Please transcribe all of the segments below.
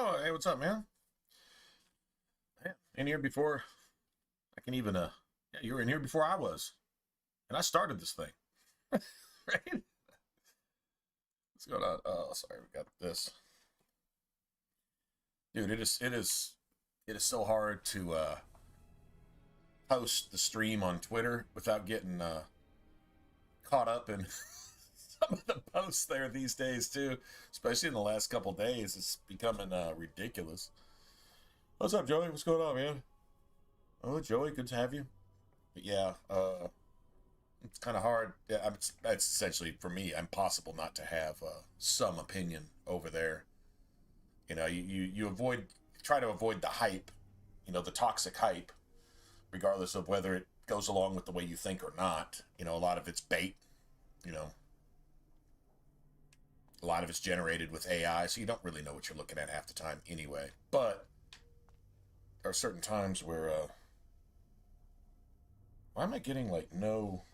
Oh, hey, what's up, man? Yeah, in here before I can even yeah, you were in here before I was. And I started this thing. Right? What's going on? Oh, sorry, we got this. Dude, it is so hard to post the stream on Twitter without getting caught up in some of the posts there these days too. Especially in the last couple days. It's becoming ridiculous. What's up, Joey? What's going on, man? Oh, Joey, good to have you. But yeah, it's kind of hard. Yeah, it's essentially for me impossible not to have some opinion over there. You try to avoid the hype, the toxic hype, regardless of whether it goes along with the way you think or not. A lot of it's bait. You know, a lot of it's generated with AI, so you don't really know what you're looking at half the time anyway. But there are certain times where why am I getting like no?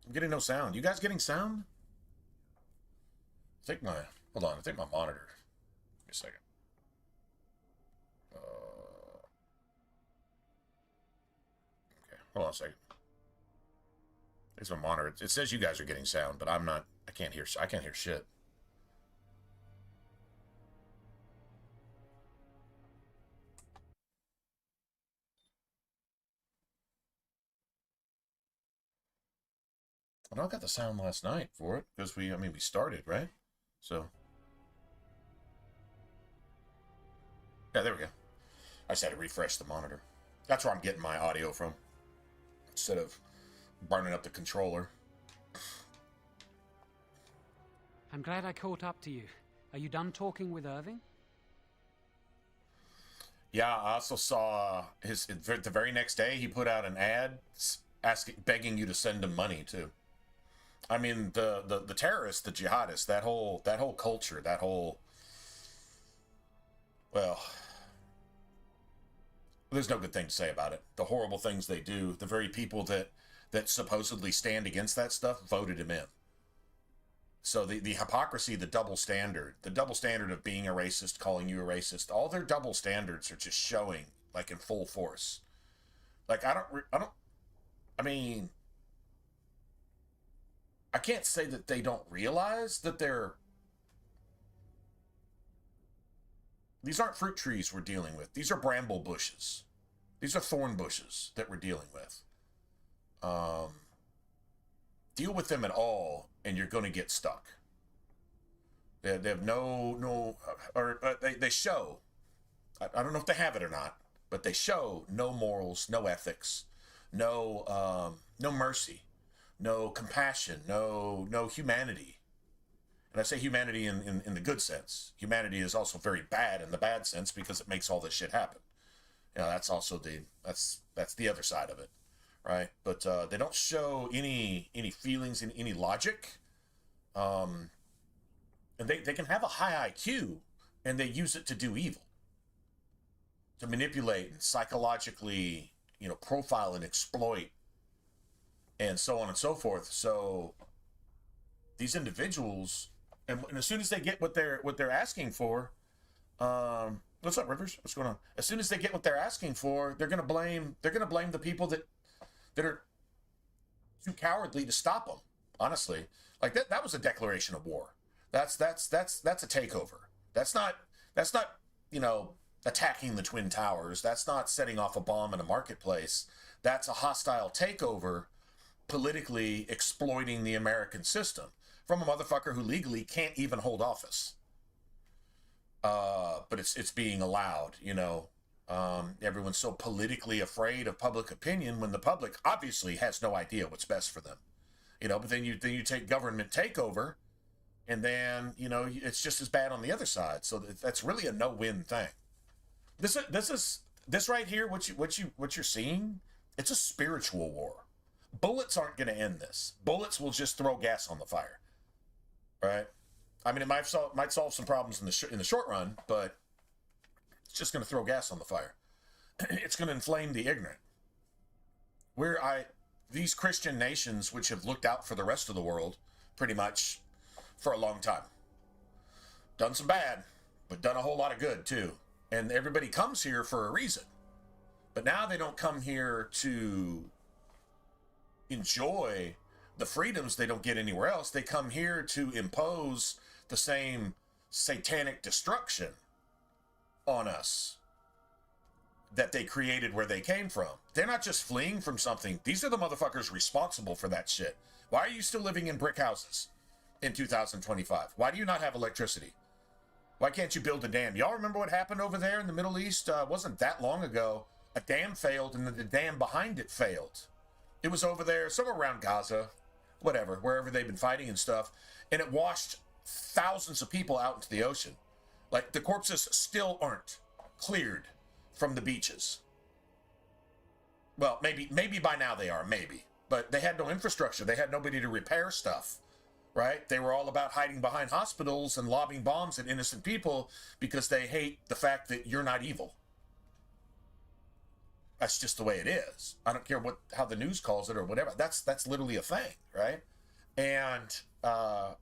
I'm getting no sound. You guys getting sound? Hold on. I think my monitor. Give me a second. Okay, hold on a second. It's my monitor. It says you guys are getting sound, but I'm not. I can't hear. I can't hear shit. Well, I got the sound last night for it because we started, right? So yeah, there we go. I just had to refresh the monitor. That's where I'm getting my audio from instead of burning up the controller. I'm glad I caught up to you. Are you done talking with Irving? Yeah, I also saw the very next day he put out an ad begging you to send him money too. I mean, the terrorists, the jihadists, that whole culture, well, there's no good thing to say about it. The horrible things they do, the very people that supposedly stand against that stuff voted him in. So the hypocrisy, the double standard of being a racist, calling you a racist, all their double standards are just showing like in full force. Like I mean, I can't say that they don't realize that these aren't fruit trees we're dealing with. These are bramble bushes. These are thorn bushes that we're dealing with. Deal with them at all, and you're going to get stuck. They have they show. I don't know if they have it or not, but they show no morals, no ethics, no mercy, no compassion, no humanity. And I say humanity in the good sense. Humanity is also very bad in the bad sense because it makes all this shit happen. That's also that's the other side of it, right? But they don't show any feelings and any logic. And they can have a high IQ, and they use it to do evil, to manipulate and psychologically, profile and exploit, and so on and so forth. So these individuals, and as soon as they get what they're asking for, what's up, Rivers? What's going on? As soon as they get what they're asking for, they're gonna blame the people that are too cowardly to stop them. Honestly, like that was a declaration of war. That's a takeover. That's not attacking the Twin Towers. That's not setting off a bomb in a marketplace. That's a hostile takeover, politically exploiting the American system from a motherfucker who legally can't even hold office. But it's being allowed. Everyone's so politically afraid of public opinion when the public obviously has no idea what's best for them. But then you take government takeover, and then it's just as bad on the other side. So that's really a no-win thing. This right here, what you're seeing, it's a spiritual war. Bullets aren't going to end this. Bullets will just throw gas on the fire, right? I mean, it might solve some problems in the short run, but it's just going to throw gas on the fire. It's going to inflame the ignorant. These Christian nations, which have looked out for the rest of the world, pretty much for a long time, Done some bad, but done a whole lot of good too. And everybody comes here for a reason. But now they don't come here to enjoy the freedoms they don't get anywhere else. They come here to impose the same satanic destruction on us that they created where they came from. They're not just fleeing from something. These are the motherfuckers responsible for that shit. Why are you still living in brick houses in 2025? Why do you not have electricity? Why can't you build a dam? Y'all remember what happened over there in the Middle East? Wasn't that long ago. A dam failed and then the dam behind it failed. It was over there, somewhere around Gaza, whatever, wherever they've been fighting and stuff. And it washed thousands of people out into the ocean. Like, the corpses still aren't cleared from the beaches. Well, maybe by now they are, maybe. But they had no infrastructure. They had nobody to repair stuff, right? They were all about hiding behind hospitals and lobbing bombs at innocent people because they hate the fact that you're not evil. That's just the way it is. I don't care how the news calls it or whatever. That's literally a thing, right? And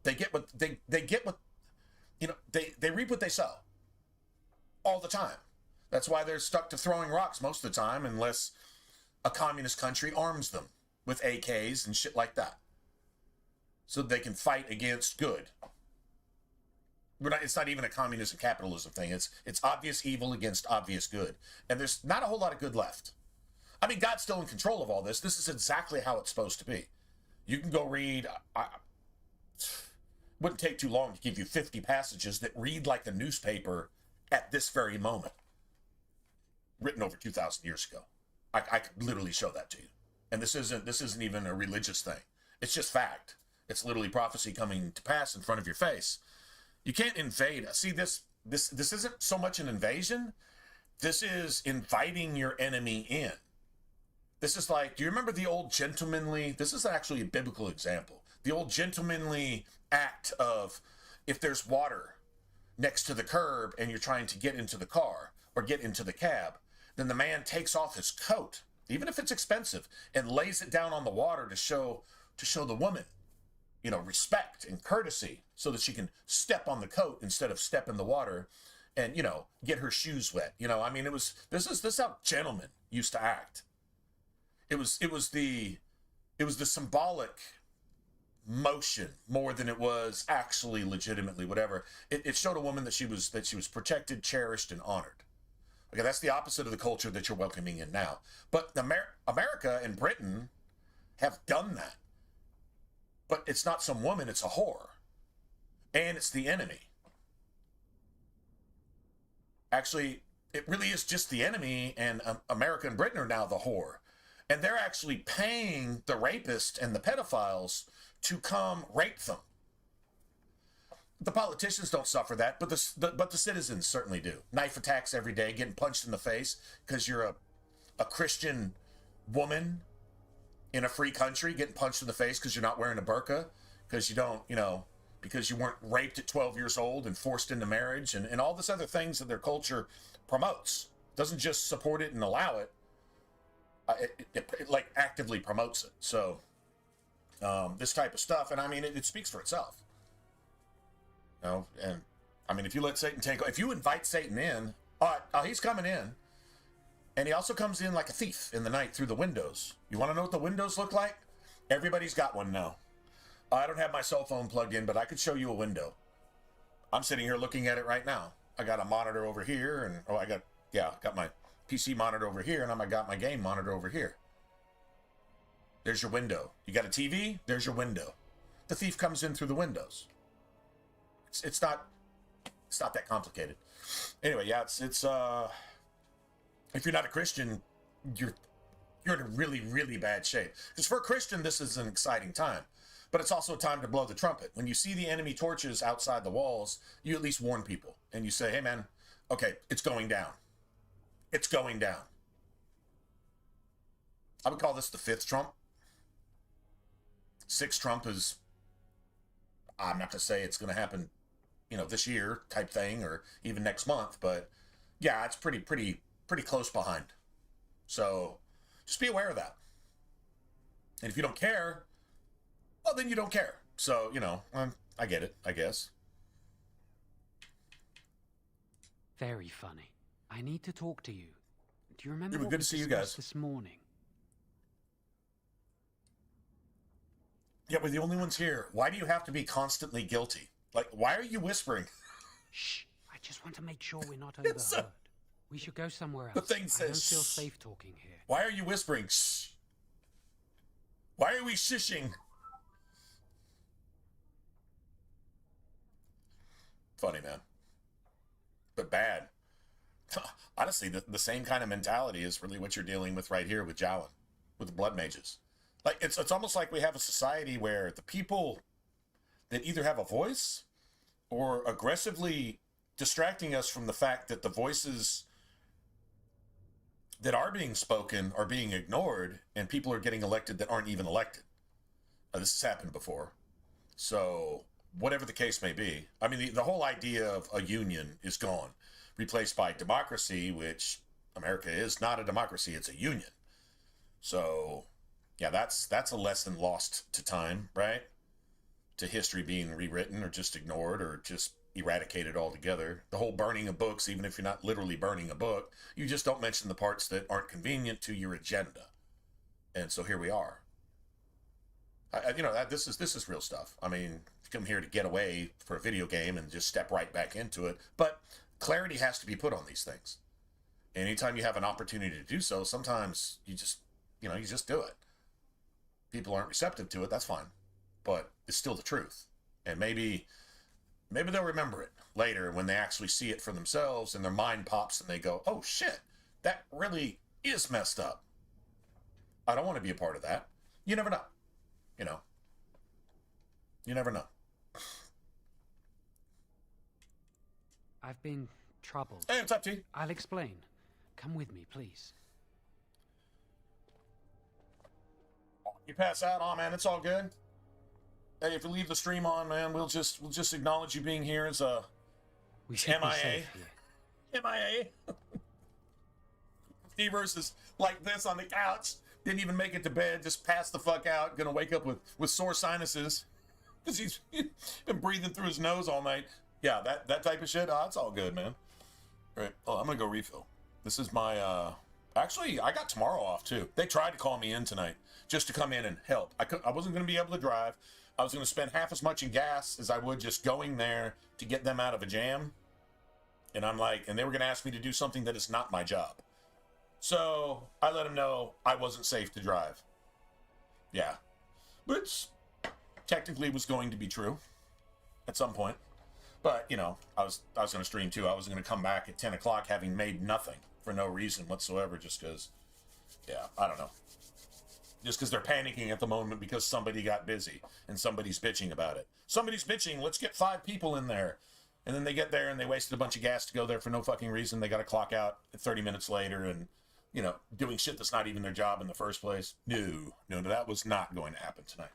they get what they get what, you know, they reap what they sow all the time. That's why they're stuck to throwing rocks most of the time, unless a communist country arms them with AKs and shit like that, so they can fight against good. It's not even a communism capitalism thing. It's obvious evil against obvious good. And there's not a whole lot of good left. I mean, God's still in control of all this. This is exactly how it's supposed to be. You can go read, wouldn't take too long to give you 50 passages that read like a newspaper at this very moment. Written over 2,000 years ago. I could literally show that to you. And this isn't even a religious thing. It's just fact. It's literally prophecy coming to pass in front of your face. You can't invade us. See, this isn't so much an invasion. This is inviting your enemy in. This is like, do you remember the old gentlemanly, this is actually a biblical example, the old gentlemanly act of, if there's water next to the curb and you're trying to get into the car or get into the cab, then the man takes off his coat, even if it's expensive, and lays it down on the water to show the woman, you know, respect and courtesy, so that she can step on the coat instead of step in the water and, you know, get her shoes wet. You know, I mean, this is how gentlemen used to act. It was the symbolic motion more than it was actually legitimately whatever. It showed a woman that she was protected, cherished, and honored. Okay, that's the opposite of the culture that you're welcoming in now. But America and Britain have done that. But it's not some woman, it's a whore. And it's the enemy. Actually, it really is just the enemy, and America and Britain are now the whore. And they're actually paying the rapists and the pedophiles to come rape them. The politicians don't suffer that, but the citizens certainly do. Knife attacks every day, getting punched in the face because you're a Christian woman in a free country, getting punched in the face because you're not wearing a burqa, because you don't, you know, because you weren't raped at 12 years old and forced into marriage, and all this other things that their culture promotes. Doesn't just support it and allow it. It like actively promotes it. So this type of stuff, and I mean, it speaks for itself. You know, and I mean, if you let Satan if you invite Satan in, he's coming in, and he also comes in like a thief in the night through the windows. You want to know what the windows look like? Everybody's got one now. I don't have my cell phone plugged in, but I could show you a window. I'm sitting here looking at it right now. I got a monitor over here, and I got my PC monitor over here, and I got my game monitor over here. There's your window. You got a TV? There's your window. The thief comes in through the windows. It's not that complicated. Anyway, yeah, it's if you're not a Christian, you're in a really, really bad shape. Because for a Christian, this is an exciting time. But it's also a time to blow the trumpet. When you see the enemy torches outside the walls, you at least warn people. And you say, hey, man, okay, it's going down. It's going down. I would call this the fifth Trump. Sixth Trump is, I'm not going to say it's going to happen, you know, this year type thing or even next month. But, yeah, it's pretty close behind. So just be aware of that. And if you don't care, well, then you don't care. So, you know, I get it, I guess. Very funny. I need to talk to you. Do you remember It was what good we to see you discussed guys. this morning? Yeah, we're the only ones here. Why do you have to be constantly guilty? Like, why are you whispering? Shh! I just want to make sure we're not overheard. We should go somewhere else. The thing I don't says, feel shh. safe talking here. Why are you whispering? Shh. Why are we shishing? Funny, man. But bad. Honestly, the same kind of mentality is really what you're dealing with right here with Jowan, with the blood mages. Like, it's almost like we have a society where the people that either have a voice or aggressively distracting us from the fact that the voices that are being spoken are being ignored, and people are getting elected that aren't even elected. This has happened before. So, whatever the case may be, I mean, the whole idea of a union is gone, replaced by democracy, which America is not a democracy, it's a union. So, yeah, that's a lesson lost to time, right? To history being rewritten or just ignored or just eradicated altogether. The whole burning of books, even if you're not literally burning a book, you just don't mention the parts that aren't convenient to your agenda. And so here we are. This is real stuff. I mean, you come here to get away for a video game and just step right back into it. But clarity has to be put on these things. And anytime you have an opportunity to do so, sometimes you just do it. People aren't receptive to it, that's fine. But it's still the truth. And maybe they'll remember it later when they actually see it for themselves and their mind pops and they go, oh shit, that really is messed up. I don't want to be a part of that. You never know. You never know. I've been troubled. Hey, what's up, T? I'll explain. Come with me, please. You pass out? Oh, man, it's all good. Hey, if you leave the stream on, man, we'll just acknowledge you being here as a We should be MIA. safe here. MIA. Steve versus like this on the couch. Didn't even make it to bed. Just passed the fuck out. Gonna wake up with sore sinuses because he's been breathing through his nose all night. Yeah, that type of shit. Oh, it's all good, man. All right. Oh, I'm gonna go refill. This is my. Actually, I got tomorrow off too. They tried to call me in tonight just to come in and help. I wasn't gonna be able to drive. I was gonna spend half as much in gas as I would just going there to get them out of a jam. And I'm like, and they were gonna ask me to do something that is not my job. So I let them know I wasn't safe to drive. Yeah. Which technically was going to be true at some point. But, I was going to stream too. I was going to come back at 10 o'clock having made nothing for no reason whatsoever just because, yeah, I don't know. Just because they're panicking at the moment because somebody got busy and somebody's bitching about it. Somebody's bitching, let's get 5 people in there. And then they get there and they wasted a bunch of gas to go there for no fucking reason. They got to clock out 30 minutes later and, doing shit that's not even their job in the first place. No, that was not going to happen tonight.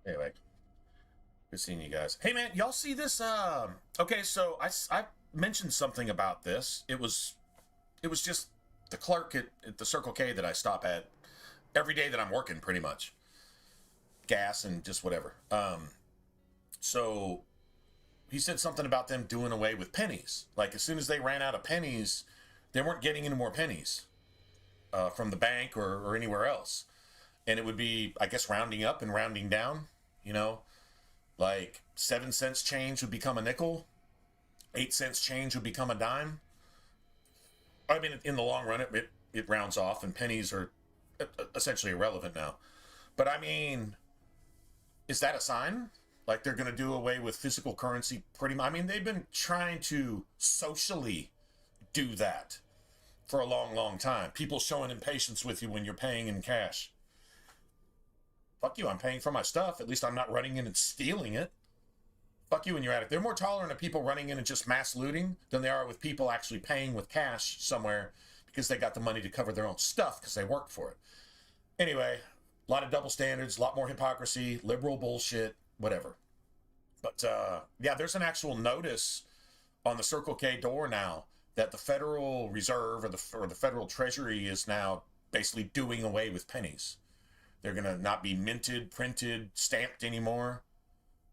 Anyway, good seeing you guys. Hey, man, y'all see this? Okay, so I mentioned something about this. It was just the clerk at the Circle K that I stop at every day that I'm working, pretty much. Gas and just whatever. So he said something about them doing away with pennies. Like, as soon as they ran out of pennies, they weren't getting any more pennies from the bank or anywhere else. And it would be, I guess, rounding up and rounding down, you know? Like, 7 cents change would become a nickel. 8 cents change would become a dime. I mean, in the long run, it rounds off, and pennies are essentially irrelevant now. But I mean, is that a sign? Like, they're going to do away with physical currency pretty much? I mean, they've been trying to socially do that for a long, long time. People showing impatience with you when you're paying in cash. Fuck you, I'm paying for my stuff. At least I'm not running in and stealing it. Fuck you when you're at it. They're more tolerant of people running in and just mass looting than they are with people actually paying with cash somewhere because they got the money to cover their own stuff because they worked for it. Anyway, a lot of double standards, a lot more hypocrisy, liberal bullshit, whatever. But yeah, there's an actual notice on the Circle K door now that the Federal Reserve or the Federal Treasury is now basically doing away with pennies. They're going to not be minted, printed, stamped anymore.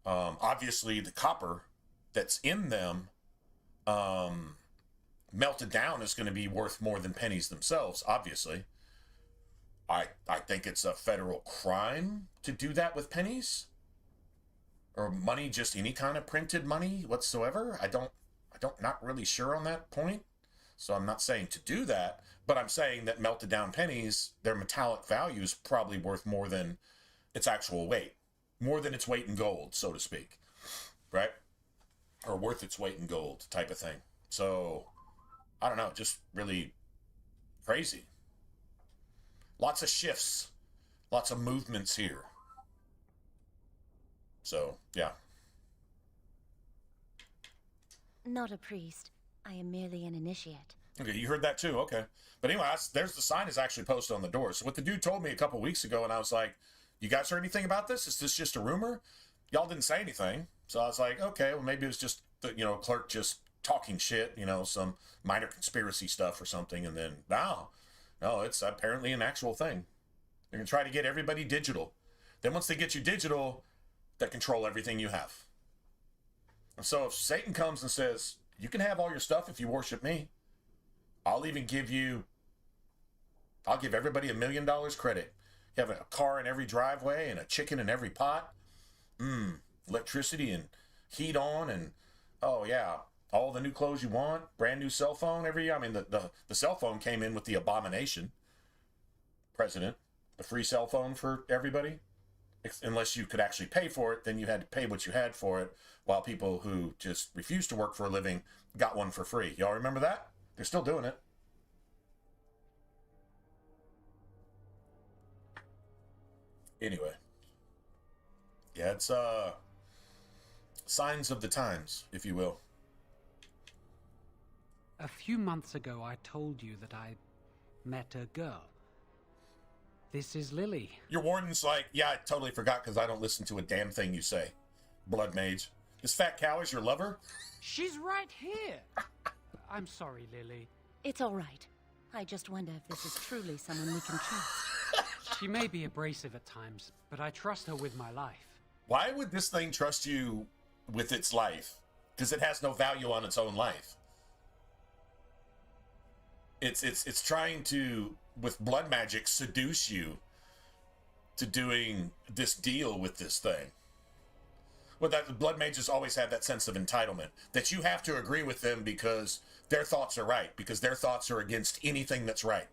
Obviously, the copper that's in them melted down is going to be worth more than pennies themselves, obviously. I think it's a federal crime to do that with pennies. Or money, just any kind of printed money whatsoever. I don't not really sure on that point. So I'm not saying to do that, but I'm saying that melted down pennies, their metallic value is probably worth more than its actual weight. More than its weight in gold, so to speak. Right? Or worth its weight in gold type of thing. So, I don't know, just really crazy. Lots of shifts. Lots of movements here. So, yeah. Not a priest. I am merely an initiate. Okay, you heard that too. Okay. But anyway, there's the sign is actually posted on the door. So what the dude told me a couple weeks ago, and I was like, you guys heard anything about this? Is this just a rumor? Y'all didn't say anything. So I was like, okay, well, maybe it was just, the clerk just talking shit, some minor conspiracy stuff or something. And then, no, it's apparently an actual thing. They're going to try to get everybody digital. Then once they get you digital, they control everything you have. And so if Satan comes and says, you can have all your stuff if you worship me, I'll give everybody $1 million credit. You have a car in every driveway and a chicken in every pot. Electricity and heat on, and oh yeah, all the new clothes you want, brand new cell phone the cell phone came in with the abomination. President, the free cell phone for everybody. Unless you could actually pay for it, then you had to pay what you had for it, while people who just refused to work for a living got one for free. Y'all remember that? They're still doing it. Anyway. Yeah, it's signs of the times, if you will. A few months ago, I told you that I met a girl. This is Lily. Your warden's like, yeah, I totally forgot because I don't listen to a damn thing you say. Blood mage. This fat cow is your lover? She's right here. I'm sorry, Lily. It's all right. I just wonder if this is truly someone we can trust. She may be abrasive at times, but I trust her with my life. Why would this thing trust you with its life? Because it has no value on its own life. It's trying to, with blood magic, seduce you to doing this deal with this thing. Well, that blood mages always have that sense of entitlement, that you have to agree with them because their thoughts are right, because their thoughts are against anything that's right.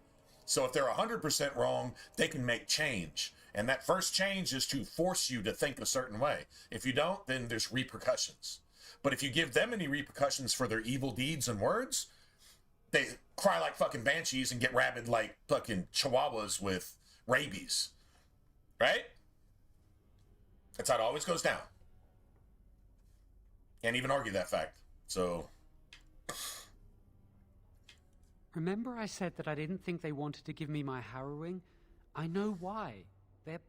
So if they're 100% wrong, they can make change. And that first change is to force you to think a certain way. If you don't, then there's repercussions. But if you give them any repercussions for their evil deeds and words, they cry like fucking banshees and get rabid like fucking chihuahuas with rabies. Right? That's how it always goes down. Can't even argue that fact. So... Remember I said that I didn't think they wanted to give me my harrowing? I know why. They're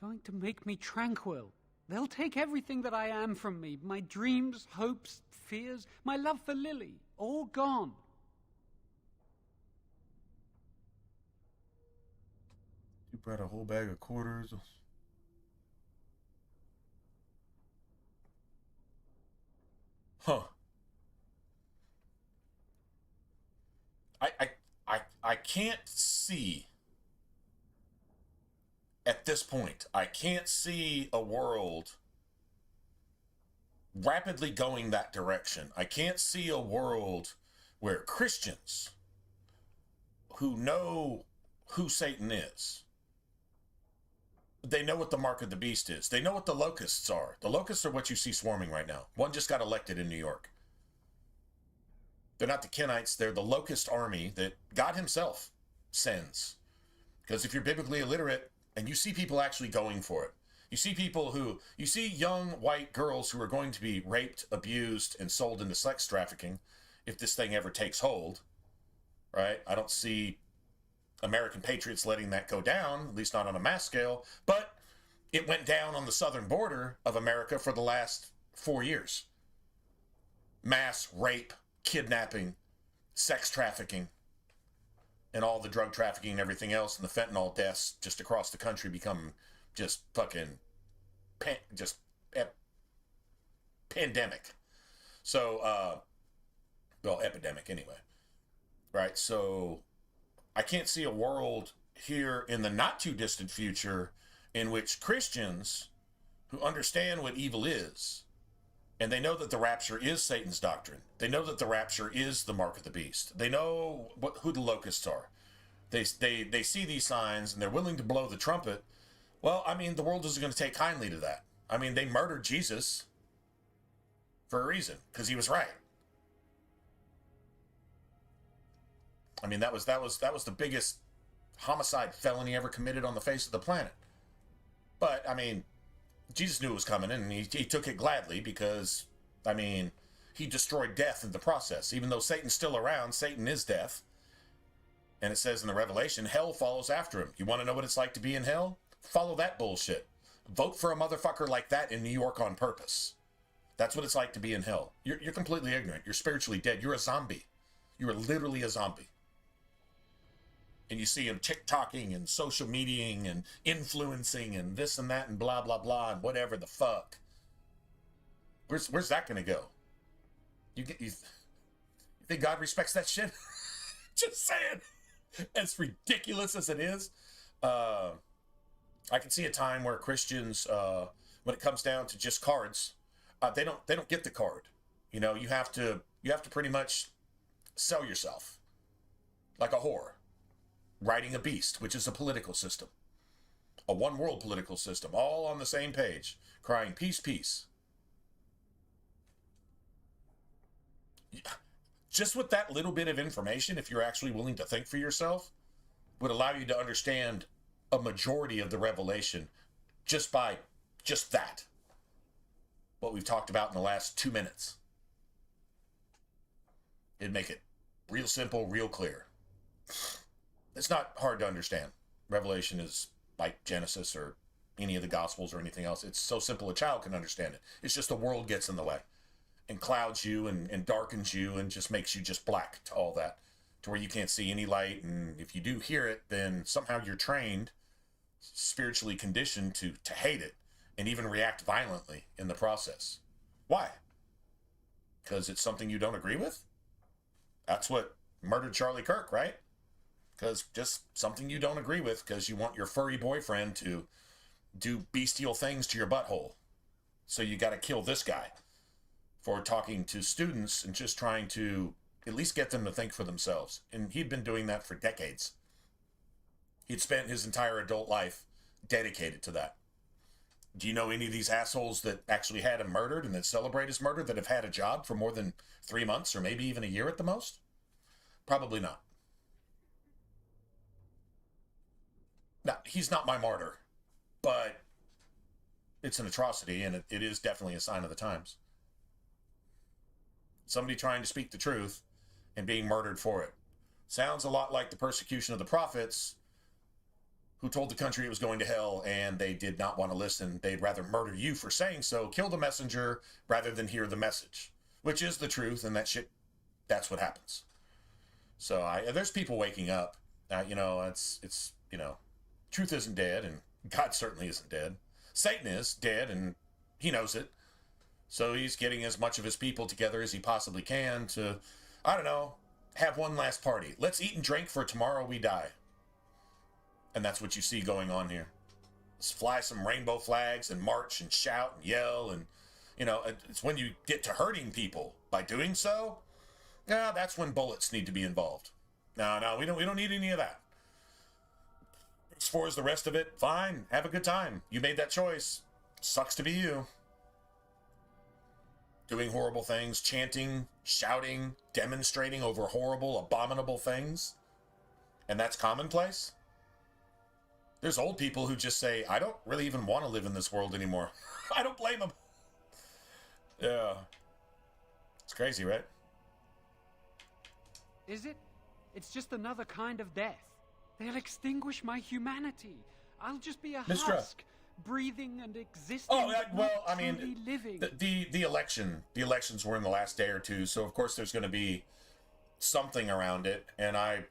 going to make me tranquil. They'll take everything that I am from me. My dreams, hopes, fears, my love for Lily. All gone. You brought a whole bag of quarters. Huh. I can't see at this point. I can't see a world rapidly going that direction. I can't see a world where Christians who know who Satan is, they know what the mark of the beast is. They know what the locusts are. The locusts are what you see swarming right now. One just got elected in New York. They're not the Kenites. They're the locust army that God himself sends. Because if you're biblically illiterate and you see people actually going for it, you see young white girls who are going to be raped, abused, and sold into sex trafficking if this thing ever takes hold, right? I don't see American patriots letting that go down, at least not on a mass scale, but it went down on the southern border of America for the last 4 years. Mass rape, kidnapping, sex trafficking, and all the drug trafficking and everything else, and the fentanyl deaths just across the country become just fucking pandemic. So, well, epidemic anyway. Right? So I can't see a world here in the not too distant future in which Christians who understand what evil is, and they know that the rapture is Satan's doctrine. They know that the rapture is the mark of the beast. They know who the locusts are. They see these signs and they're willing to blow the trumpet. Well, I mean, the world isn't going to take kindly to that. I mean, they murdered Jesus for a reason, because he was right. I mean, that was the biggest homicide felony ever committed on the face of the planet. But, I mean, Jesus knew it was coming, and he took it gladly because, I mean, he destroyed death in the process. Even though Satan's still around, Satan is death. And it says in the Revelation, hell follows after him. You want to know what it's like to be in hell? Follow that bullshit. Vote for a motherfucker like that in New York on purpose. That's what it's like to be in hell. You're completely ignorant. You're spiritually dead. You're a zombie. You are literally a zombie. And you see him TikToking and social mediaing and influencing and this and that and blah, blah, blah, and whatever the fuck. Where's that going to go? You think God respects that shit? Just saying. As ridiculous as it is, I can see a time where Christians, when it comes down to just cards, they don't get the card. You know, you have to pretty much sell yourself like a whore. Riding a beast, which is a political system. A one world political system, all on the same page, crying peace, peace. Just with that little bit of information, if you're actually willing to think for yourself, would allow you to understand a majority of the revelation just by just that. What we've talked about in the last 2 minutes. It'd make it real simple, real clear. It's not hard to understand. Revelation is like Genesis or any of the Gospels or anything else. It's so simple a child can understand it. It's just the world gets in the way and clouds you and darkens you and just makes you just black to all that, to where you can't see any light. And if you do hear it, then somehow you're trained, spiritually conditioned to hate it and even react violently in the process. Why? Because it's something you don't agree with? That's what murdered Charlie Kirk, right? Because just something you don't agree with because you want your furry boyfriend to do bestial things to your butthole. So you got to kill this guy for talking to students and just trying to at least get them to think for themselves. And he'd been doing that for decades. He'd spent his entire adult life dedicated to that. Do you know any of these assholes that actually had him murdered and that celebrate his murder that have had a job for more than 3 months or maybe even a year at the most? Probably not. Now, he's not my martyr, but it's an atrocity, and it is definitely a sign of the times. Somebody trying to speak the truth and being murdered for it. Sounds a lot like the persecution of the prophets who told the country it was going to hell, and they did not want to listen. They'd rather murder you for saying so, kill the messenger, rather than hear the message, which is the truth, and that's what happens. So there's people waking up. It's truth isn't dead, and God certainly isn't dead. Satan is dead, and he knows it. So he's getting as much of his people together as he possibly can to, I don't know, have one last party. Let's eat and drink for tomorrow we die. And that's what you see going on here. Let's fly some rainbow flags and march and shout and yell. And, it's when you get to hurting people by doing so, yeah, that's when bullets need to be involved. No, we don't need any of that. As far as the rest of it, fine, have a good time. You made that choice. Sucks to be you. Doing horrible things, chanting, shouting, demonstrating over horrible, abominable things. And that's commonplace. There's old people who just say, I don't really even want to live in this world anymore. I don't blame them. Yeah. It's crazy, right? Is it? It's just another kind of death. They'll extinguish my humanity. I'll just be a husk, breathing and existing. Oh, well, I mean, living. The elections were in the last day or two, so of course there's going to be something around it, and I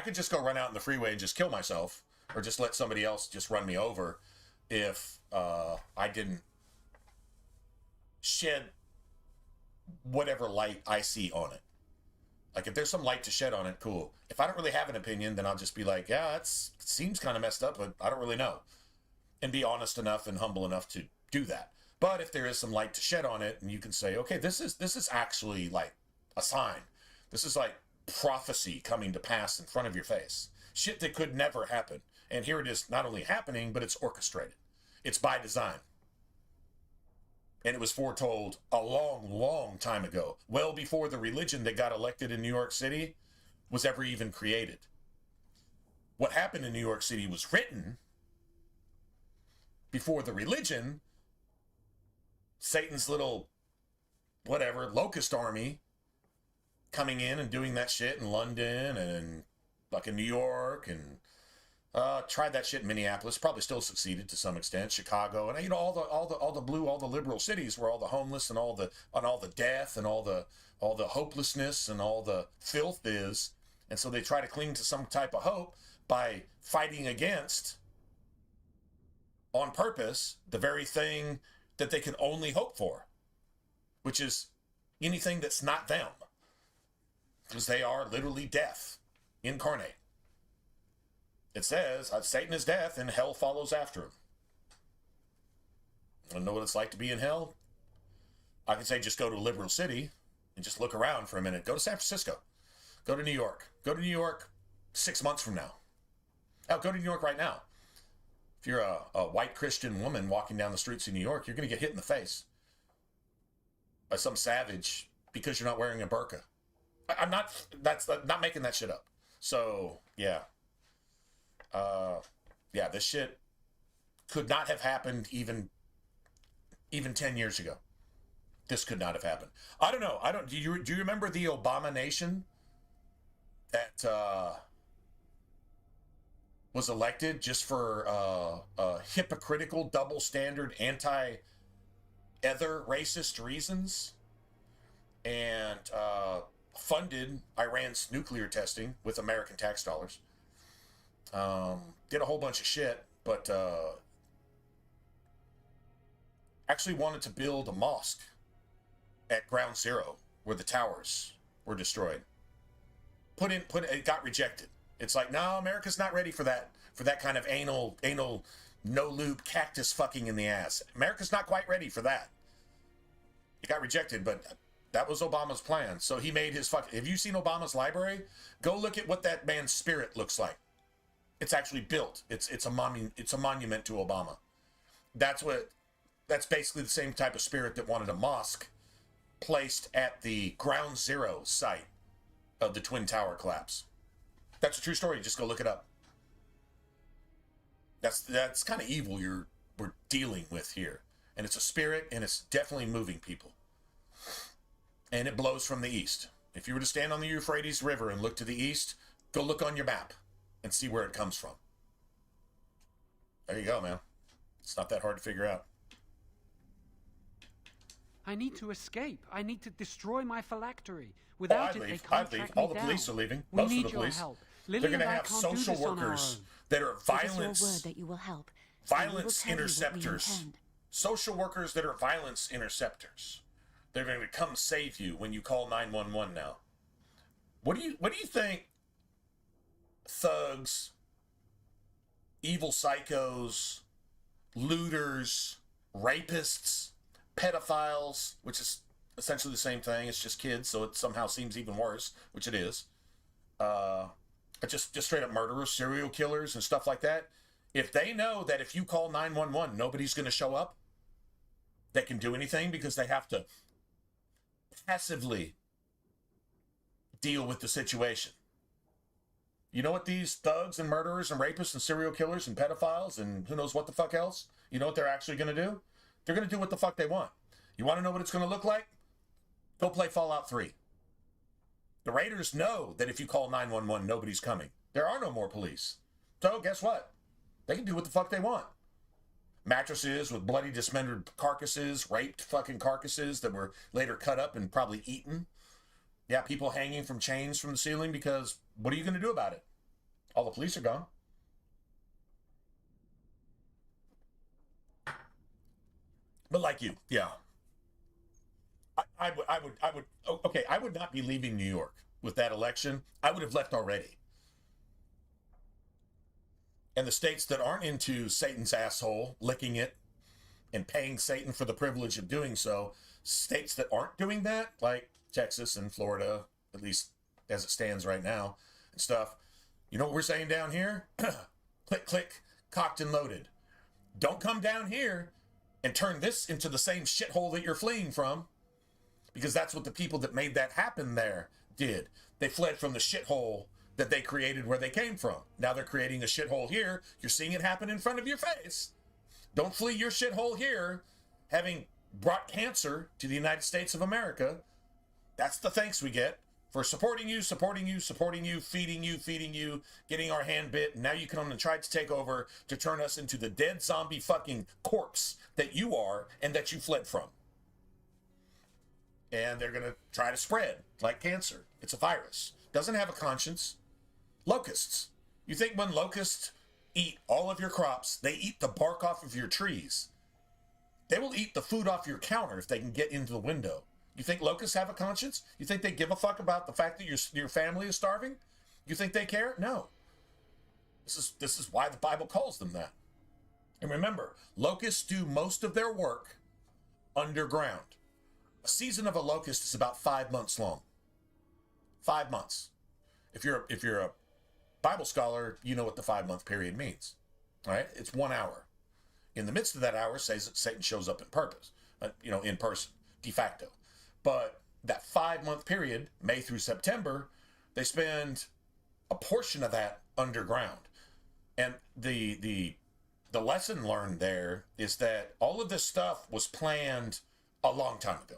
could just go run out in the freeway and just kill myself, or just let somebody else just run me over if I didn't shed whatever light I see on it. Like, if there's some light to shed on it, cool. If I don't really have an opinion, then I'll just be like, yeah, it seems kind of messed up, but I don't really know. And be honest enough and humble enough to do that. But if there is some light to shed on it, and you can say, okay, this is actually like a sign. This is like prophecy coming to pass in front of your face. Shit that could never happen. And here it is not only happening, but it's orchestrated. It's by design. And it was foretold a long, long time ago, well before the religion that got elected in New York City was ever even created. What happened in New York City was written before the religion, Satan's little, whatever, locust army coming in and doing that shit in London and fucking New York, and tried that shit in Minneapolis, probably still succeeded to some extent, Chicago, and all the liberal cities where all the homeless and all the death and all the hopelessness and all the filth is. And so they try to cling to some type of hope by fighting against, on purpose, the very thing that they can only hope for, which is anything that's not them. Because they are literally death incarnate. It says, Satan is death and hell follows after him. Want to know what it's like to be in hell? I can say just go to a liberal city and just look around for a minute. Go to San Francisco. Go to New York. Go to New York 6 months from now. Go to New York right now. If you're a white Christian woman walking down the streets of New York, you're going to get hit in the face by some savage because you're not wearing a burqa. I'm not making that shit up. So, yeah. This shit could not have happened even 10 years ago. This could not have happened. I don't know. Do you remember the Obama Nation that was elected just for hypocritical, double standard, anti-other racist reasons, and funded Iran's nuclear testing with American tax dollars? Did a whole bunch of shit, but actually wanted to build a mosque at Ground Zero where the towers were destroyed. It got rejected. It's like, no, America's not ready for that kind of anal, no lube cactus fucking in the ass. America's not quite ready for that. It got rejected, but that was Obama's plan. So he made his have you seen Obama's library? Go look at what that man's spirit looks like. It's actually built. It's a monument to Obama. That's basically the same type of spirit that wanted a mosque placed at the Ground Zero site of the Twin Tower collapse. That's a true story. Just go look it up. That's kind of evil we're dealing with here. And it's a spirit, and it's definitely moving people. And it blows from the east. If you were to stand on the Euphrates River and look to the east, Go look on your map and see where it comes from. There you go, man. It's not that hard to figure out. I need to escape. I need to destroy my phylactery. Without it, they can't track All me the down. police are leaving. We Most need of the police. your help. They're Lily going to and I have can't do social this on our workers own. that are Give us your word violence that you will help. and we will violence tell you what we interceptors. intend. Social workers that are violence interceptors. They're going to come save you when you call 911 now. What do you think thugs, evil psychos, looters, rapists, pedophiles, which is essentially the same thing, it's just kids, so it somehow seems even worse, which it is. Just straight up murderers, serial killers, and stuff like that. If they know that if you call 911, nobody's going to show up, they can do anything because they have to passively deal with the situation. You know what these thugs and murderers and rapists and serial killers and pedophiles and who knows what the fuck else, you know what they're actually going to do? They're going to do what the fuck they want. You want to know what it's going to look like? Go play Fallout 3. The Raiders know that if you call 911, nobody's coming. There are no more police. So guess what? They can do what the fuck they want. Mattresses with bloody dismembered carcasses, raped fucking carcasses that were later cut up and probably eaten. Yeah, people hanging from chains from the ceiling because what are you going to do about it? All the police are gone. But like you, yeah. I would not be leaving New York with that election. I would have left already. And the states that aren't into Satan's asshole, licking it and paying Satan for the privilege of doing so, states that aren't doing that, like Texas and Florida, at least as it stands right now, and stuff, you know what we're saying down here? Click, click, cocked and loaded. Don't come down here and turn this into the same shithole that you're fleeing from, because that's what the people that made that happen there did. They fled from the shithole that they created where they came from. Now they're creating a shithole here. You're seeing it happen in front of your face. Don't flee your shithole here, having brought cancer to the United States of America. That's the thanks we get for supporting you, feeding you, getting our hand bit. And now you come and try to take over to turn us into the dead zombie fucking corpse that you are and that you fled from. And they're going to try to spread like cancer. It's a virus. Doesn't have a conscience. Locusts. You think when locusts eat all of your crops, they eat the bark off of your trees. They will eat the food off your counter if they can get into the window. You think locusts have a conscience? You think they give a fuck about the fact that your family is starving? You think they care? No. This is why the Bible calls them that. And remember, locusts do most of their work underground. A season of a locust is about 5 months long. 5 months. If you're a Bible scholar, you know what the 5-month period means. All right? It's 1 hour. In the midst of that hour, Satan shows up in person, de facto. But that 5-month period, May through September, they spend a portion of that underground. And the lesson learned there is that all of this stuff was planned a long time ago.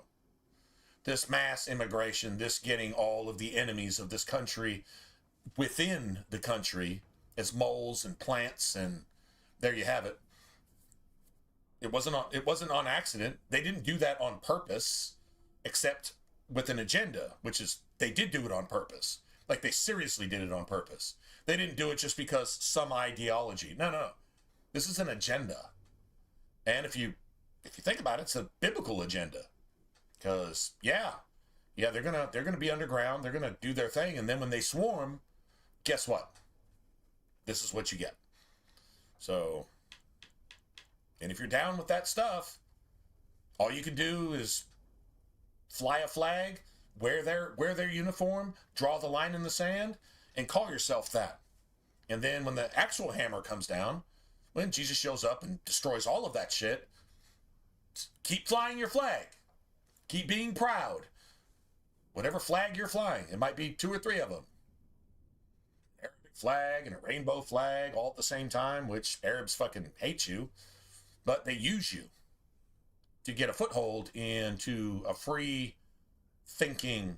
This mass immigration, this getting all of the enemies of this country within the country as moles and plants, and there you have it. It wasn't on accident. They didn't do that on purpose, except with an agenda, which is they did do it on purpose. Like they seriously did it on purpose. They didn't do it just because some ideology. No. This is an agenda. And if you think about it, it's a biblical agenda. Because yeah, they're gonna be underground. They're gonna do their thing, and then when they swarm, guess what? This is what you get. So, and if you're down with that stuff, all you can do is fly a flag, wear their uniform, draw the line in the sand, and call yourself that. And then when the actual hammer comes down, when Jesus shows up and destroys all of that shit, keep flying your flag. Keep being proud. Whatever flag you're flying, it might be 2 or 3 of them. An Arabic flag and a rainbow flag all at the same time, which Arabs fucking hate you, but they use you to get a foothold into a free thinking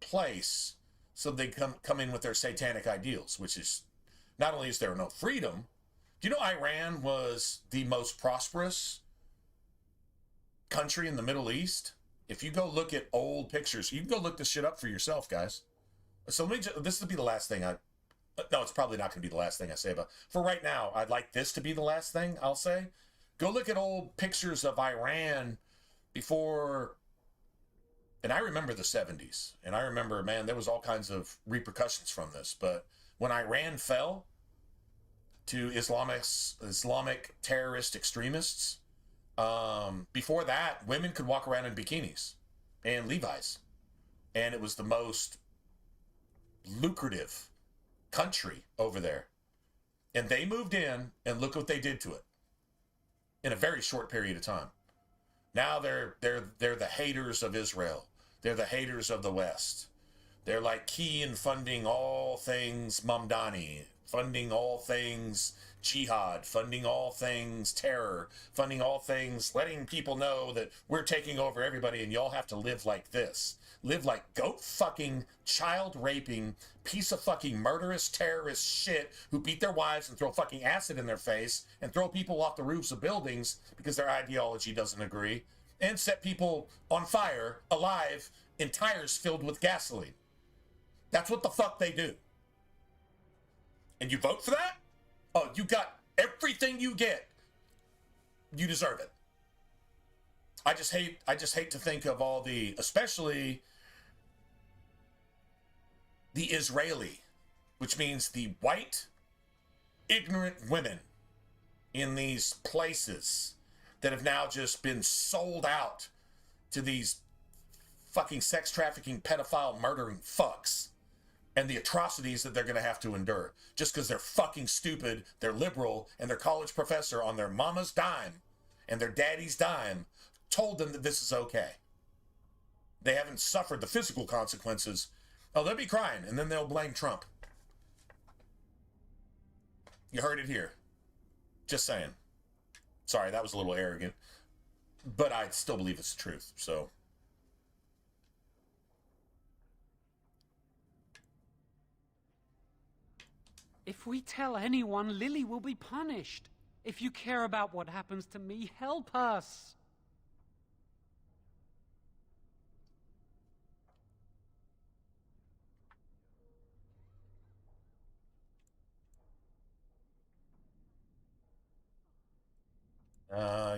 place so they come in with their satanic ideals, which is, not only is there no freedom, do you know Iran was the most prosperous country in the Middle East? If you go look at old pictures, you can go look this shit up for yourself, guys. So this will be the last thing no, it's probably not going to be the last thing I say, but for right now, I'd like this to be the last thing I'll say. Go look at old pictures of Iran before, and I remember the 70s, and I remember, man, there was all kinds of repercussions from this, but when Iran fell to Islamic terrorist extremists, before that, women could walk around in bikinis and Levi's, and it was the most lucrative country over there. And they moved in, and look what they did to it in a very short period of time. Now they're the haters of Israel. They're the haters of the West. They're like key in funding all things Mamdani, funding all things jihad, funding all things terror, funding all things letting people know that we're taking over everybody and y'all have to live like this. Live like goat fucking, child raping, piece of fucking murderous terrorist shit who beat their wives and throw fucking acid in their face and throw people off the roofs of buildings because their ideology doesn't agree, and set people on fire alive in tires filled with gasoline. That's what the fuck they do. And you vote for that? Oh, you got everything you get. You deserve it. I just hate to think of all the, especially the Israeli, which means the white, ignorant women in these places that have now just been sold out to these fucking sex trafficking, pedophile, murdering fucks, and the atrocities that they're going to have to endure just because they're fucking stupid, they're liberal, and their college professor on their mama's dime and their daddy's dime told them that this is okay. They haven't suffered the physical consequences. Oh, they'll be crying, and then they'll blame Trump. You heard it here. Just saying. Sorry, that was a little arrogant, but I still believe it's the truth, so. If we tell anyone, Lily will be punished. If you care about what happens to me, help us.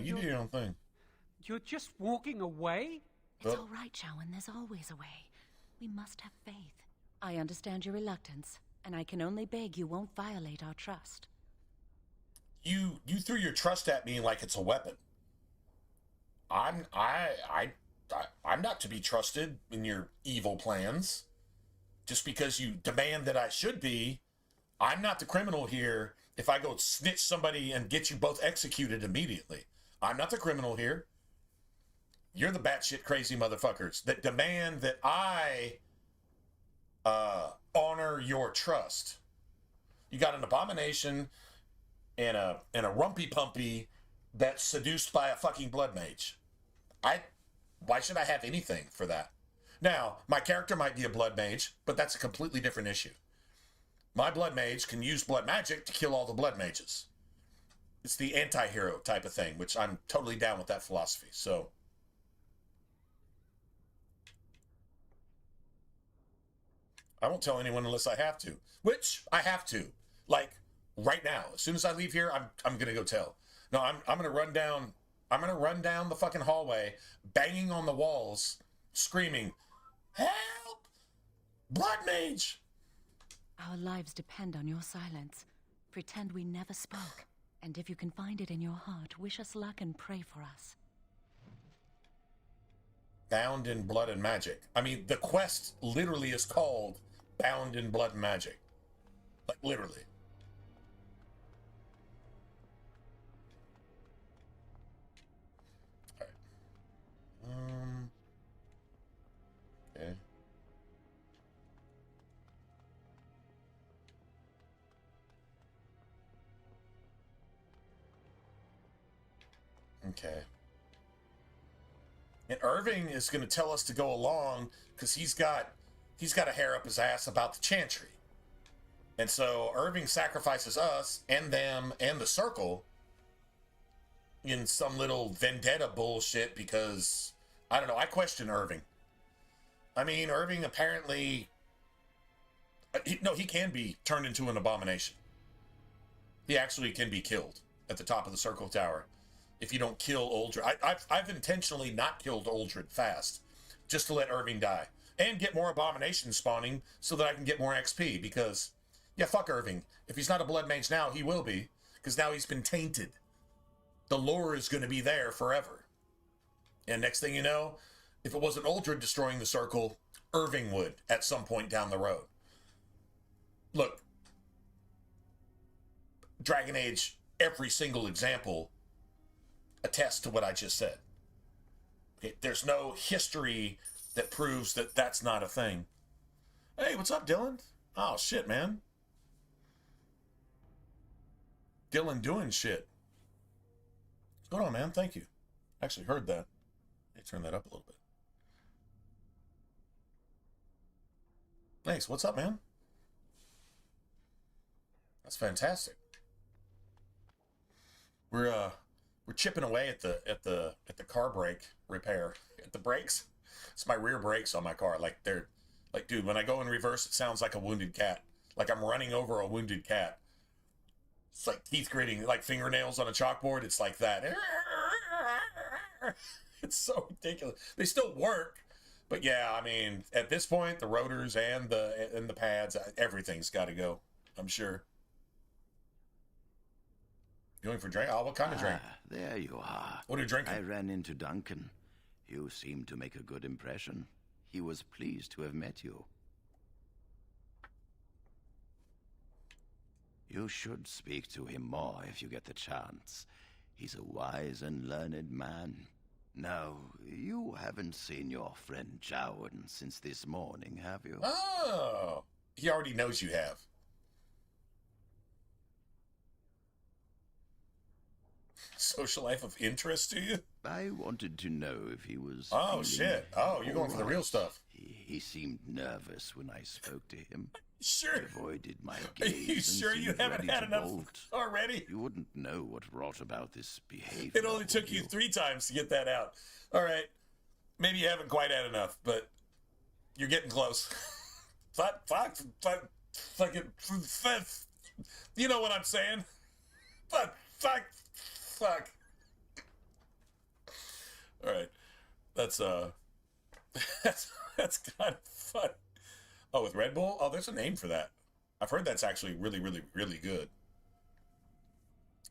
You do your own thing. You're just walking away? It's all right, Shawan. There's always a way. We must have faith. I understand your reluctance, and I can only beg you won't violate our trust. You threw your trust at me like it's a weapon. I'm not to be trusted in your evil plans. Just because you demand that I should be, I'm not the criminal here if I go snitch somebody and get you both executed immediately. I'm not the criminal here. You're the batshit crazy motherfuckers that demand that I honor your trust. You got an abomination and a rumpy pumpy that's seduced by a fucking blood mage. Why should I have anything for that? Now, my character might be a blood mage, but that's a completely different issue. My blood mage can use blood magic to kill all the blood mages. It's the anti-hero type of thing, which I'm totally down with that philosophy, so. I won't tell anyone unless I have to, which I have to. Like, right now, as soon as I leave here, I'm gonna go tell. No, I'm gonna run down the fucking hallway, banging on the walls, screaming, "Help! Blood mage!" Our lives depend on your silence. Pretend we never spoke. And if you can find it in your heart, wish us luck and pray for us. Bound in Blood and Magic. I mean, the quest literally is called Bound in Blood and Magic. Like, literally. Alright. Okay. Okay. And Irving is going to tell us to go along because he's got he's got a hair up his ass about the Chantry. And so Irving sacrifices us and them and the Circle in some little vendetta bullshit because, I don't know, I question Irving. I mean, Irving apparently... he can be turned into an abomination. He actually can be killed at the top of the Circle Tower if you don't kill Uldred. I've intentionally not killed Uldred fast just to let Irving die and get more abominations spawning so that I can get more XP because... yeah, fuck Irving. If he's not a blood mage now, he will be. Because now he's been tainted. The lore is going to be there forever. And next thing you know, if it wasn't Uldred destroying the Circle, Irving would at some point down the road. Look, Dragon Age, every single example attests to what I just said. Okay, there's no history that proves that that's not a thing. Hey, what's up, Dylan? Oh, shit, man. Dylan doing shit. What's going on, man? Thank you. Actually heard that. Let me turn that up a little bit. Thanks. What's up, man? That's fantastic. We're chipping away at the car brake repair. At the brakes. It's my rear brakes on my car. Like they're like, dude, when I go in reverse, it sounds like a wounded cat. Like I'm running over a wounded cat. It's like teeth gritting, like fingernails on a chalkboard. It's like that. It's so ridiculous. They still work, but yeah, I mean, at this point, the rotors and the pads, everything's got to go. I'm sure. Going for drink? Oh, what kind of drink? There you are. What are you drinking? I ran into Duncan. You seem to make a good impression. He was pleased to have met you. You should speak to him more if you get the chance. He's a wise and learned man. Now, you haven't seen your friend Jowan since this morning, have you? Oh, he already knows you have. Social life of interest to you? I wanted to know if he was... Oh, shit. Oh, you're going for the real stuff. He seemed nervous when I spoke to him. Sure. Avoided my Are gaze. you sure you haven't had enough already? You wouldn't know what brought about this behavior. It only took you 3 times to get that out. All right. Maybe you haven't quite had enough, but you're getting close. Fucking, you know what I'm saying? Fuck. All right. That's kind of fun. Oh, with Red Bull? Oh, there's a name for that. I've heard that's actually really, really, really good.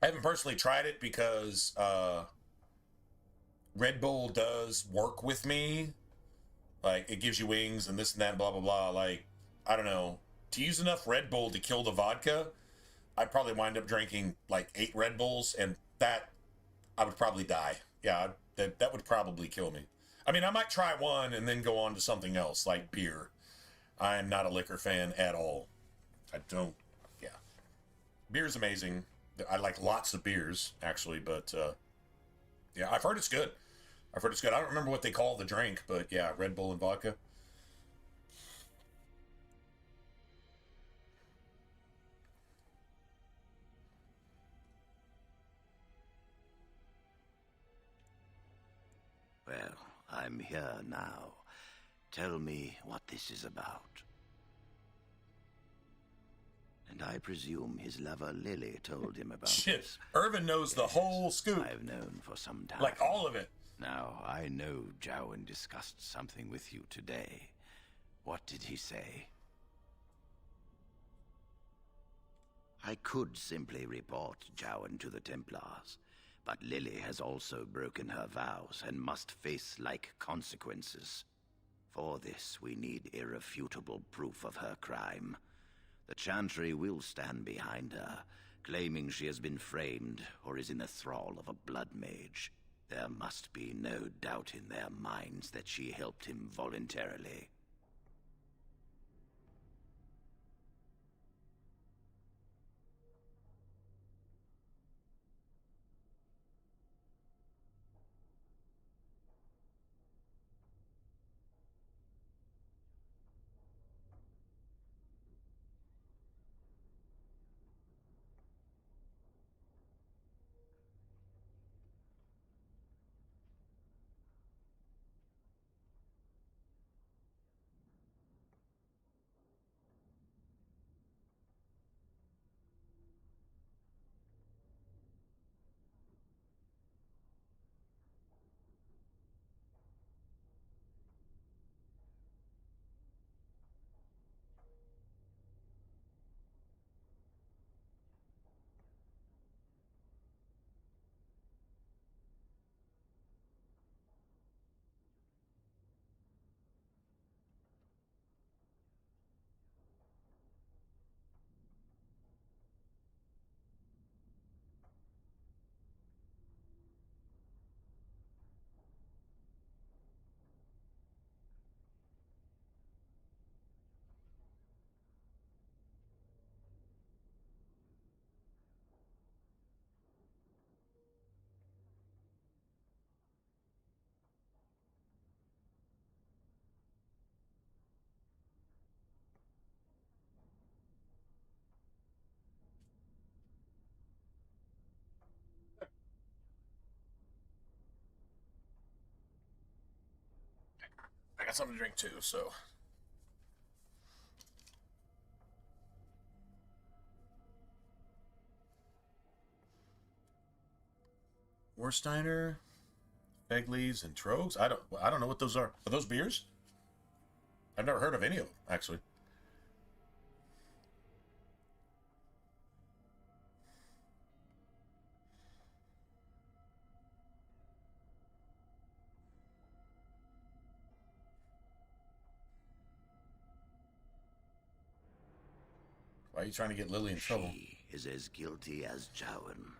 I haven't personally tried it because Red Bull does work with me. Like, it gives you wings and this and that, blah, blah, blah. Like, I don't know. To use enough Red Bull to kill the vodka, I'd probably wind up drinking, like, 8 Red Bulls, and that, I would probably die. Yeah, that would probably kill me. I mean, I might try one and then go on to something else, like beer. I am not a liquor fan at all. I don't, yeah. Beer's amazing. I like lots of beers, actually, but, yeah, I've heard it's good. I don't remember what they call the drink, but yeah, Red Bull and vodka. Well, I'm here now. Tell me what this is about. And I presume his lover Lily told him about Shit, this. Irvin knows the whole scoop. I've known for some time. Like all of it. Now, I know Jowan discussed something with you today. What did he say? I could simply report Jowan to the Templars, but Lily has also broken her vows and must face like consequences. For this, we need irrefutable proof of her crime. The Chantry will stand behind her, claiming she has been framed or is in the thrall of a blood mage. There must be no doubt in their minds that she helped him voluntarily. got something to drink too, so. Warsteiner, Fegley's, and Trogs. I don't know what those are. Are those beers? I've never heard of any of them, actually. Why are you trying to get Lily in trouble? She is as guilty as Jowan.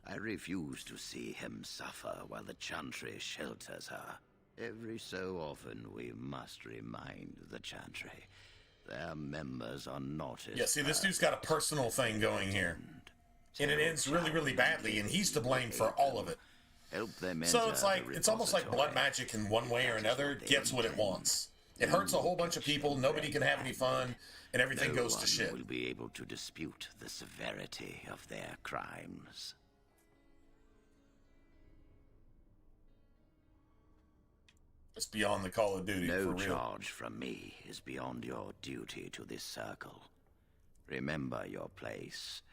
I refuse to see him suffer while the Chantry shelters her. Every so often we must remind the Chantry their members are not as... Yeah, see, this dude's got a personal thing going here. And it ends really, really badly, and he's to blame for all of it. Help them so it's like, it's almost like blood magic in one way or another gets what it wants. It hurts a whole bunch of people, nobody can have any fun, and everything goes to shit. No one will be able to dispute the severity of their crimes. It's beyond the Call of Duty, for No real. charge from me is beyond your duty to this circle. Remember your place.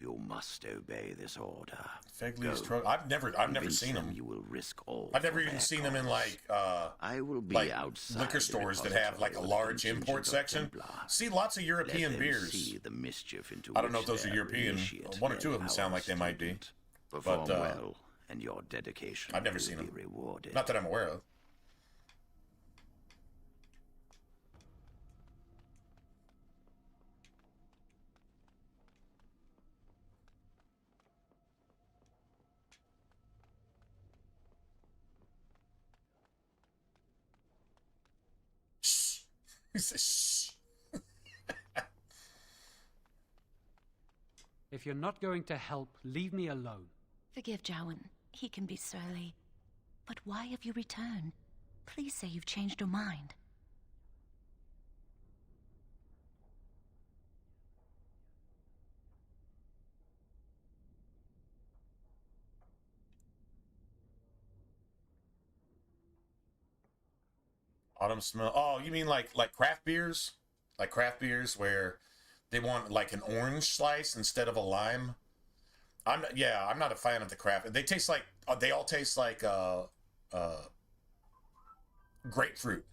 You must obey this order. Fegley's Troll. I've never seen them. You will risk all. I've never even seen them in like I will be like outside liquor stores that have like a large import section. See lots of European beers. See the mischief into I don't know if those are European. One or two of them sound like they might be. Perform But well, and your dedication I've never will seen be them. rewarded. Not that I'm aware of. Shh. He says shh. If you're not going to help, leave me alone. Forgive Jowan. He can be surly. But why have you returned? Please say you've changed your mind. Autumn smell. Oh, you mean like craft beers? Like craft beers where they want like an orange slice instead of a lime? I'm not a fan of the craft. They taste like they all taste like grapefruit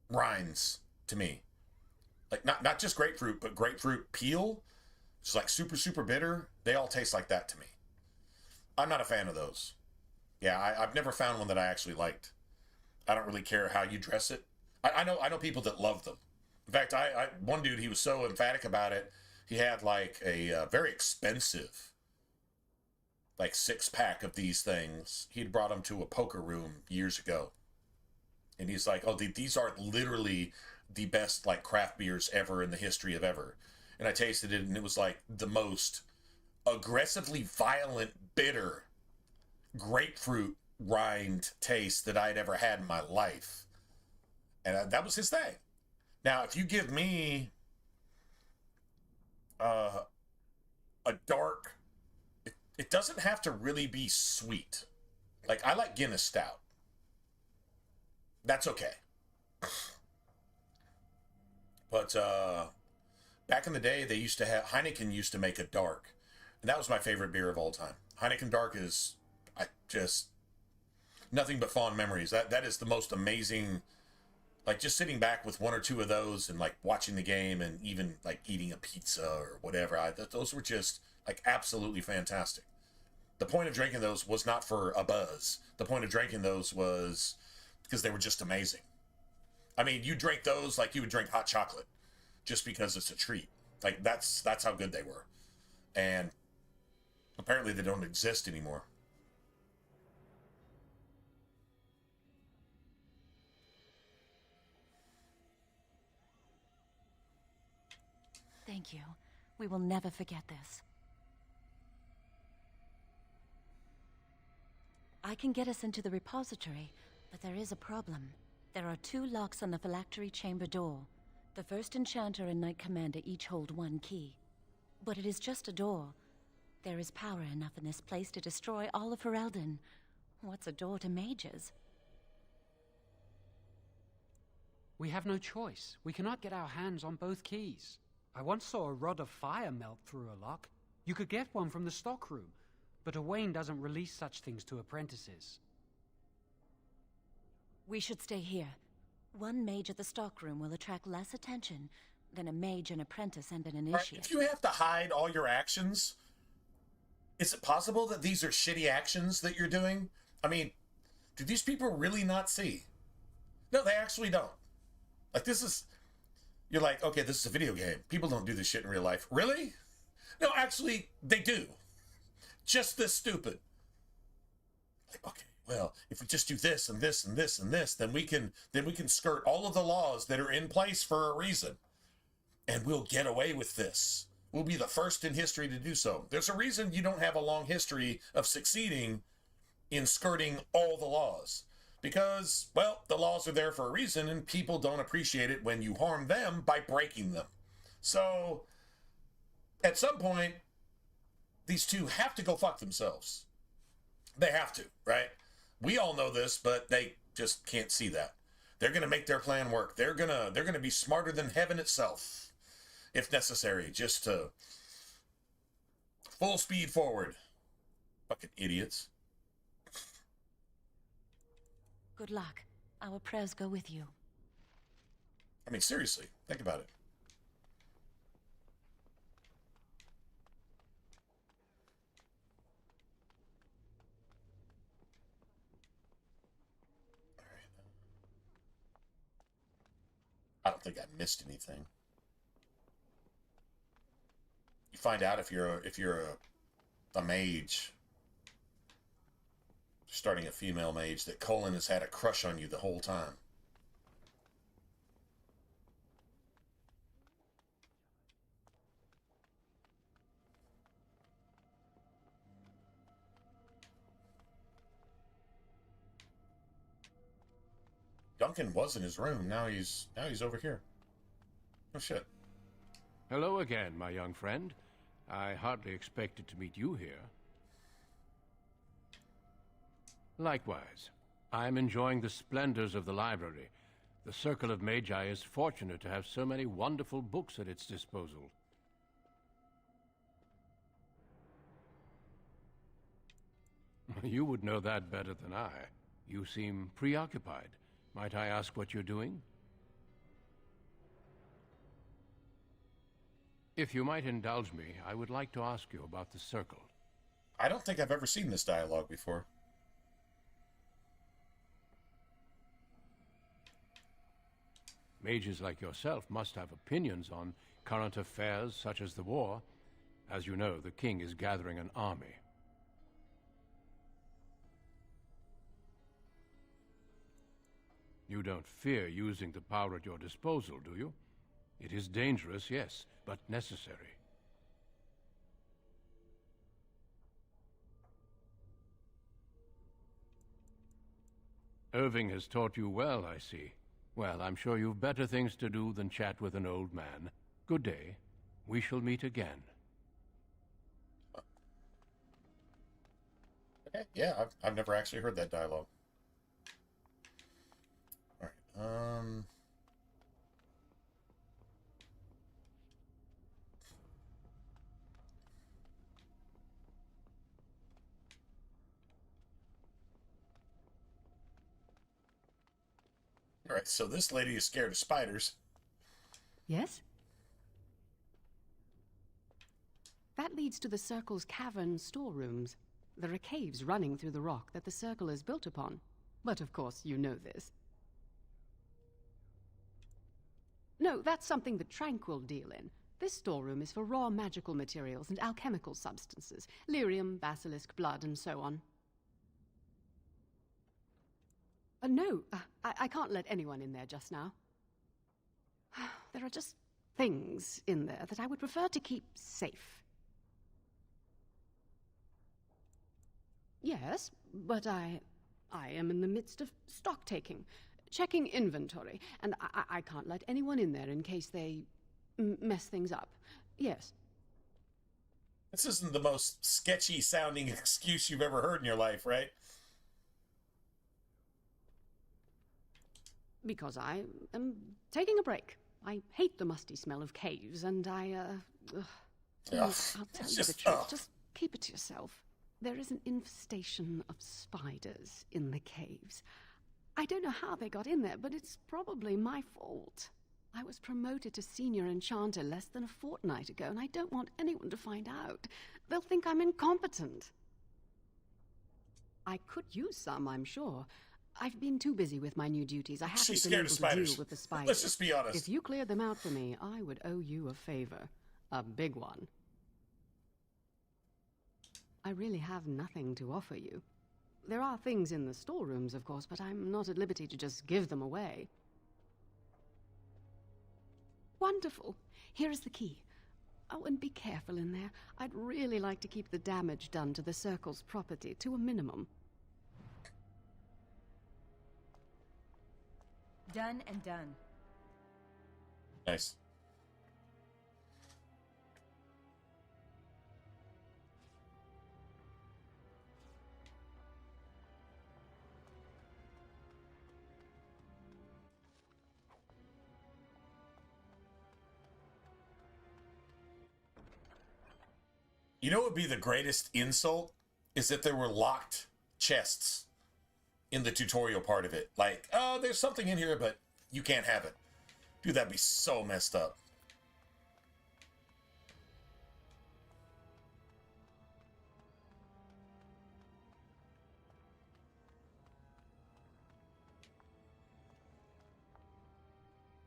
rinds to me. Like not just grapefruit, but grapefruit peel. It's like super bitter. They all taste like that to me. I'm not a fan of those. Yeah, I've never found one that I actually liked. I don't really care how you dress it. I know people that love them. In fact, I one dude, he was so emphatic about it. He had like a very expensive, like 6-pack of these things. He'd brought them to a poker room years ago, and he's like, "Oh, these are literally the best like craft beers ever in the history of ever." And I tasted it, and it was like the most aggressively violent, bitter grapefruit rind taste that I'd ever had in my life. And that was his thing. Now, if you give me a dark, it doesn't have to really be sweet. Like, I like Guinness Stout. That's okay. But back in the day, they used to have, Heineken used to make a dark. And that was my favorite beer of all time. Heineken Dark is, nothing but fond memories. That is the most amazing, like just sitting back with one or two of those and like watching the game and even like eating a pizza or whatever. Those were just like absolutely fantastic. The point of drinking those was not for a buzz. The point of drinking those was because they were just amazing. I mean, you drink those like you would drink hot chocolate just because it's a treat. Like that's how good they were. And apparently they don't exist anymore. Thank you. We will never forget this. I can get us into the repository, but there is a problem. There are 2 locks on the phylactery chamber door. The first enchanter and knight commander each hold 1 key. But it is just a door. There is power enough in this place to destroy all of Ferelden. What's a door to mages? We have no choice. We cannot get our hands on both keys. I once saw a rod of fire melt through a lock. You could get one from the stockroom, but Owain doesn't release such things to apprentices. We should stay here. One mage at the stockroom will attract less attention than a mage, an apprentice, and an initiate. If you have to hide all your actions, is it possible that these are shitty actions that you're doing? I mean, do these people really not see? No, they actually don't. Like, this is... You're like, okay, this is a video game. People don't do this shit in real life. Really? No, actually, they do. Just this stupid. Like, okay, well, if we just do this and this and this and this, then we can skirt all of the laws that are in place for a reason. And we'll get away with this. We'll be the first in history to do so. There's a reason you don't have a long history of succeeding in skirting all the laws. Because, well, the laws are there for a reason, and people don't appreciate it when you harm them by breaking them. So, at some point, these two have to go fuck themselves. They have to, right? We all know this, but they just can't see that. They're going to make their plan work. They're going to be smarter than heaven itself, if necessary, just to full speed forward. Fucking idiots. Good luck. Our prayers go with you. I mean, seriously, think about it. All right. I don't think I missed anything. You find out if you're a mage, starting a female mage, that Colin has had a crush on you the whole time. Duncan was in his room. Now he's over here. Oh shit. Hello again, my young friend. I hardly expected to meet you here. Likewise. I'm enjoying the splendors of the library. The Circle of Magi is fortunate to have so many wonderful books at its disposal. You would know that better than I. You seem preoccupied. Might I ask what you're doing? If you might indulge me, I would like to ask you about the Circle. I don't think I've ever seen this dialogue before. Mages like yourself must have opinions on current affairs such as the war. As you know, the king is gathering an army. You don't fear using the power at your disposal, do you? It is dangerous, yes, but necessary. Irving has taught you well, I see. Well, I'm sure you've better things to do than chat with an old man. Good day. We shall meet again. Okay, yeah, I've never actually heard that dialogue. All right, All right, so this lady is scared of spiders. Yes? That leads to the Circle's cavern storerooms. There are caves running through the rock that the Circle is built upon. But of course you know this. No, that's something the Tranquil deal in. This storeroom is for raw magical materials and alchemical substances. Lyrium, basilisk, blood, and so on. No, I can't let anyone in there just now. There are just things in there that I would prefer to keep safe. Yes, but I am in the midst of stock-taking, checking inventory, and I can't let anyone in there in case they mess things up. Yes. This isn't the most sketchy-sounding excuse you've ever heard in your life, right? Because I am taking a break. I hate the musty smell of caves, and I'll tell you the truth. Just keep it to yourself. There is an infestation of spiders in the caves. I don't know how they got in there, but it's probably my fault. I was promoted to senior enchanter less than a fortnight ago, and I don't want anyone to find out. They'll think I'm incompetent. I could use some, I'm sure. I've been too busy with my new duties. I haven't been able to deal with the spiders. Let's just be honest. If you cleared them out for me, I would owe you a favor. A big one. I really have nothing to offer you. There are things in the storerooms, of course, but I'm not at liberty to just give them away. Wonderful. Here is the key. Oh, and be careful in there. I'd really like to keep the damage done to the Circle's property to a minimum. Done and done. Nice. You know what would be the greatest insult? Is if there were locked chests in the tutorial part of it. Like, oh, there's something in here, but you can't have it. Dude, that'd be so messed up.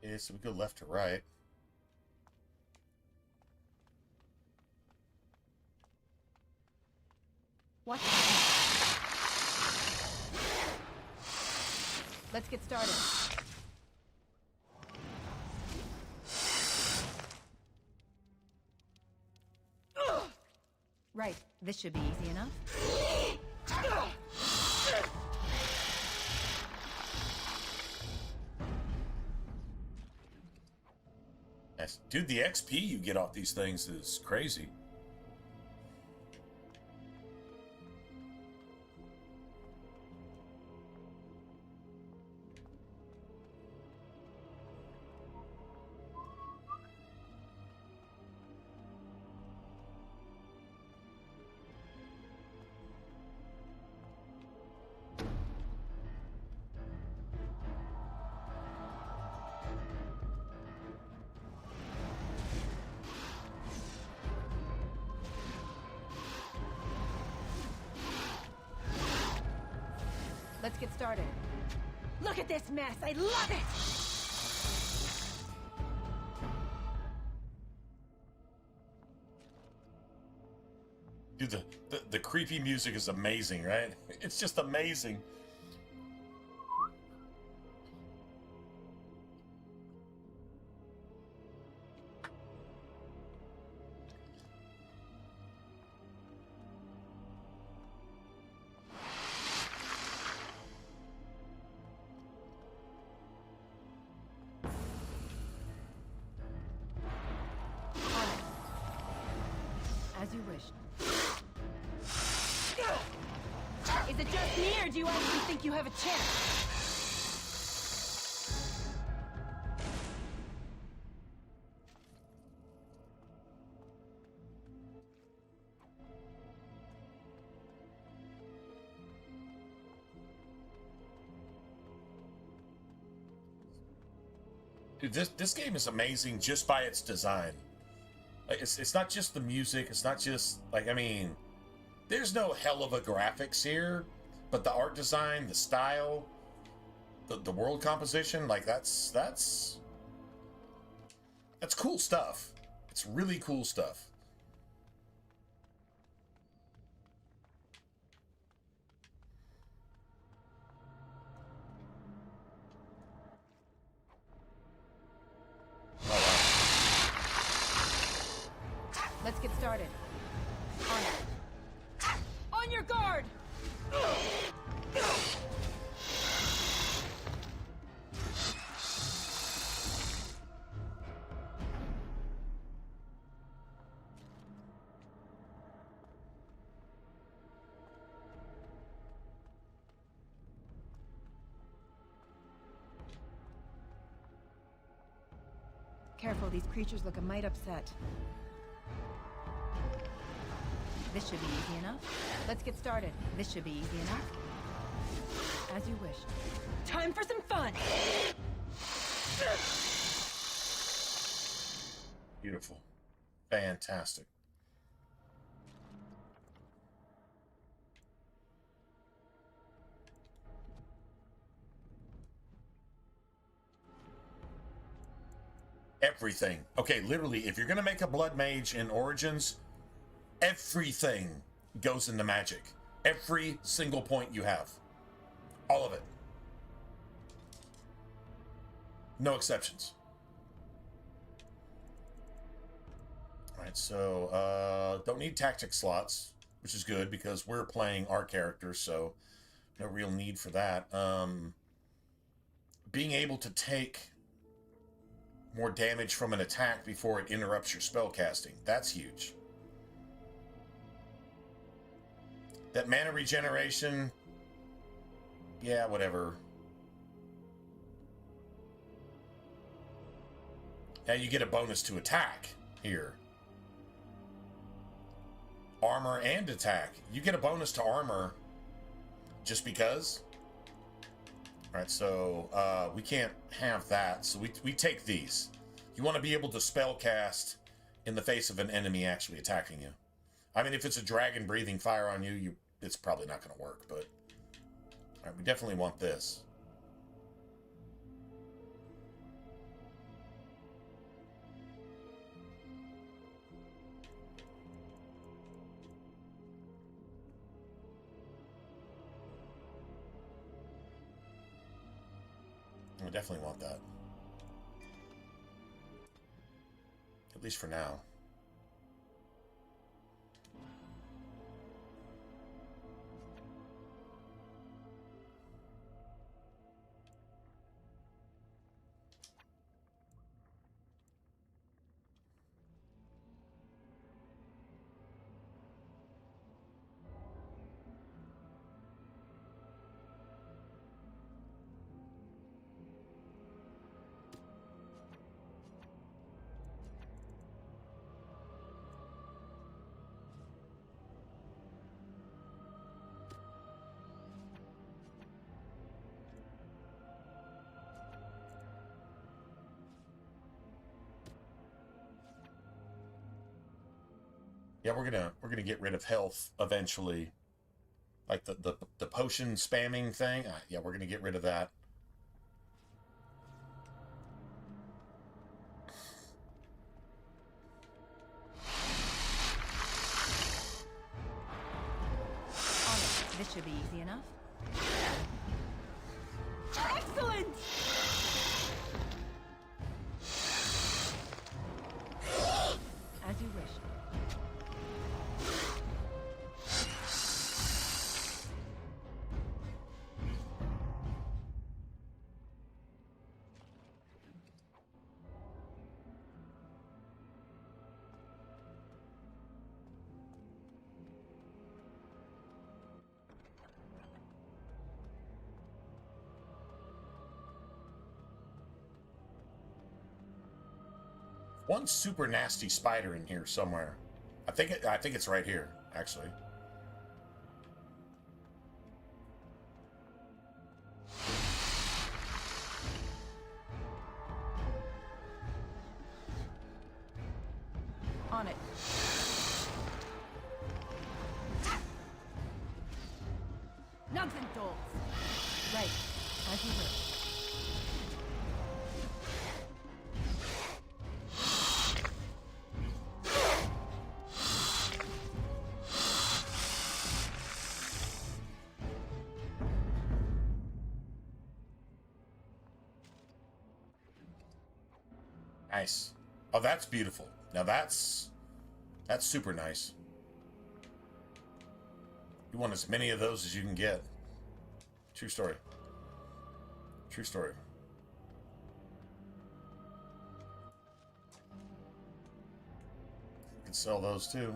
Yeah, so we go left to right. What? Let's get started. Right, this should be easy enough. Nice. Dude, the XP you get off these things is crazy. Let's get started. Look at this mess! I love it! Dude, the creepy music is amazing, right? It's just amazing. As you wish. Is it just me, or do you actually think you have a chance? Dude, this game is amazing just by its design. Like, it's not just the music, it's not just, like, I mean, there's no hell of a graphics here, but the art design, the style, the world composition, like, that's cool stuff. It's really cool stuff. Let's get started. On it. On your guard! Careful, these creatures look a mite upset. This should be easy enough. Let's get started. This should be easy enough. As you wish. Time for some fun! Beautiful. Fantastic. Everything. Okay, literally, if you're going to make a Blood Mage in Origins, everything goes into magic. Every single point you have. All of it. No exceptions. Alright, so, don't need tactic slots, which is good because we're playing our characters, so no real need for that. Being able to take more damage from an attack before it interrupts your spell casting. That's huge. That mana regeneration, yeah, whatever. Now you get a bonus to attack here. Armor and attack. You get a bonus to armor just because. Alright, so we can't have that, so we take these. You want to be able to spell cast in the face of an enemy actually attacking you. I mean, if it's a dragon breathing fire on you, it's probably not going to work, but... Alright, we definitely want this. I definitely want that. At least for now. Yeah, we're gonna get rid of health eventually, like the potion spamming thing. Yeah, we're gonna get rid of that. This should be easy enough. Excellent! As you wish. One super nasty spider in here somewhere. I think it's right here, actually. On it. Nugs and dolls. Right. As you wish. Nice. Oh, that's beautiful. Now that's super nice. You want as many of those as you can get. True story. True story. You can sell those too.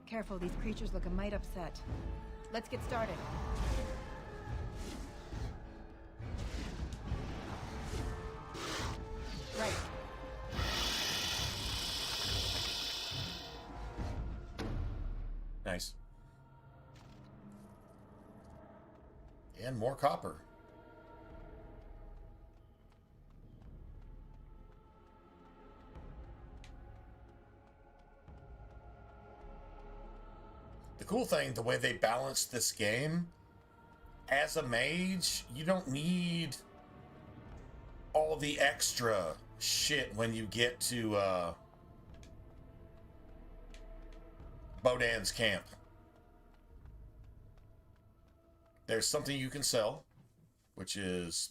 Careful, these creatures look a mite upset. Let's get started. Nice. And more copper. The cool thing, the way they balance this game, as a mage, you don't need all the extra shit when you get to Bodan's camp. There's something you can sell, which is,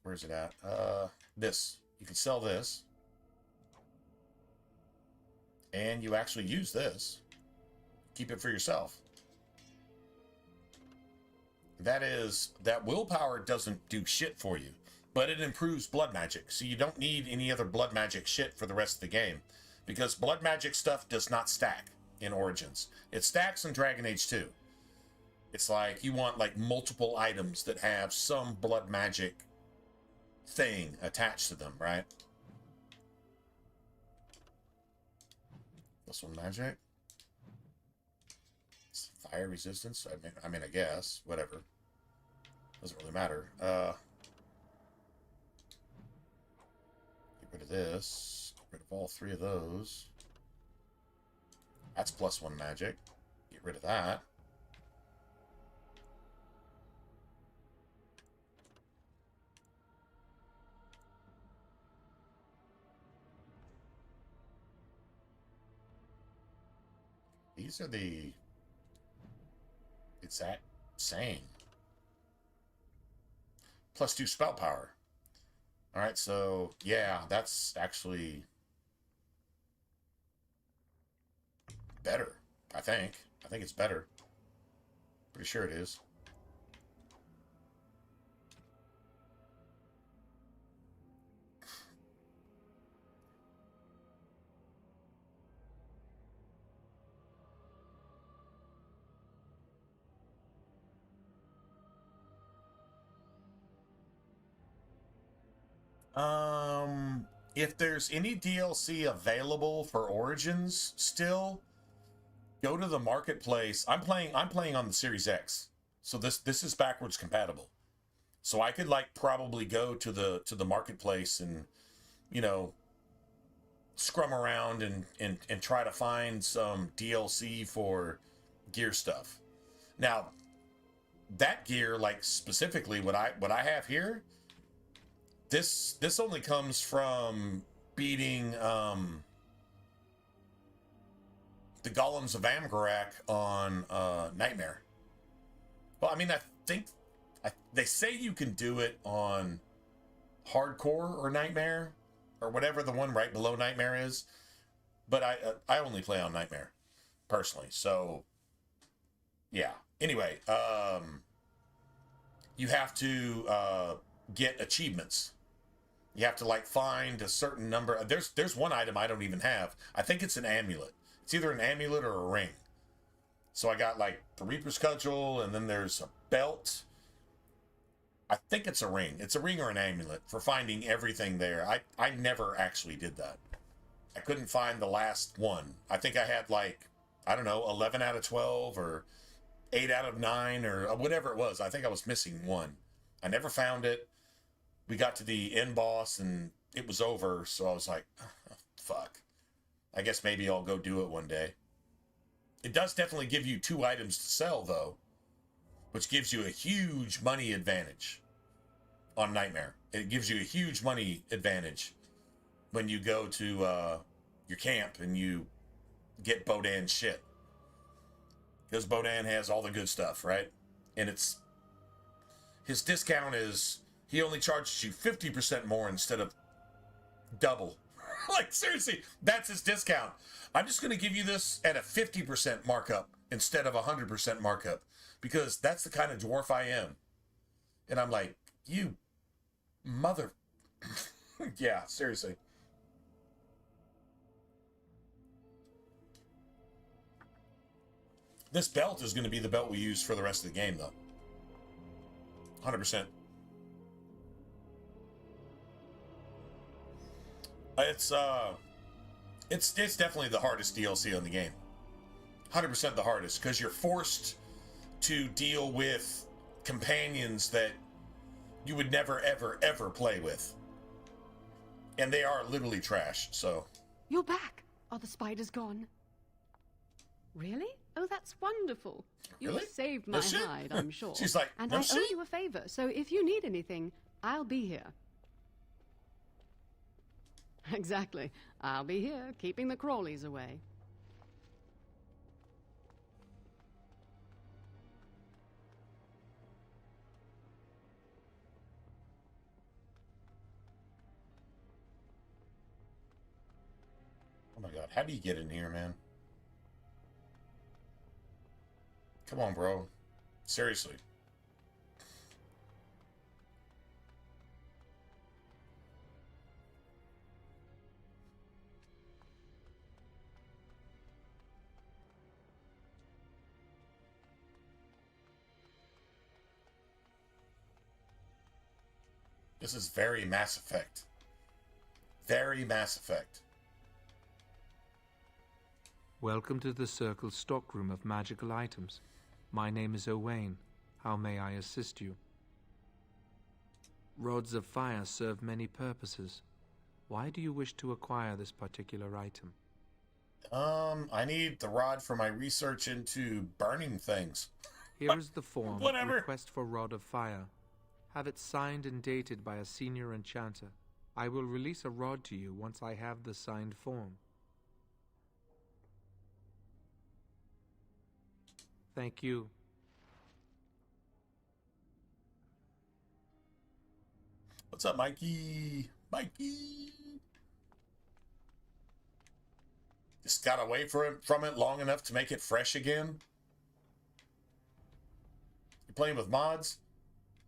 where's it at? This. You can sell this. And you actually use this. Keep it for yourself. That willpower doesn't do shit for you, but it improves blood magic. So you don't need any other blood magic shit for the rest of the game, because blood magic stuff does not stack in Origins. It stacks in Dragon Age 2. It's like you want like multiple items that have some blood magic thing attached to them, right? Plus one magic. Fire resistance. I mean, I guess whatever. Doesn't really matter. Get rid of this. Get rid of all three of those. That's plus one magic. Get rid of that. These are the exact same. Plus 2 spell power. Alright, so yeah, that's actually better, I think. I think it's better. Pretty sure it is. If there's any DLC available for Origins still, go to the marketplace. I'm playing on the Series X. So this is backwards compatible. So I could like probably go to the marketplace and, you know, scrum around and try to find some DLC for gear stuff. Now, that gear, like specifically what I have here, this only comes from beating the Golems of Amgarak on Nightmare. Well, I mean, I think they say you can do it on Hardcore or Nightmare or whatever the one right below Nightmare is, but I only play on Nightmare personally. So yeah. Anyway, you have to get achievements. You have to like find a certain number. There's one item I don't even have. I think it's an amulet. It's either an amulet or a ring. So I got like the Reaper's Cudgel, and then there's a belt. I think it's a ring. It's a ring or an amulet for finding everything there. I never actually did that. I couldn't find the last one. I think I had like, I don't know, 11 out of 12 or 8 out of 9 or whatever it was. I think I was missing one. I never found it. We got to the end boss and it was over, so I was like, oh, fuck. I guess maybe I'll go do it one day. It does definitely give you 2 items to sell, though, which gives you a huge money advantage on Nightmare. It gives you a huge money advantage when you go to your camp and you get Bodan's shit. Because Bodan has all the good stuff, right? And his discount is, he only charges you 50% more instead of double. Like, seriously, that's his discount. I'm just going to give you this at a 50% markup instead of 100% markup, because that's the kind of dwarf I am. And I'm like, you mother... Yeah, seriously. This belt is going to be the belt we use for the rest of the game, though. 100%. It's definitely the hardest DLC on the game. 100% the hardest, because you're forced to deal with companions that you would never, ever, ever play with. And they are literally trash, so... You're back! Are the spiders gone? Really? Oh, that's wonderful. You Really? saved my Is she? hide, I'm sure. She's like, and no I shit? owe you a favor, so if you need anything, I'll be here. Exactly. I'll be here, keeping the crawlies away. Oh my god, how do you get in here, man? Come on, bro. Seriously. This is very Mass Effect. Very Mass Effect. Welcome to the Circle stockroom of magical items. My name is Owain. How may I assist you? Rods of fire serve many purposes. Why do you wish to acquire this particular item? I need the rod for my research into burning things. Here is the form. Whatever. Request for Rod of Fire. Have it signed and dated by a senior enchanter. I will release a rod to you once I have the signed form. Thank you. What's up, Mikey? Mikey! Just got away from it long enough to make it fresh again. You playing with mods?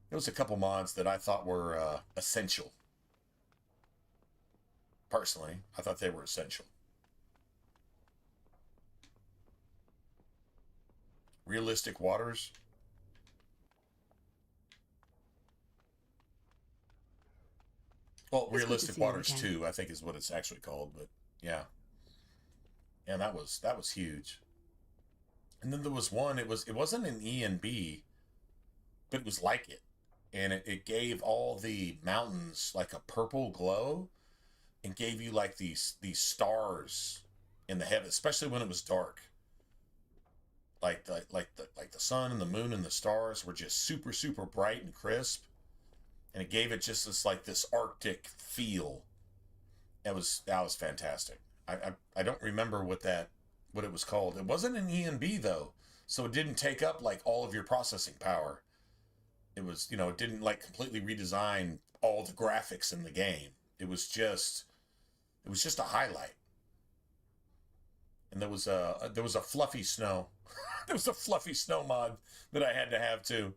There was a couple mods that I thought were essential. Personally, I thought they were essential. Realistic Waters. Well, It's good to Realistic see you Waters again. 2, I think is what it's actually called, but yeah. And that was huge. And then there was one, it wasn't an E and B, but it was like it. And it gave all the mountains like a purple glow and gave you like these stars in the heaven, especially when it was dark. Like the sun and the moon and the stars were just super, super bright and crisp. And it gave it just this Arctic feel. That was fantastic. I don't remember what it was called. It wasn't an E&B though, so it didn't take up like all of your processing power. It was, it didn't like completely redesign all the graphics in the game. It was just a highlight. And there was a fluffy snow. There was a fluffy snow mod that I had to have too.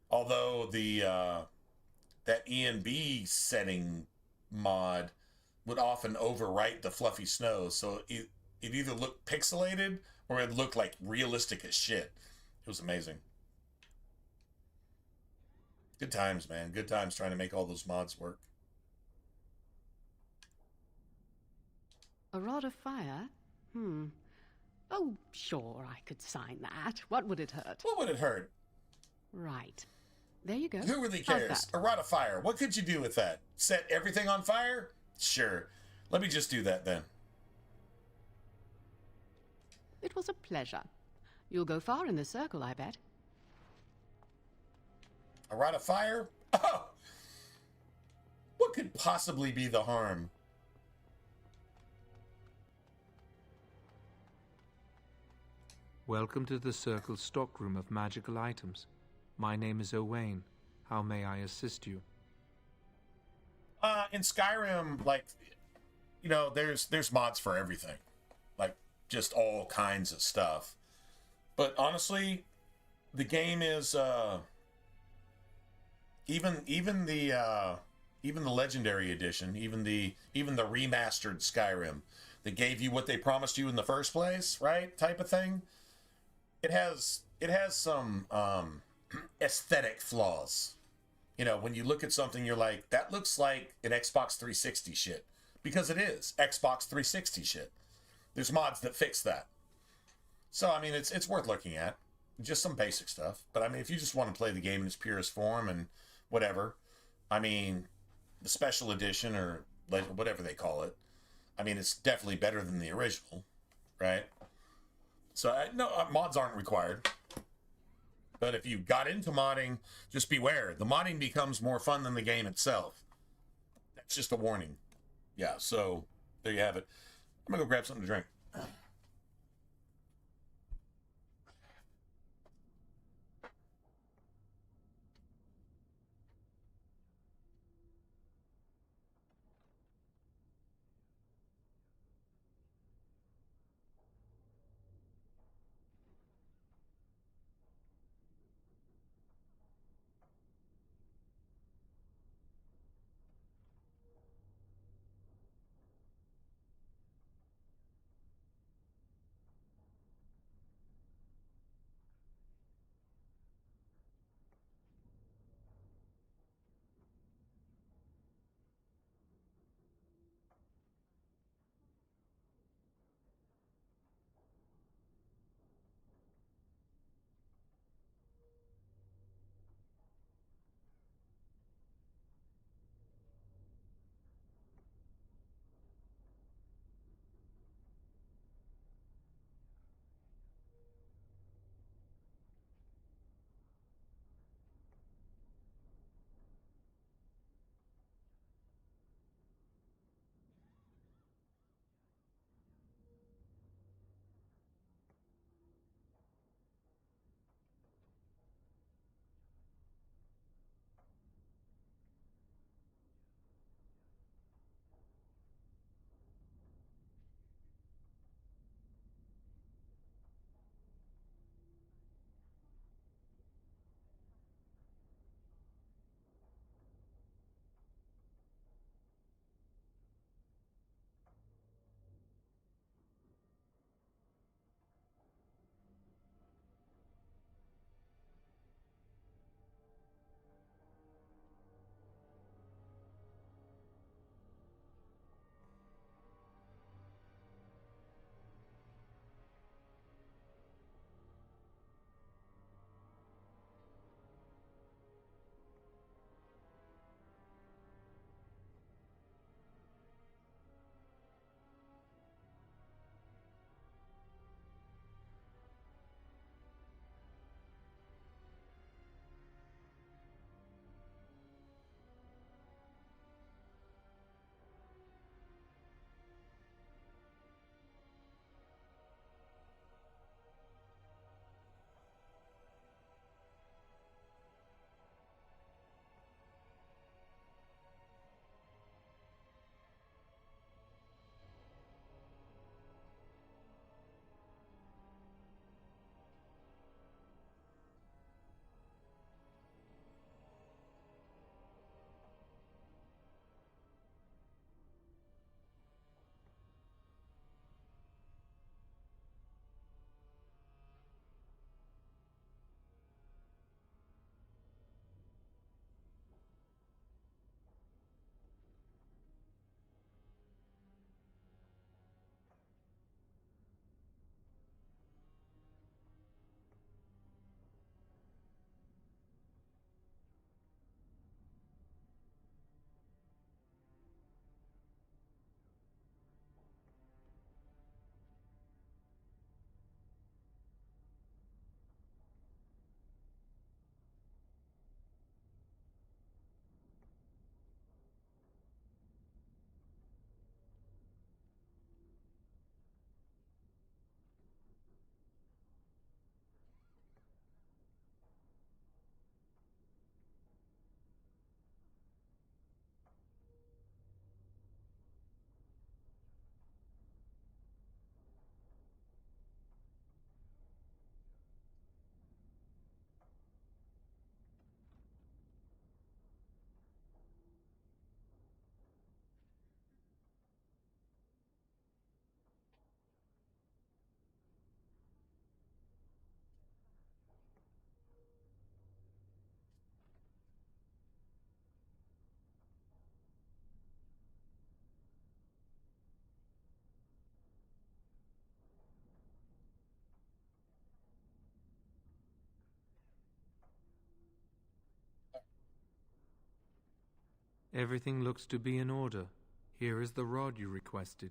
Although that E&B setting mod would often overwrite the fluffy snow, so it either looked pixelated or it looked like realistic as shit. It was amazing. Good times, man. Good times trying to make all those mods work. A rod of fire? Oh, sure, I could sign that. What would it hurt? What would it hurt? Right. There you go. Who really How's cares? that? A rod of fire. What could you do with that? Set everything on fire? Sure. Let me just do that then. It was a pleasure. You'll go far in the circle, I bet. A rod of fire? Oh! What could possibly be the harm? Welcome to the Circle stockroom of magical items. My name is Owain. How may I assist you? In Skyrim, there's mods for everything. Like, just all kinds of stuff. But honestly, the game is, even the Legendary Edition, even the remastered Skyrim that gave you what they promised you in the first place, right? Type of thing. It has some aesthetic flaws. When you look at something, you're like, that looks like an Xbox 360 shit. because it is Xbox 360 shit. There's mods that fix that. So, I mean, it's worth looking at. Just some basic stuff. But, I mean, if you just want to play the game in its purest form and whatever, I mean, the special edition or whatever they call it, I mean, it's definitely better than the original, right? So, mods aren't required. But if you got into modding, just beware. The modding becomes more fun than the game itself. That's just a warning. Yeah, so there you have it. I'm going to go grab something to drink. Everything looks to be in order. Here is the rod you requested.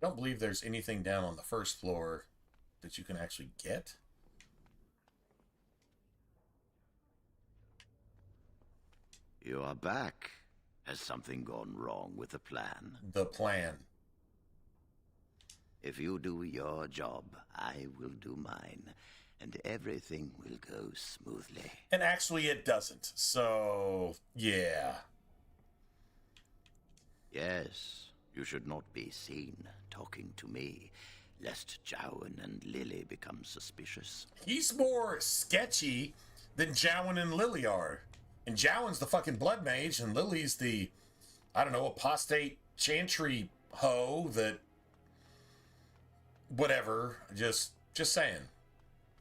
I don't believe there's anything down on the first floor that you can actually get. You are back. Has something gone wrong with the plan? The plan. If you do your job, I will do mine, and everything will go smoothly. And actually it doesn't, so yeah. Yes, you should not be seen talking to me, lest Jowan and Lily become suspicious. He's more sketchy than Jowan and Lily are. And Jowan's the fucking blood mage, and Lily's the, I don't know, apostate chantry hoe that... Whatever, just saying.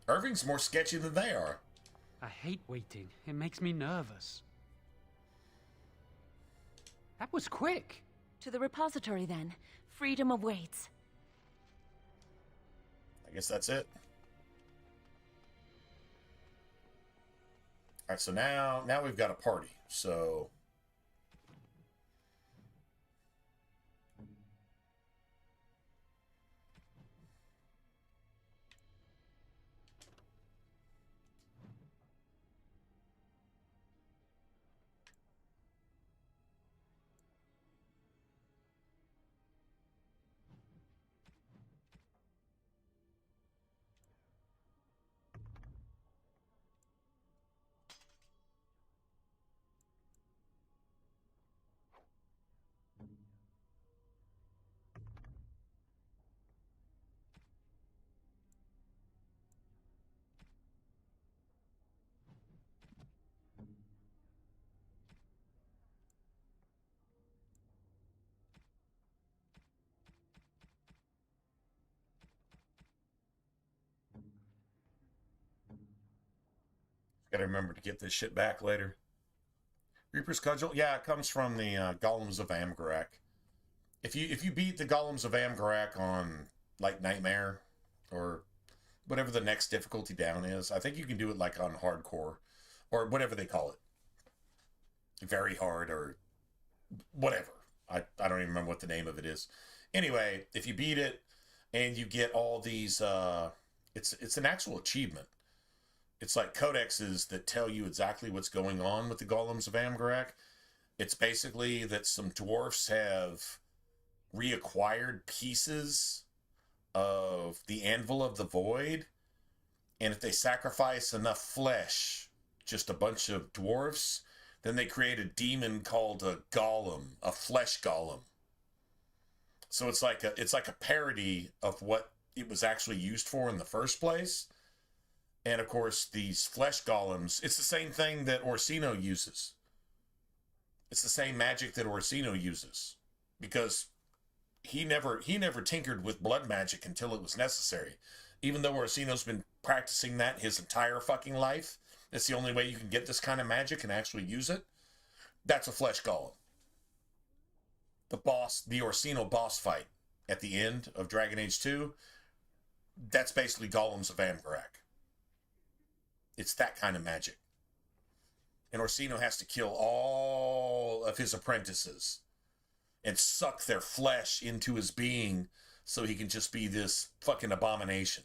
Irving's more sketchy than they are. I hate waiting. It makes me nervous. That was quick. To the repository, then. Freedom awaits. I guess that's it. Alright, so now we've got a party, so... Gotta remember to get this shit back later. Reaper's Cudgel? Yeah, it comes from the Golems of Amgarak. If you beat the Golems of Amgarak on, like, Nightmare, or whatever the next difficulty down is, I think you can do it, like, on Hardcore, or whatever they call it. Very hard, or whatever. I don't even remember what the name of it is. Anyway, if you beat it, and you get all these, it's an actual achievement. It's like codexes that tell you exactly what's going on with the Golems of Amgarak. It's basically that some dwarfs have reacquired pieces of the Anvil of the Void, and if they sacrifice enough flesh, just a bunch of dwarfs, then they create a demon called a golem, a flesh golem. So it's like a parody of what it was actually used for in the first place. And, of course, these flesh golems, it's the same thing that Orsino uses. It's the same magic that Orsino uses. Because he never tinkered with blood magic until it was necessary. Even though Orsino's been practicing that his entire fucking life, that's the only way you can get this kind of magic and actually use it. That's a flesh golem. The Orsino boss fight at the end of Dragon Age 2, that's basically Golems of Amgarak. It's that kind of magic. And Orsino has to kill all of his apprentices and suck their flesh into his being so he can just be this fucking abomination.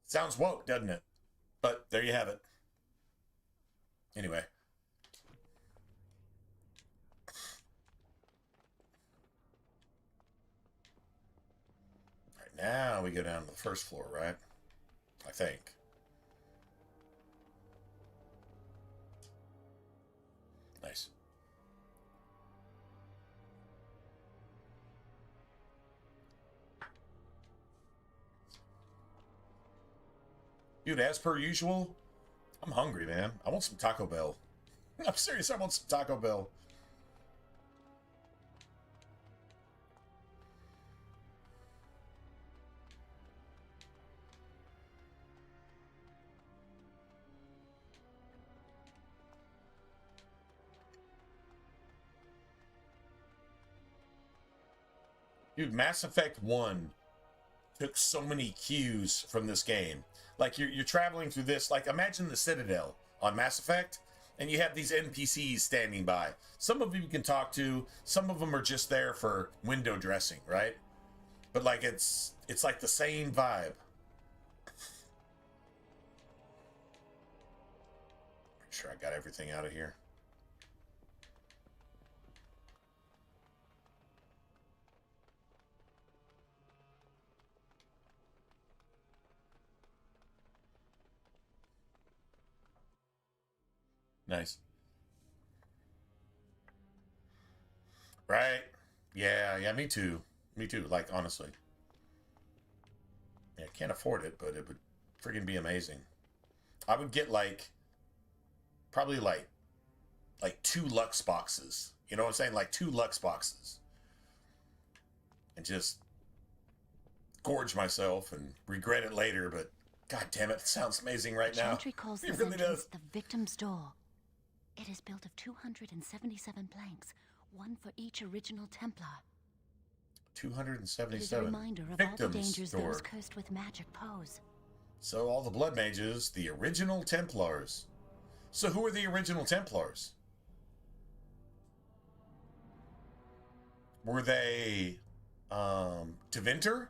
Sounds woke, doesn't it? But there you have it. Anyway. All right, now we go down to the first floor, right? I think. Nice. Dude, as per usual, I'm hungry, man. I want some Taco Bell. I'm serious, I want some Taco Bell. Dude, Mass Effect 1 took so many cues from this game. Like, you're traveling through this, like, imagine the Citadel on Mass Effect, and you have these NPCs standing by. Some of them you can talk to, some of them are just there for window dressing, right? But, like, it's like the same vibe. Make sure I got everything out of here. Nice. Right. Yeah, me too. Me too, like, honestly. Yeah, can't afford it, but it would friggin' be amazing. I would get, like, probably, like 2 Lux boxes. You know what I'm saying? Like, 2 Lux boxes. And just gorge myself and regret it later, but god damn it, it sounds amazing right now. Chantry calls this entrance the victim's door. It is built of 277 planks, one for each original Templar. 277. It is a reminder of all the dangers those cursed with magic pose. So all the Blood Mages, the original Templars. So who are the original Templars? Were they Tevinter?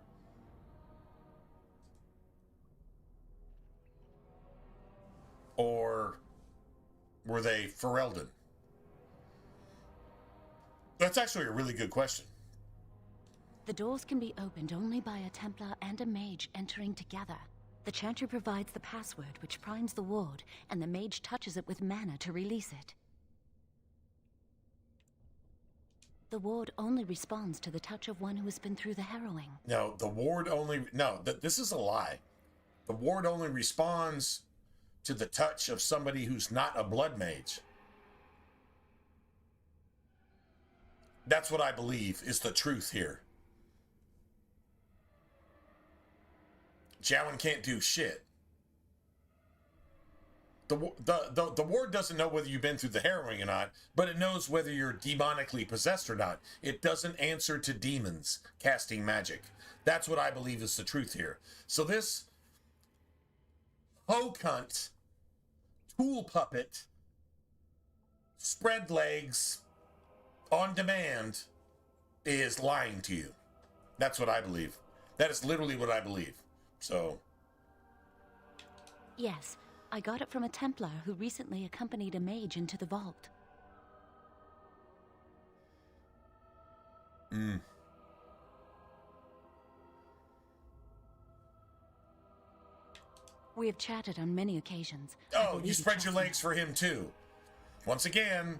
Or were they Ferelden? That's actually a really good question. The doors can be opened only by a Templar and a Mage entering together. The Chantry provides the password, which primes the ward, and the Mage touches it with mana to release it. The ward only responds to the touch of one who has been through the harrowing. No, the ward only... No, this is a lie. The ward only responds to the touch of somebody who's not a Blood Mage. That's what I believe is the truth here. Jowan can't do shit. The ward doesn't know whether you've been through the harrowing or not, but it knows whether you're demonically possessed or not. It doesn't answer to demons casting magic. That's what I believe is the truth here. So this hoe cunt, tool puppet, spread legs, on demand, is lying to you. That's what I believe. That is literally what I believe. So... Yes, I got it from a Templar who recently accompanied a Mage into the vault. We have chatted on many occasions. Oh, you spread your legs for him too. Once again,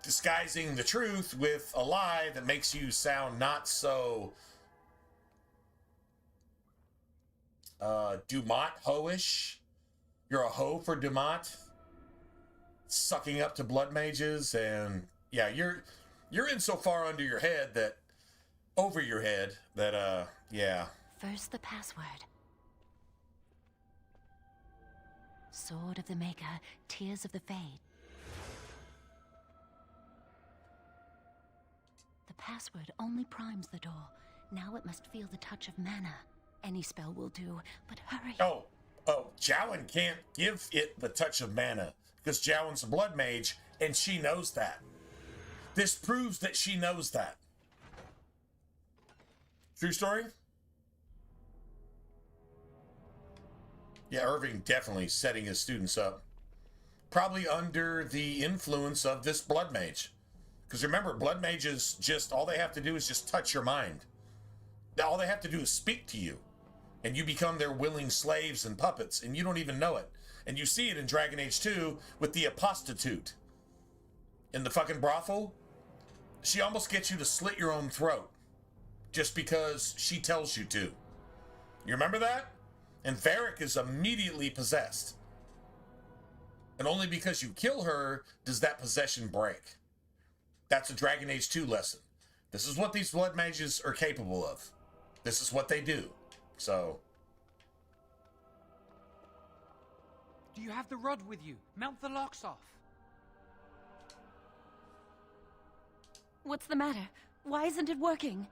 disguising the truth with a lie that makes you sound not so Dumont ho-ish. You're a hoe for Dumont, sucking up to Blood Mages, and yeah, you're in so far under your head that over your head that yeah. First the password. Sword of the Maker, Tears of the Fade. The password only primes the door. Now it must feel the touch of mana. Any spell will do, but hurry. Oh, Jowan can't give it the touch of mana because Jowan's a Blood Mage and she knows that. This proves that she knows that. True story? Yeah, Irving definitely setting his students up. Probably under the influence of this Blood Mage. Because remember, Blood Mages just, all they have to do is just touch your mind. All they have to do is speak to you. And you become their willing slaves and puppets, and you don't even know it. And you see it in Dragon Age 2 with the apostatute. In the fucking brothel, she almost gets you to slit your own throat. Just because she tells you to. You remember that? And Varric is immediately possessed. And only because you kill her does that possession break. That's a Dragon Age 2 lesson. This is what these Blood Mages are capable of. This is what they do. So... Do you have the rod with you? Melt the locks off. What's the matter? Why isn't it working?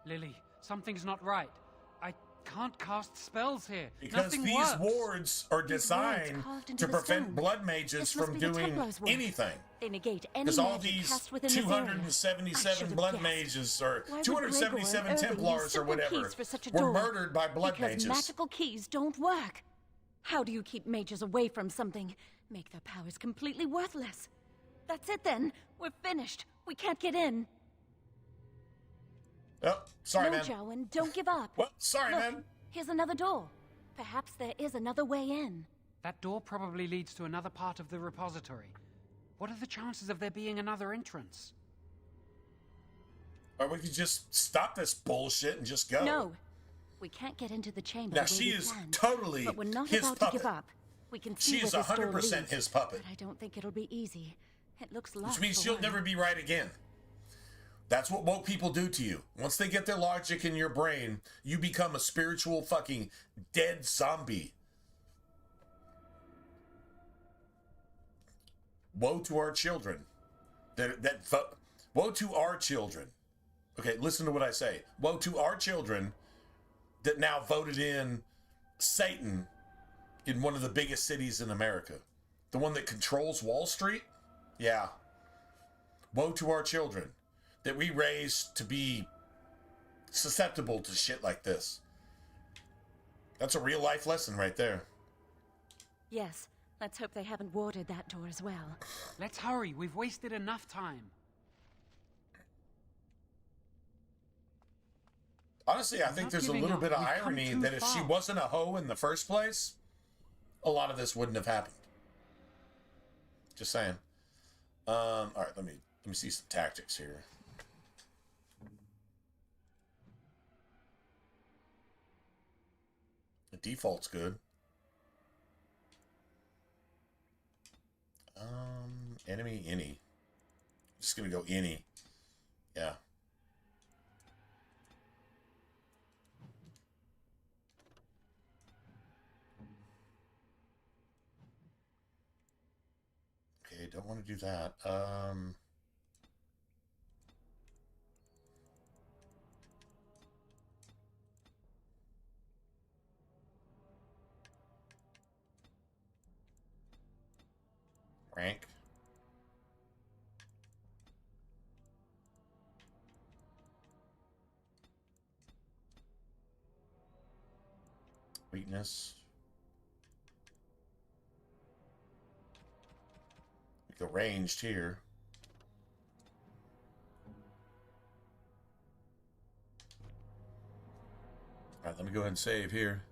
Lily, something's not right. I can't cast spells here. Because Nothing these works. wards are designed to prevent blood mages from doing anything. They negate any Because all magic these cast within this area. 277 blood mages or Why would 277 Gregor and Irving Templars use or simple whatever keys for such a were door? murdered by blood Because mages. magical keys don't work. How do you keep mages away from something? Make their powers completely worthless. That's it then. We're finished. We can't get in. Oh, sorry, no, man. Jowan, don't give up. Well, sorry, Look, man. here's another door. Perhaps there is another way in. That door probably leads to another part of the repository. What are the chances of there being another entrance? Or we could just stop this bullshit and just go. No. We can't get into the chamber Now, the way she we is planned. totally But we're not his about puppet. to give up. We can see She is where this door 100% leads, his puppet. But I don't think it'll be easy. It looks locked. Which means for she'll one. never be right again. That's what woke people do to you. Once they get their logic in your brain, you become a spiritual fucking dead zombie. Woe to our children. Woe to our children. Okay, listen to what I say. Woe to our children that now voted in Satan in one of the biggest cities in America. The one that controls Wall Street? Yeah. Woe to our children that we raised to be susceptible to shit like this. That's a real life lesson right there. Yes. Let's hope they haven't warded that door as well. Let's hurry. We've wasted enough time. Honestly, I think there's a little bit of irony that if she wasn't a hoe in the first place, a lot of this wouldn't have happened. Just saying. All right, let me see some tactics here. The default's good. Enemy any. Just gonna go any. Yeah. Okay, don't want to do that. Rank. Weakness. We go ranged here. All right, let me go ahead and save here.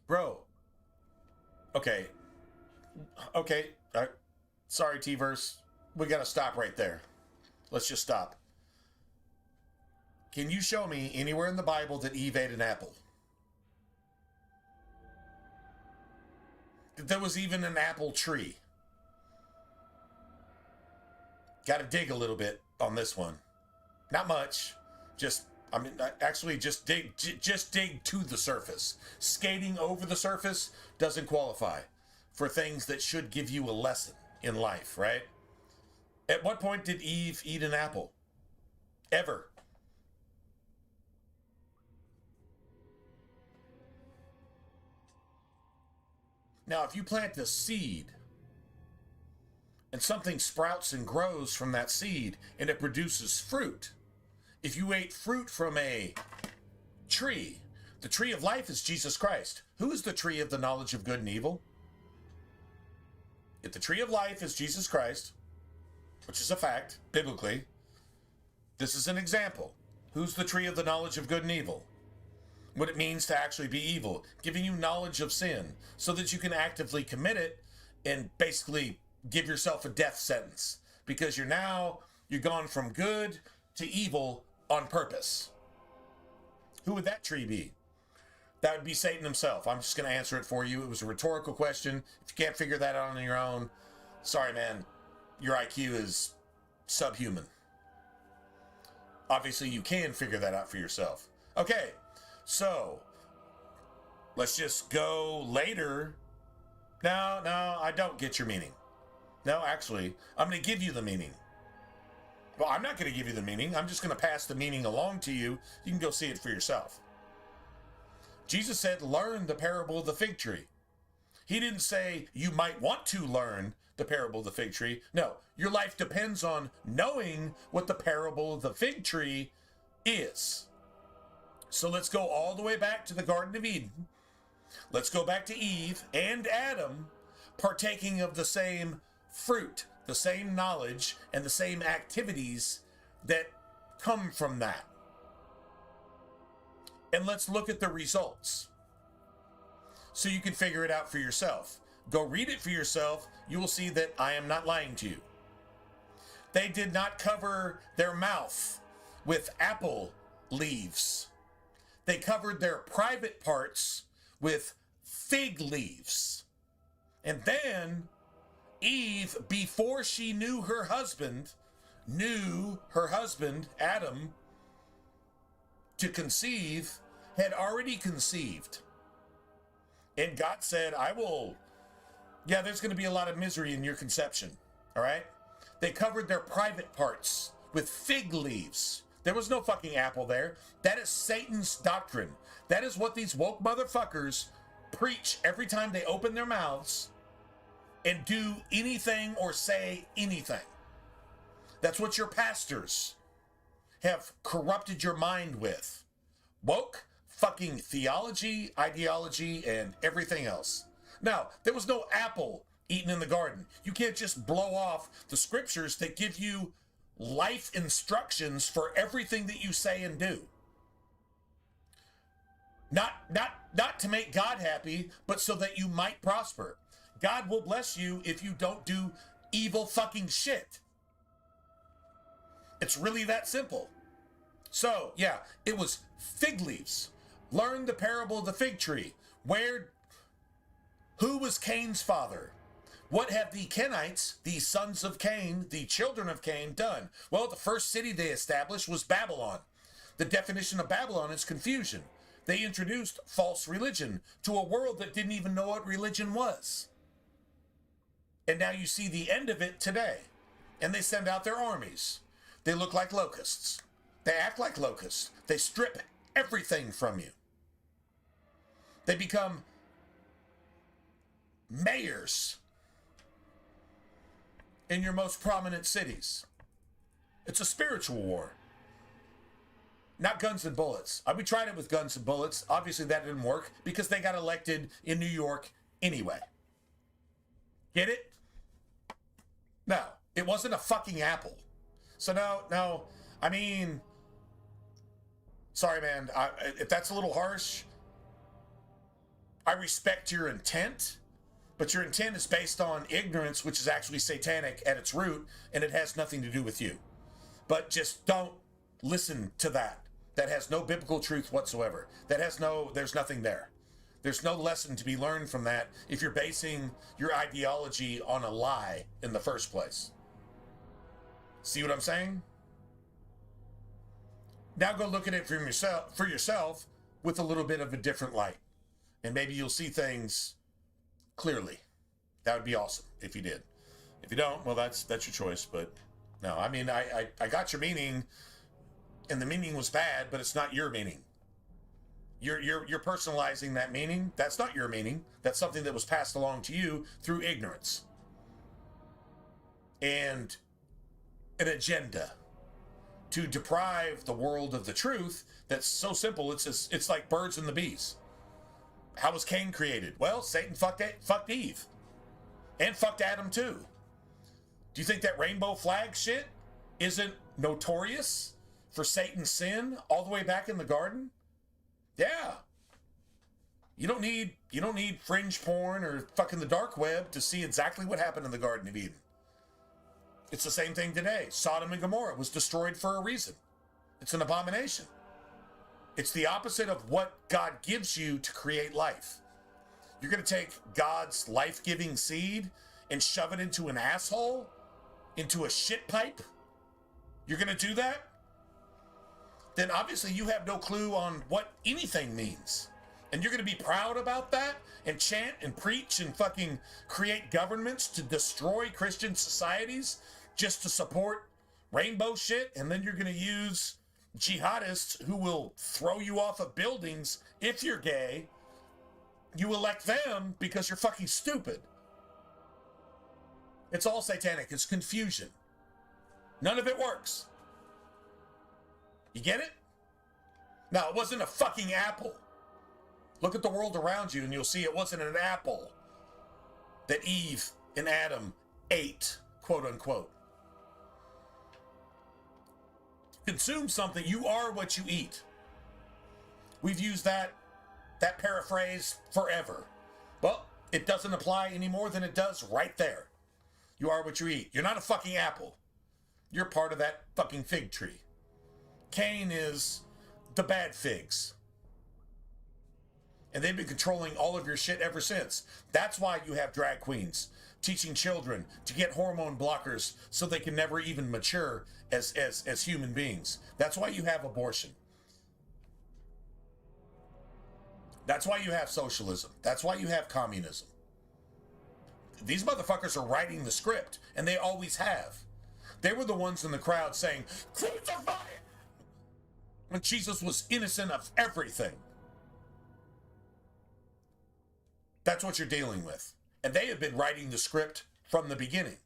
Bro. Okay. Okay. All right. Sorry, T-Verse. We got to stop right there. Let's just stop. Can you show me anywhere in the Bible that Eve ate an apple? That there was even an apple tree? Got to dig a little bit on this one. Not much. Just, I mean, actually just dig to the surface. Skating over the surface doesn't qualify for things that should give you a lesson in life, right? At what point did Eve eat an apple? Ever? Now, if you plant a seed and something sprouts and grows from that seed and it produces fruit, if you ate fruit from a tree, the tree of life is Jesus Christ. Who is the tree of the knowledge of good and evil? If the tree of life is Jesus Christ, which is a fact, biblically, this is an example. Who's the tree of the knowledge of good and evil? What it means to actually be evil, giving you knowledge of sin so that you can actively commit it and basically give yourself a death sentence because you're gone from good to evil on purpose. Who would that tree be? That would be Satan himself. I'm just going to answer it for you. It was a rhetorical question. If you can't figure that out on your own, sorry, man. Your IQ is subhuman. Obviously, you can figure that out for yourself. Okay, so let's just go later. No, I don't get your meaning. No, actually, I'm going to give you the meaning. Well, I'm not going to give you the meaning. I'm just going to pass the meaning along to you. You can go see it for yourself. Jesus said, learn the parable of the fig tree. He didn't say you might want to learn the parable of the fig tree. No, your life depends on knowing what the parable of the fig tree is. So let's go all the way back to the Garden of Eden. Let's go back to Eve and Adam partaking of the same fruit, the same knowledge, and the same activities that come from that. And let's look at the results so you can figure it out for yourself. Go read it for yourself. You will see that I am not lying to you. They did not cover their mouth with apple leaves. They covered their private parts with fig leaves. And then Eve, before she knew her husband, Adam, to conceive, had already conceived. And God said, there's going to be a lot of misery in your conception. All right? They covered their private parts with fig leaves. There was no fucking apple there. That is Satan's doctrine. That is what these woke motherfuckers preach every time they open their mouths and do anything or say anything. That's what your pastors have corrupted your mind with. Woke fucking theology, ideology, and everything else. Now, there was no apple eaten in the garden. You can't just blow off the scriptures that give you life instructions for everything that you say and do. Not to make God happy, but so that you might prosper. God will bless you if you don't do evil fucking shit. It's really that simple. So, yeah, it was fig leaves. Learn the parable of the fig tree. Who was Cain's father? What have the Kenites, the sons of Cain, the children of Cain, done? Well, the first city they established was Babylon. The definition of Babylon is confusion. They introduced false religion to a world that didn't even know what religion was. And now you see the end of it today. And they send out their armies. They look like locusts. They act like locusts. They strip everything from you. They become mayors in your most prominent cities. It's a spiritual war. Not guns and bullets. We tried it with guns and bullets. Obviously that didn't work because they got elected in New York anyway. Get it? No, it wasn't a fucking apple. So no, I mean, sorry, man. If that's a little harsh, I respect your intent, but your intent is based on ignorance, which is actually satanic at its root, and it has nothing to do with you. But just don't listen to that. That has no biblical truth whatsoever. There's nothing there. There's no lesson to be learned from that if you're basing your ideology on a lie in the first place. See what I'm saying? Now go look at it for yourself with a little bit of a different light. And maybe you'll see things clearly. That would be awesome if you did. If you don't, well, that's your choice. But no, I mean, I got your meaning, and the meaning was bad, but it's not your meaning. You're personalizing that meaning. That's not your meaning. That's something that was passed along to you through ignorance and an agenda to deprive the world of the truth. That's so simple. It's like birds and the bees. How was Cain created? Well, Satan fucked Eve and fucked Adam too. Do you think that rainbow flag shit isn't notorious for Satan's sin all the way back in the garden? Yeah. You don't need fringe porn or fucking the dark web to see exactly what happened in the Garden of Eden. It's the same thing today. Sodom and Gomorrah was destroyed for a reason. It's an abomination. It's the opposite of what God gives you to create life. You're going to take God's life-giving seed and shove it into an asshole? Into a shit pipe? You're going to do that? Then obviously you have no clue on what anything means. And you're going to be proud about that and chant and preach and fucking create governments to destroy Christian societies just to support rainbow shit? And then you're going to use jihadists who will throw you off of buildings if you're gay. You elect them because you're fucking stupid. It's all satanic. It's confusion. None of it works. You get it? Now, it wasn't a fucking apple. Look at the world around you and you'll see it wasn't an apple that Eve and Adam ate, quote unquote. Consume something, you are what you eat. We've used that paraphrase forever. Well, it doesn't apply any more than it does right there. You are what you eat. You're not a fucking apple. You're part of that fucking fig tree. Cain is the bad figs. And they've been controlling all of your shit ever since. That's why you have drag queens teaching children to get hormone blockers so they can never even mature as human beings. That's why you have abortion. That's why you have socialism. That's why you have communism. These motherfuckers are writing the script, and they always have. They were the ones in the crowd saying, "Crucify him!" when Jesus was innocent of everything. That's what you're dealing with. And they have been writing the script from the beginning.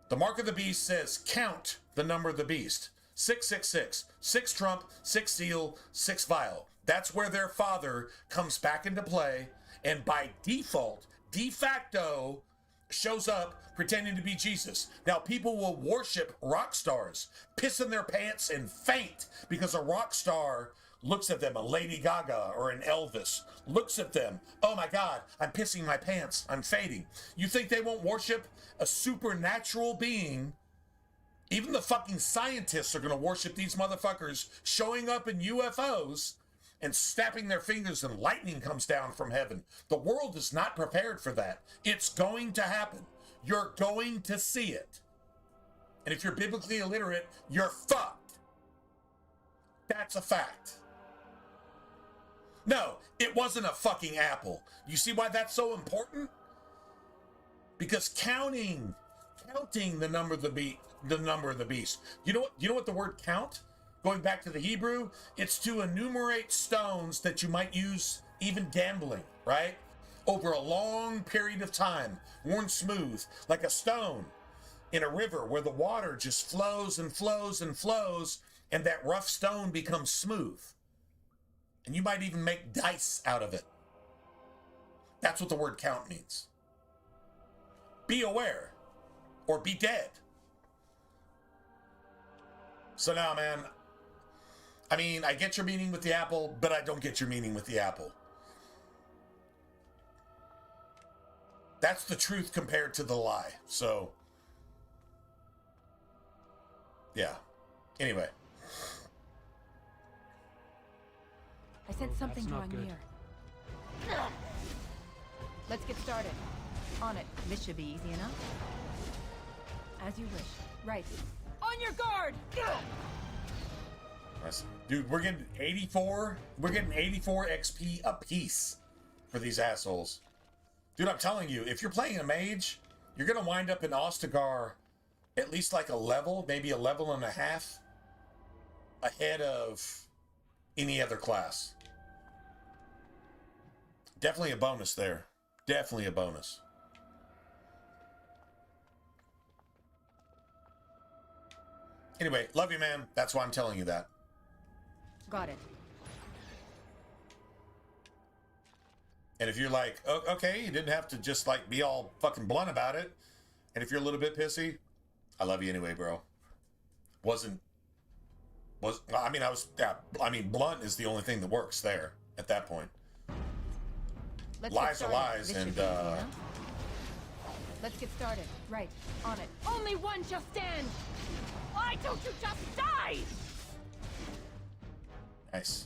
The mark of the beast says, count the number of the beast. 666. 6 trump, 6 seal, 6 vial. That's where their father comes back into play, and by default, de facto, shows up pretending to be Jesus. Now, people will worship rock stars, piss in their pants and faint because a rock star looks at them, a Lady Gaga or an Elvis, looks at them. Oh my God, I'm pissing my pants, I'm fading. You think they won't worship a supernatural being? Even the fucking scientists are gonna worship these motherfuckers showing up in UFOs and snapping their fingers and lightning comes down from heaven. The world is not prepared for that. It's going to happen. You're going to see it. And if you're biblically illiterate, you're fucked. That's a fact. No, it wasn't a fucking apple. You see why that's so important? Because counting the number of the beast. You know what the word count? Going back to the Hebrew, it's to enumerate stones that you might use even gambling, right? Over a long period of time, worn smooth, like a stone in a river where the water just flows and flows and flows, and that rough stone becomes smooth. And you might even make dice out of it. That's what the word count means. Be aware, or be dead. So now, man, I mean, I get your meaning with the apple, but I don't get your meaning with the apple. That's the truth compared to the lie. So, yeah. Anyway. I sense something that's not drawing good. near. Let's get started. On it. This should be easy enough. As you wish. Right. On your guard! Dude, we're getting 84. We're getting 84 XP a piece for these assholes. Dude, I'm telling you, if you're playing a mage, you're gonna wind up in Ostagar at least like a level, maybe a level and a half ahead of any other class. Definitely a bonus there. Definitely a bonus. Anyway, love you, man. That's why I'm telling you that. Got it. And if you're like, oh, okay, you didn't have to just like be all fucking blunt about it. And if you're a little bit pissy, I love you anyway, bro. Blunt is the only thing that works there at that point. Lies are lies, this and should be easy enough. Let's get started. Right. On it. Only one shall stand! Why don't you just die? Nice.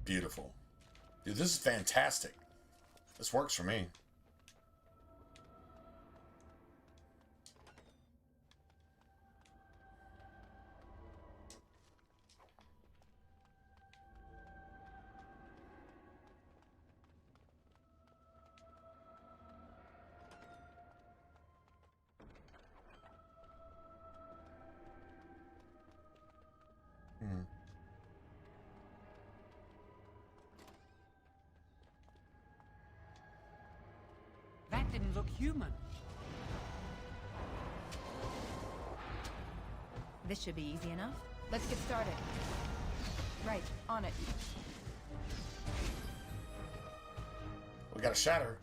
Beautiful. Dude, this is fantastic. This works for me. didn't look human. This should be easy enough. Let's get started. Right, on it. We got a shatter.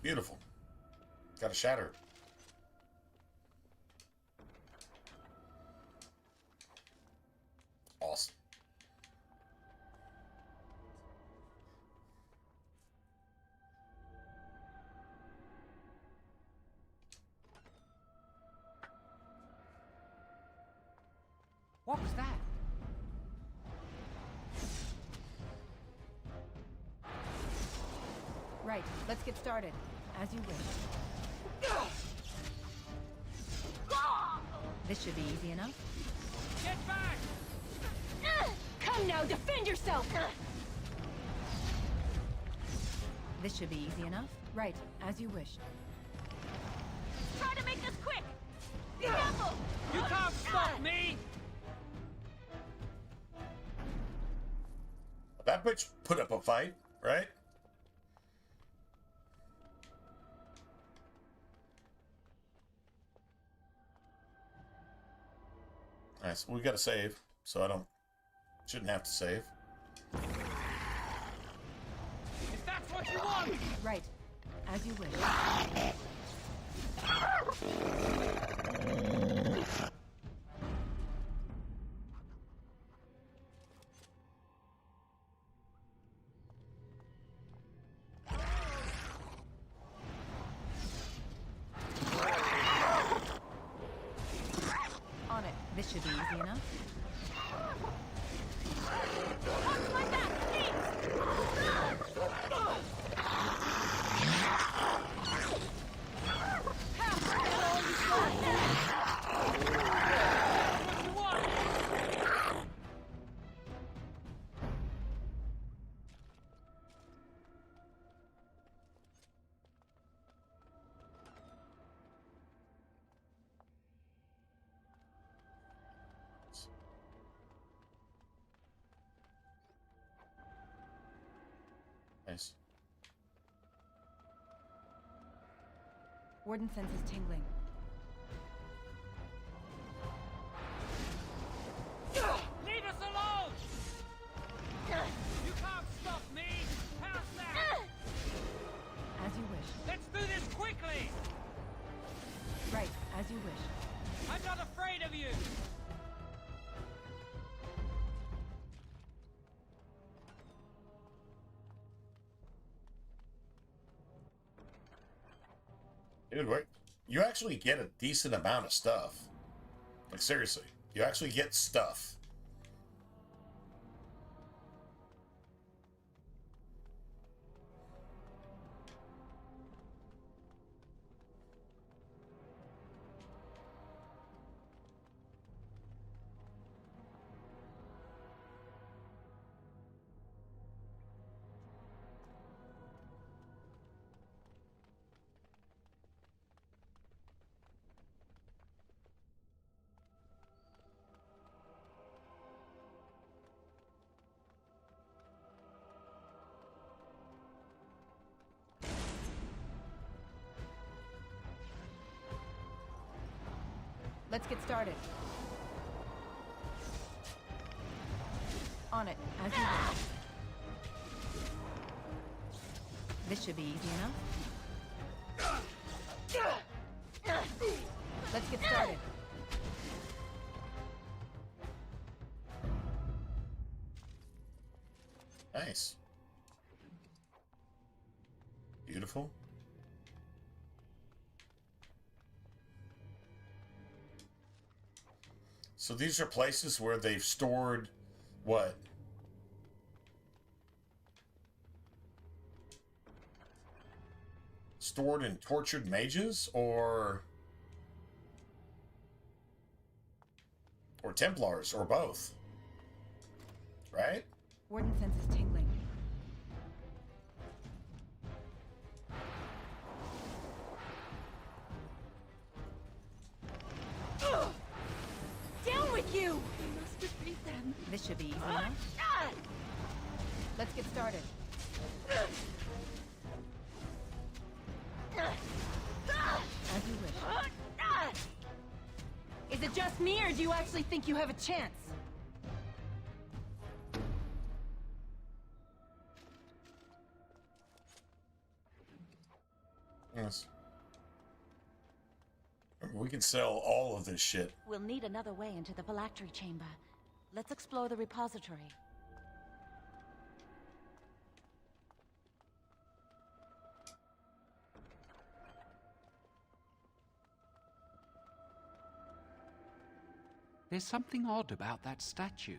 Beautiful. Got a shatter. Awesome. What was that? Right, let's get started. As you wish. This should be easy enough. Get back! Come now, defend yourself! This should be easy enough. Right, as you wish. Try to make this quick! Careful! You can't stop me! That bitch put up a fight, right? Nice. We gotta save, so I shouldn't have to save. If that's what you want! Right, as you wish. On it. This should be easy enough. Watch my back, Nice. Warden senses tingling. Leave us alone! You can't stop me! How's that? As you wish. Let's do this quickly! Right, as you wish. I'm not afraid of you! Dude, wait. You actually get a decent amount of stuff. Like, seriously. You actually get stuff. Let's get started. On it, as you wish. This should be easy enough. Let's get started. Nice. Beautiful. So these are places where they've stored what? Stored and tortured mages or Templars or both. Right? Warden senses tingling. Down with you! We must defeat them. This should be easy enough. Let's get started. As you wish. Is it just me, or do you actually think you have a chance? Yes. We can sell all of this shit. We'll need another way into the phylactery chamber. Let's explore the repository. There's something odd about that statue.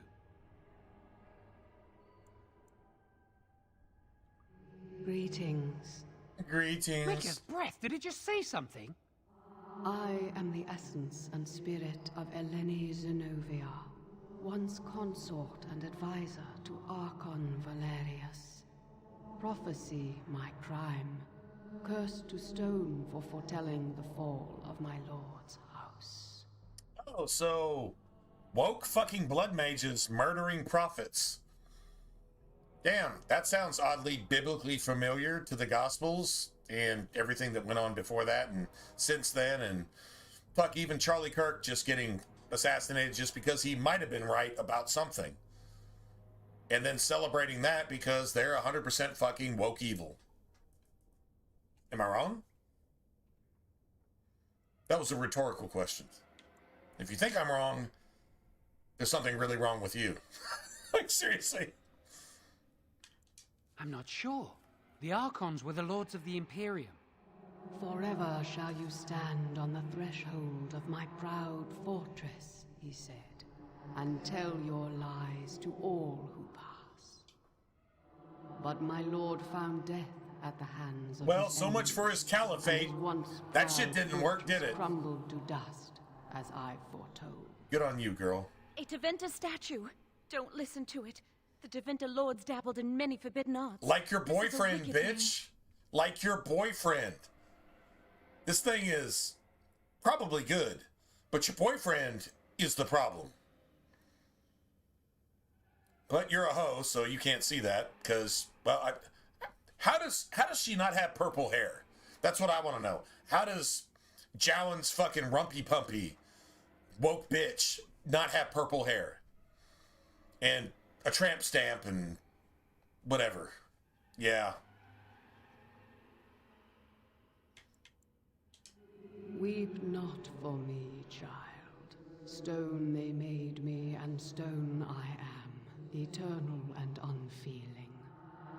Greetings. Greetings. Maker's breath, did it just say something? I am the essence and spirit of Eleni Zenobia, once consort and advisor to Archon Valerius. Prophecy my crime, cursed to stone for foretelling the fall of my lord's house. Oh, so woke fucking blood mages murdering prophets. Damn, that sounds oddly biblically familiar to the Gospels and everything that went on before that and since then, and fuck, even Charlie Kirk just getting assassinated just because he might have been right about something. And then celebrating that because they're 100% fucking woke evil. Am I wrong? That was a rhetorical question. If you think I'm wrong, there's something really wrong with you. Like, seriously. I'm not sure. The Archons were the lords of the Imperium. Forever shall you stand on the threshold of my proud fortress, he said, and tell your lies to all who pass. But my lord found death at the hands of Well, his so much for his caliphate. That shit didn't work, did it? Crumbled to dust, as I foretold. Good on you, girl. A Teventa statue. Don't listen to it. The Teventa lords dabbled in many forbidden arts. Like your This is a boyfriend, wicked bitch. Like your boyfriend. This thing is probably good, but your boyfriend is the problem. But you're a hoe, so you can't see that, because, well, how does she not have purple hair? That's what I want to know. How does Jowan's fucking rumpy pumpy woke bitch not have purple hair? And a tramp stamp and whatever. Yeah. Weep not for me, child. Stone they made me, and stone I am, eternal and unfeeling.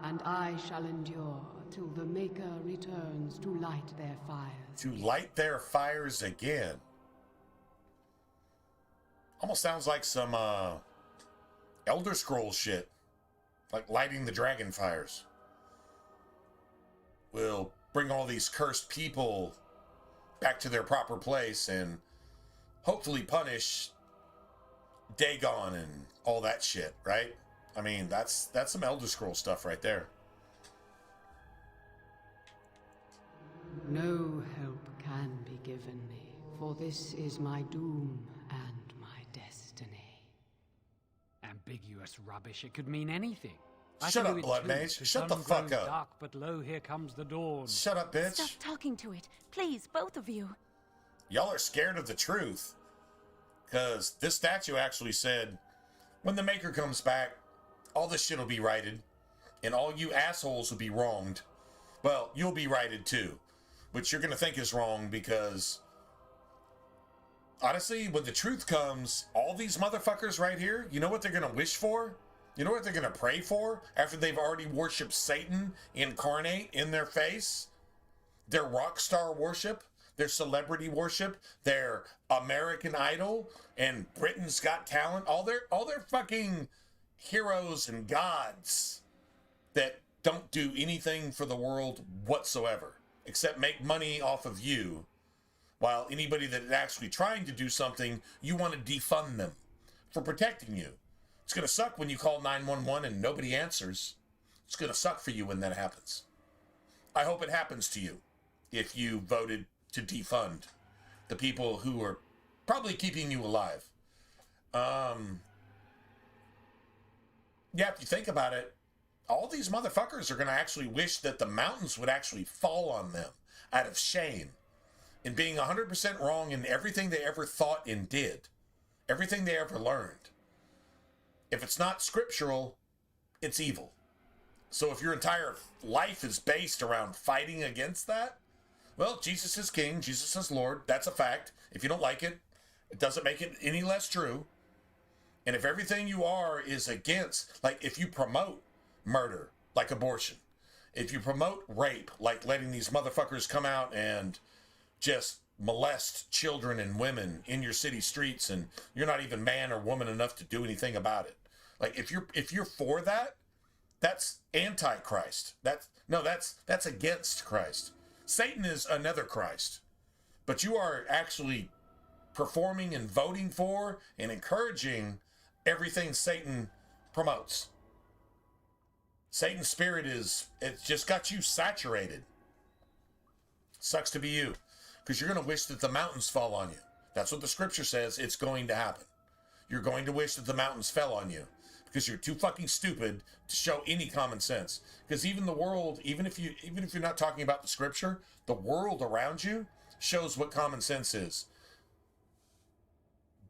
And I shall endure till the Maker returns to light their fires. To light their fires again. Almost sounds like some, Elder Scrolls shit. Like lighting the dragon fires. We'll bring all these cursed people back to their proper place and hopefully punish Dagon and all that shit, right? I mean, that's some Elder Scrolls stuff right there. No help can be given me, for this is my doom and my destiny. Ambiguous rubbish. It could mean anything. Shut up, Blood Mage. Shut the fuck up. Dark, but lo, here comes the dawn. Shut up, bitch. Stop talking to it. Please, both of you. Y'all are scared of the truth. Because this statue actually said, when the Maker comes back, all this shit will be righted. And all you assholes will be wronged. Well, you'll be righted too. Which you're going to think is wrong because... honestly, when the truth comes, all these motherfuckers right here, you know what they're going to wish for? You know what they're going to pray for after they've already worshipped Satan incarnate in their face? Their rock star worship, their celebrity worship, their American Idol, and Britain's Got Talent, all their fucking heroes and gods that don't do anything for the world whatsoever, except make money off of you. While anybody that is actually trying to do something, you want to defund them for protecting you. It's going to suck when you call 911 and nobody answers. It's going to suck for you when that happens. I hope it happens to you if you voted to defund the people who are probably keeping you alive. Yeah, if you think about it, all these motherfuckers are going to actually wish that the mountains would actually fall on them. out of shame, in being 100% wrong in everything they ever thought and did, everything they ever learned. If it's not scriptural, it's evil. So if your entire life is based around fighting against that, well, Jesus is King, Jesus is Lord, that's a fact. If you don't like it, it doesn't make it any less true. And if everything you are is against, like if you promote murder, like abortion, if you promote rape, like letting these motherfuckers come out and just molest children and women in your city streets, and you're not even man or woman enough to do anything about it. Like if you're for that, that's anti-Christ. That's against Christ. Satan is another Christ. But you are actually performing and voting for and encouraging everything Satan promotes. Satan's spirit it's just got you saturated. Sucks to be you. Because you're going to wish that the mountains fall on you. That's what the scripture says. It's going to happen. You're going to wish that the mountains fell on you. Because you're too fucking stupid to show any common sense. Because even the world, even if you're not talking about the scripture, the world around you shows what common sense is.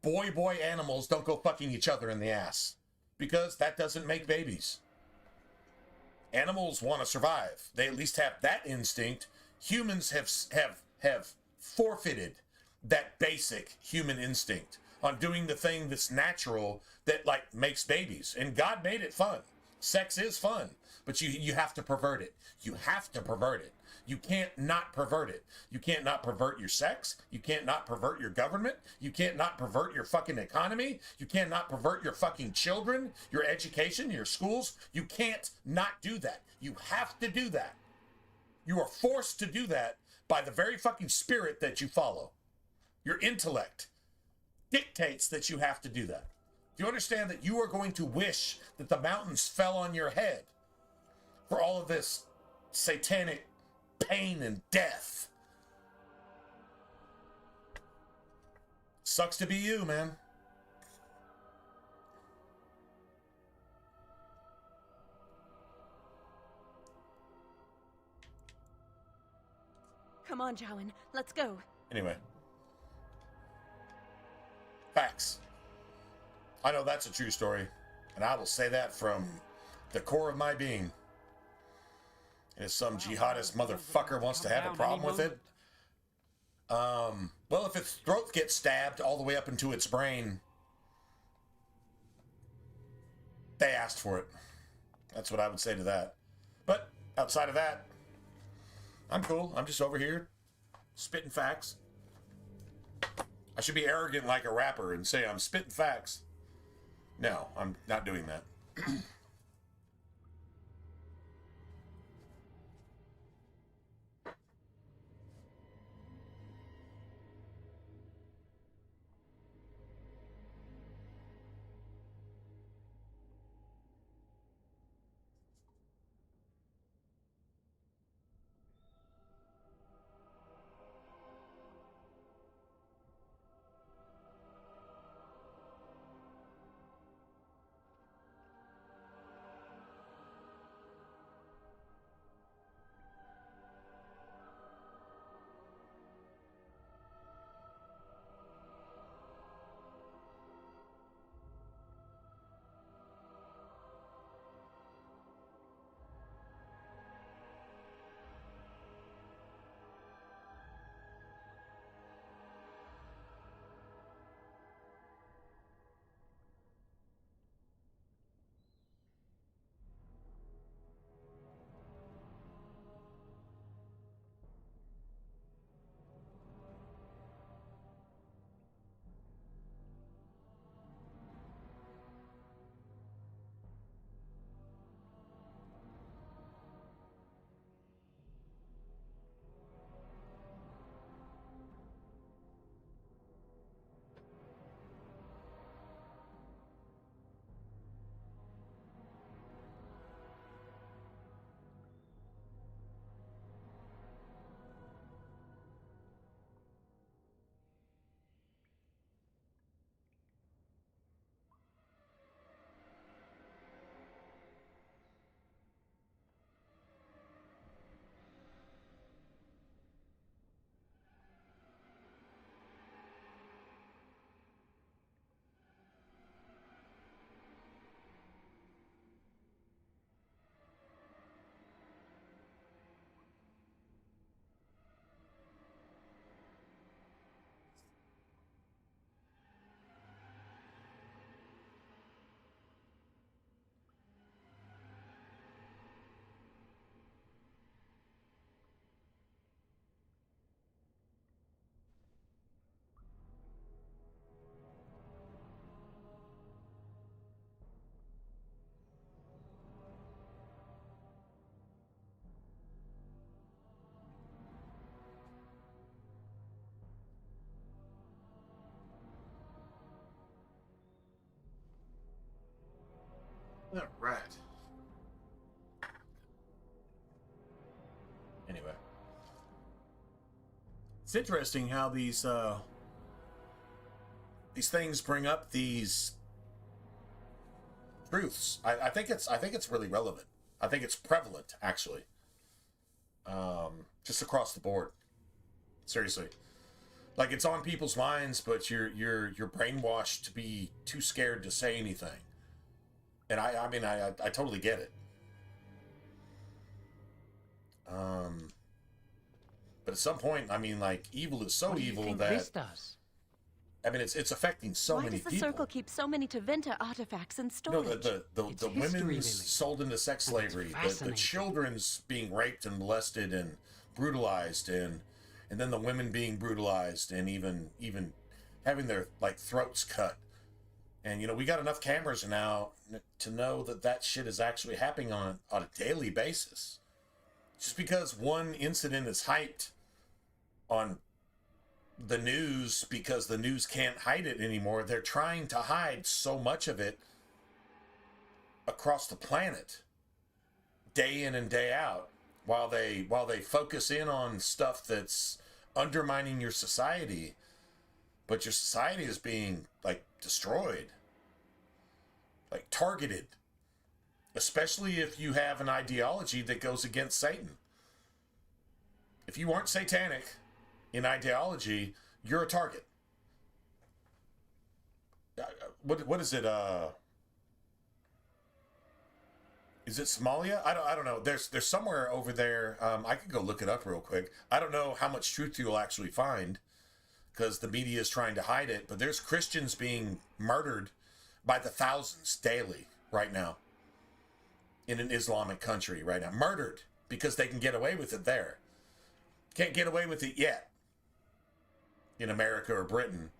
Boy animals don't go fucking each other in the ass. Because that doesn't make babies. Animals want to survive. They at least have that instinct. Humans have forfeited that basic human instinct on doing the thing that's natural that like makes babies. And God made it fun. Sex is fun, but you have to pervert it. You have to pervert it. You can't not pervert it. You can't not pervert your sex. You can't not pervert your government. You can't not pervert your fucking economy. You can't not pervert your fucking children, your education, your schools. You can't not do that. You have to do that. You are forced to do that by the very fucking spirit that you follow. Your intellect dictates that you have to do that. Do you understand that you are going to wish that the mountains fell on your head for all of this satanic pain and death? Sucks to be you, man. Come on, Jowan, let's go. Anyway. Facts. I know that's a true story, and I will say that from the core of my being. And if some jihadist motherfucker wants to have a problem with it, well, if its throat gets stabbed all the way up into its brain, they asked for it. That's what I would say to that. But outside of that, I'm cool. I'm just over here spitting facts. I should be arrogant like a rapper and say I'm spitting facts. No, I'm not doing that. All right. Anyway, it's interesting how these things bring up these truths. I think it's really relevant. I think it's prevalent, actually, just across the board. Seriously, like it's on people's minds, but you're brainwashed to be too scared to say anything. And I mean, I totally get it. But at some point, I mean, like, evil is so evil that this does? I mean, it's affecting so many people. Why does the Circle keep so many Tevinter artifacts in storage? No, the women's sold into sex slavery, the children's being raped and molested and brutalized, and then the women being brutalized and even having their like throats cut. And we got enough cameras now to know that shit is actually happening on a daily basis. Just because one incident is hyped on the news because the news can't hide it anymore, they're trying to hide so much of it across the planet, day in and day out, while they focus in on stuff that's undermining your society, but your society is being like destroyed, like targeted, especially if you have an ideology that goes against Satan. If you aren't satanic in ideology, you're a target. What is it? Is it Somalia? I don't know. There's somewhere over there. I could go look it up real quick. I don't know how much truth you'll actually find because the media is trying to hide it. But there's Christians being murdered by the thousands daily right now in an Islamic country right now. Murdered because they can get away with it there. Can't get away with it yet in America or Britain,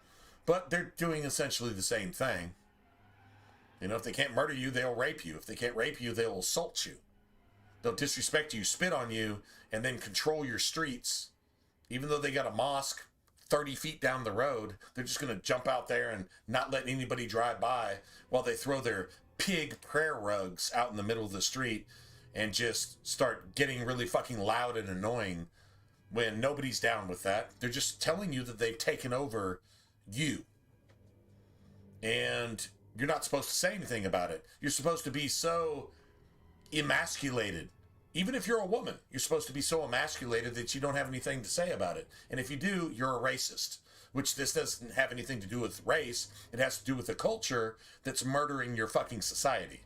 but they're doing essentially the same thing. If they can't murder you, they'll rape you. If they can't rape you, they'll assault you. They'll disrespect you, spit on you, and then control your streets. Even though they got a mosque 30 feet down the road, they're just going to jump out there and not let anybody drive by while they throw their pig prayer rugs out in the middle of the street and just start getting really fucking loud and annoying when nobody's down with that. They're just telling you that they've taken over you. And you're not supposed to say anything about it. You're supposed to be so emasculated. Even if you're a woman, you're supposed to be so emasculated that you don't have anything to say about it. And if you do, you're a racist. Which this doesn't have anything to do with race. It has to do with a culture that's murdering your fucking society.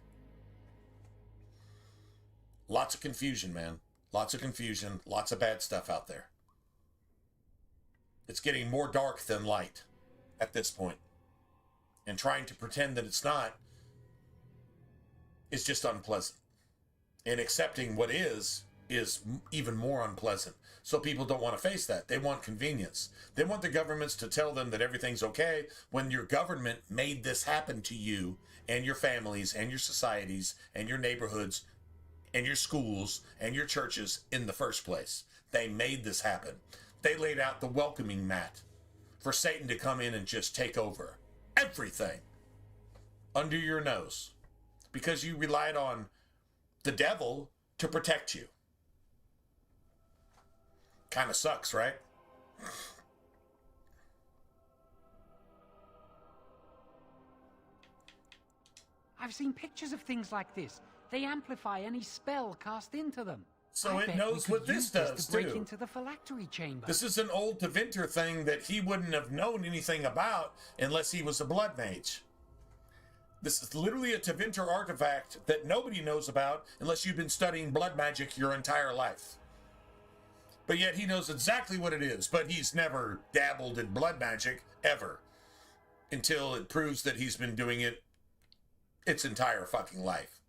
Lots of confusion, man. Lots of confusion, lots of bad stuff out there. It's getting more dark than light at this point. And trying to pretend that it's not is just unpleasant. And accepting what is even more unpleasant. So people don't want to face that. They want convenience. They want the governments to tell them that everything's okay when your government made this happen to you and your families and your societies and your neighborhoods and your schools and your churches in the first place. They made this happen. They laid out the welcoming mat for Satan to come in and just take over everything under your nose because you relied on the devil to protect you. Kind of sucks, right? I've seen pictures of things like this. They amplify any spell cast into them. So it knows what this does, to break too. into the phylactery chamber. This is an old Tevinter thing that he wouldn't have known anything about unless he was a blood mage. This is literally a Tevinter artifact that nobody knows about unless you've been studying blood magic your entire life. But yet he knows exactly what it is, but he's never dabbled in blood magic, ever. Until it proves that he's been doing it its entire fucking life.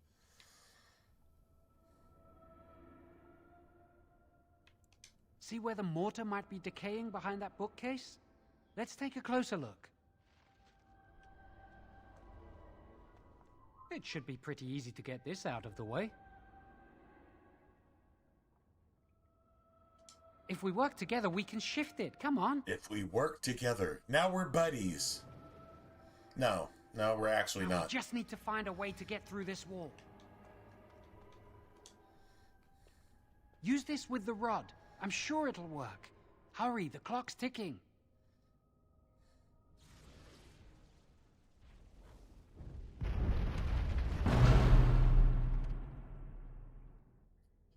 See where the mortar might be decaying behind that bookcase? Let's take a closer look. It should be pretty easy to get this out of the way. If we work together, we can shift it. Come on. If we work together. Now we're buddies. No, No, we're actually We not. just need to find a way to get through this wall. Use this with the rod. I'm sure it'll work. Hurry, the clock's ticking.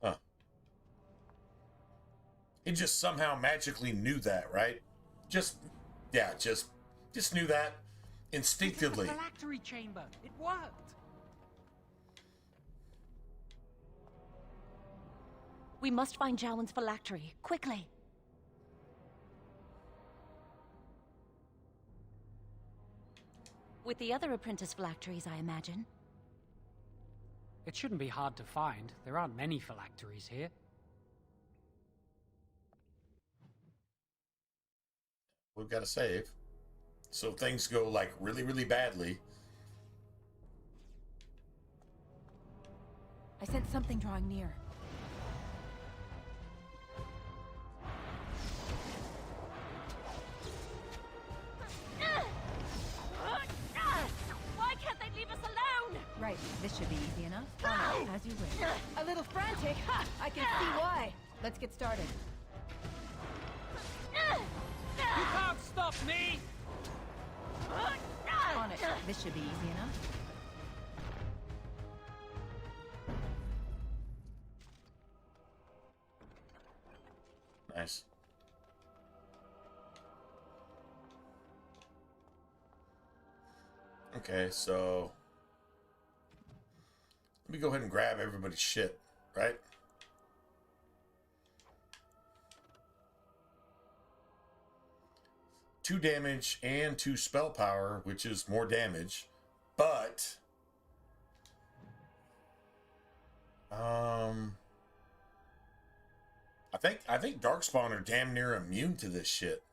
Huh. He just somehow magically knew that, right? Just knew that instinctively. It's in the phylactery chamber. It worked. We must find Jowen's phylactery, quickly. With the other apprentice phylacteries, I imagine. It shouldn't be hard to find. There aren't many phylacteries here. We've got to save. So things go like really, really badly. I sense something drawing near. Why can't they leave us alone? Right, this should be easy enough. As you wish. A little frantic. Ha! I can see why. Let's get started. You can't stop me! On it. This should be easy enough. Nice. Okay, so let me go ahead and grab everybody's shit, right? Two damage and 2 spell power, which is more damage, but I think Darkspawn are damn near immune to this shit.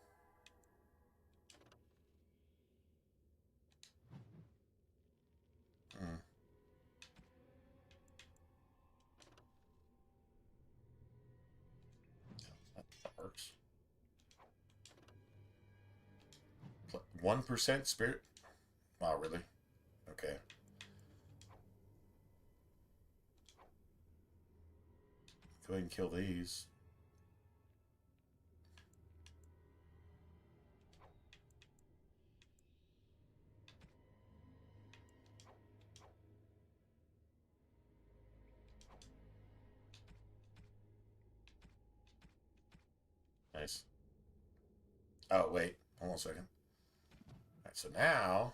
That works. 1% spirit? Oh, really? Okay. Go ahead and kill these. Nice. Oh, wait. Hold on a second. All right, so now...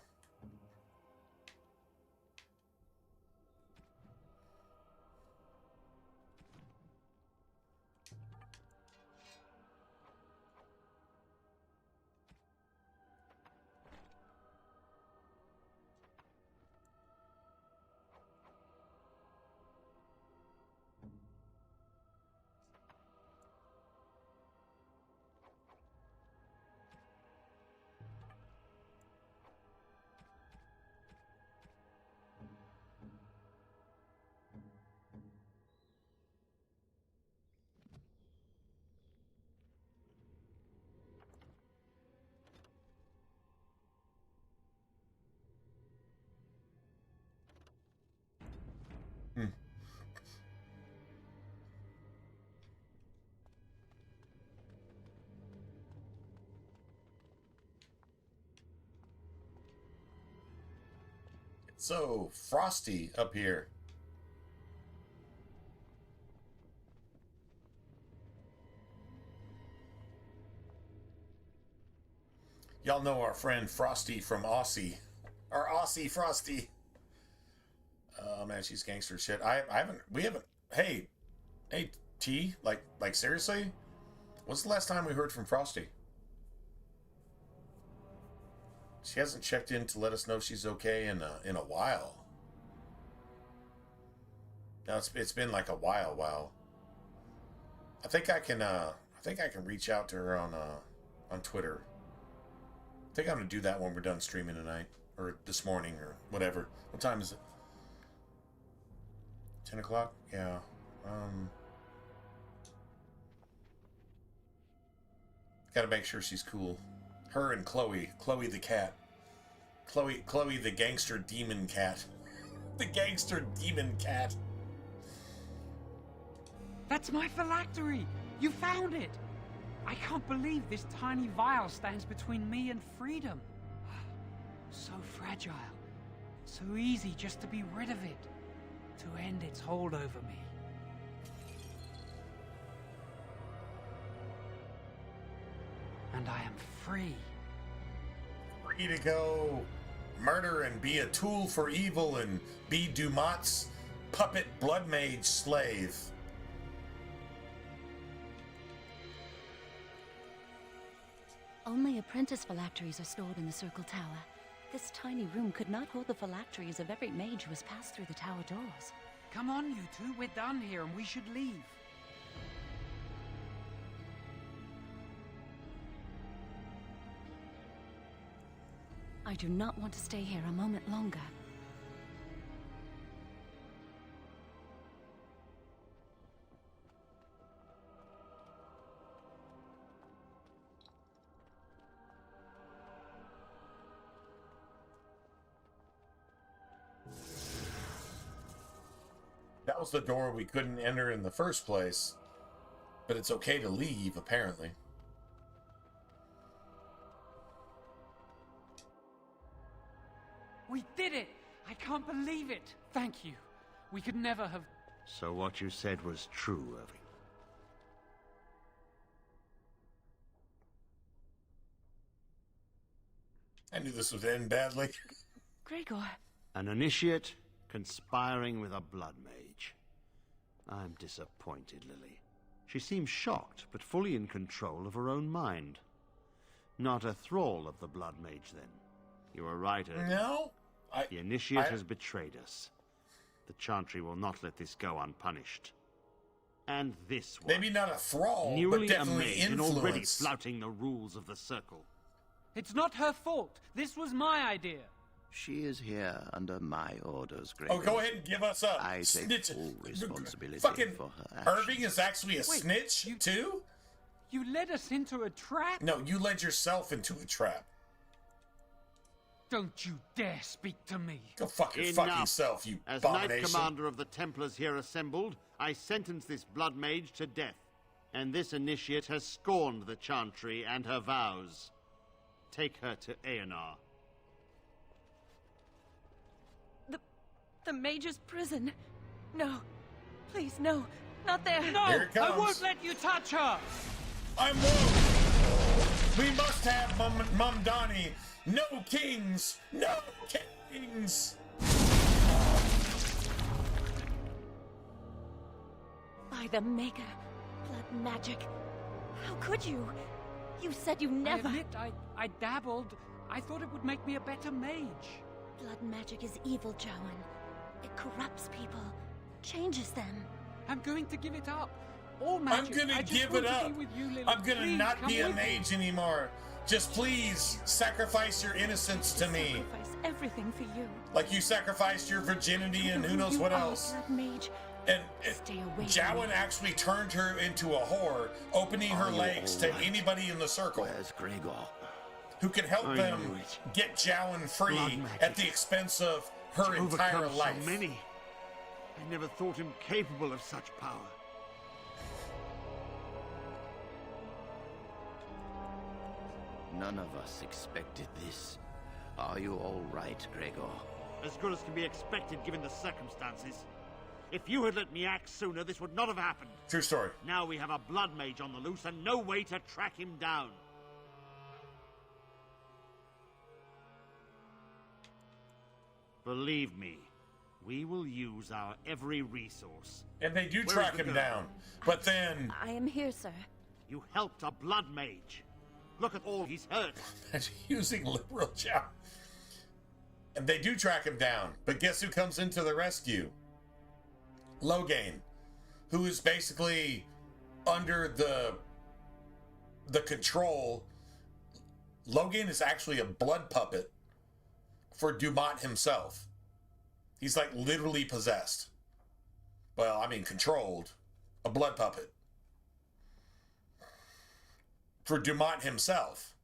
It's so frosty up here. Y'all know our friend Frosty from Aussie. Our Aussie Frosty. Oh man, she's gangster shit. We haven't, hey T, like seriously? When's the last time we heard from Frosty? She hasn't checked in to let us know she's okay in a while. No, it's been like a while. I think I can reach out to her on Twitter. I think I'm gonna do that when we're done streaming tonight, or this morning, or whatever. What time is it? 10 o'clock? Yeah. Gotta make sure she's cool. Her and Chloe the cat. Chloe, the gangster demon cat. The gangster demon cat. That's my phylactery! You found it! I can't believe this tiny vial stands between me and freedom. So fragile. So easy just to be rid of it. To end its hold over me. And I am free. Free to go murder and be a tool for evil and be Dumat's puppet blood mage slave. Only apprentice phylacteries are stored in the Circle Tower. This tiny room could not hold the phylacteries of every mage who has passed through the tower doors. Come on, you two. We're done here and we should leave. I do not want to stay here a moment longer. That was the door we couldn't enter in the first place, but it's okay to leave, apparently. We did it! I can't believe it! Thank you. We could never have... So what you said was true, Irving. I knew this would end badly. Gregor. An initiate conspiring with a blood mage. I'm disappointed, Lily. She seems shocked, but fully in control of her own mind. Not a thrall of the blood mage, then. You were right, Irving. No. The initiate has betrayed us. The Chantry will not let this go unpunished. And this one. Maybe not a thrall, Newly but definitely a mage and already influenced. flouting the rules of the Circle. It's not her fault. This was my idea. She is here under my orders, Gregor. Oh, go ahead and give us up. I take Snitch. full responsibility Fucking for her actions. Irving is actually a snitch, too? You led us into a trap? No, you led yourself into a trap. Don't you dare speak to me. Go fuck yourself, you As abomination. Knight Commander of the Templars here assembled, I sentence this blood mage to death. And this initiate has scorned the Chantry and her vows. Take her to Aenar. The Mage's prison. No. Please, no. Not there. No! Here it comes. I won't let you touch her! I'm woke. We must have Mumdani. No kings. No kings. By the Maker. Blood magic. How could you? You said you never... I admit, I dabbled. I thought it would make me a better mage. Blood magic is evil, Jowan. It corrupts people. Changes them. I'm going to give it up. All magic. I'm gonna give it up. I'm gonna Please, not come be a with me. mage anymore. Just please sacrifice your innocence to me. Sacrifice everything for you. Like you sacrificed your virginity and who knows You what are else. Blood mage. And Stay away from Jowan me. actually turned her into a whore, opening her Are you legs all to right? anybody in the circle Where's Gregor? who can help I them knew it. get Jowan free Blood magic. at the expense of her To entire overcome life. so many. I never thought him capable of such power. None of us expected this. Are you all right, Gregor? As good as can be expected given the circumstances. If you had let me act sooner, this would not have happened. True story. Now we have a blood mage on the loose and no way to track him down. Believe me, we will use our every resource. And they do Where track is the him girl? down. But then I am here, sir. You helped a blood mage. Look at all he's hurt. using liberal job. And they do track him down. But guess who comes into the rescue? Logain, who is basically under the control. Logain is actually a blood puppet for Dumont himself. He's like literally possessed. Well, I mean controlled. A blood puppet. For Dumont himself.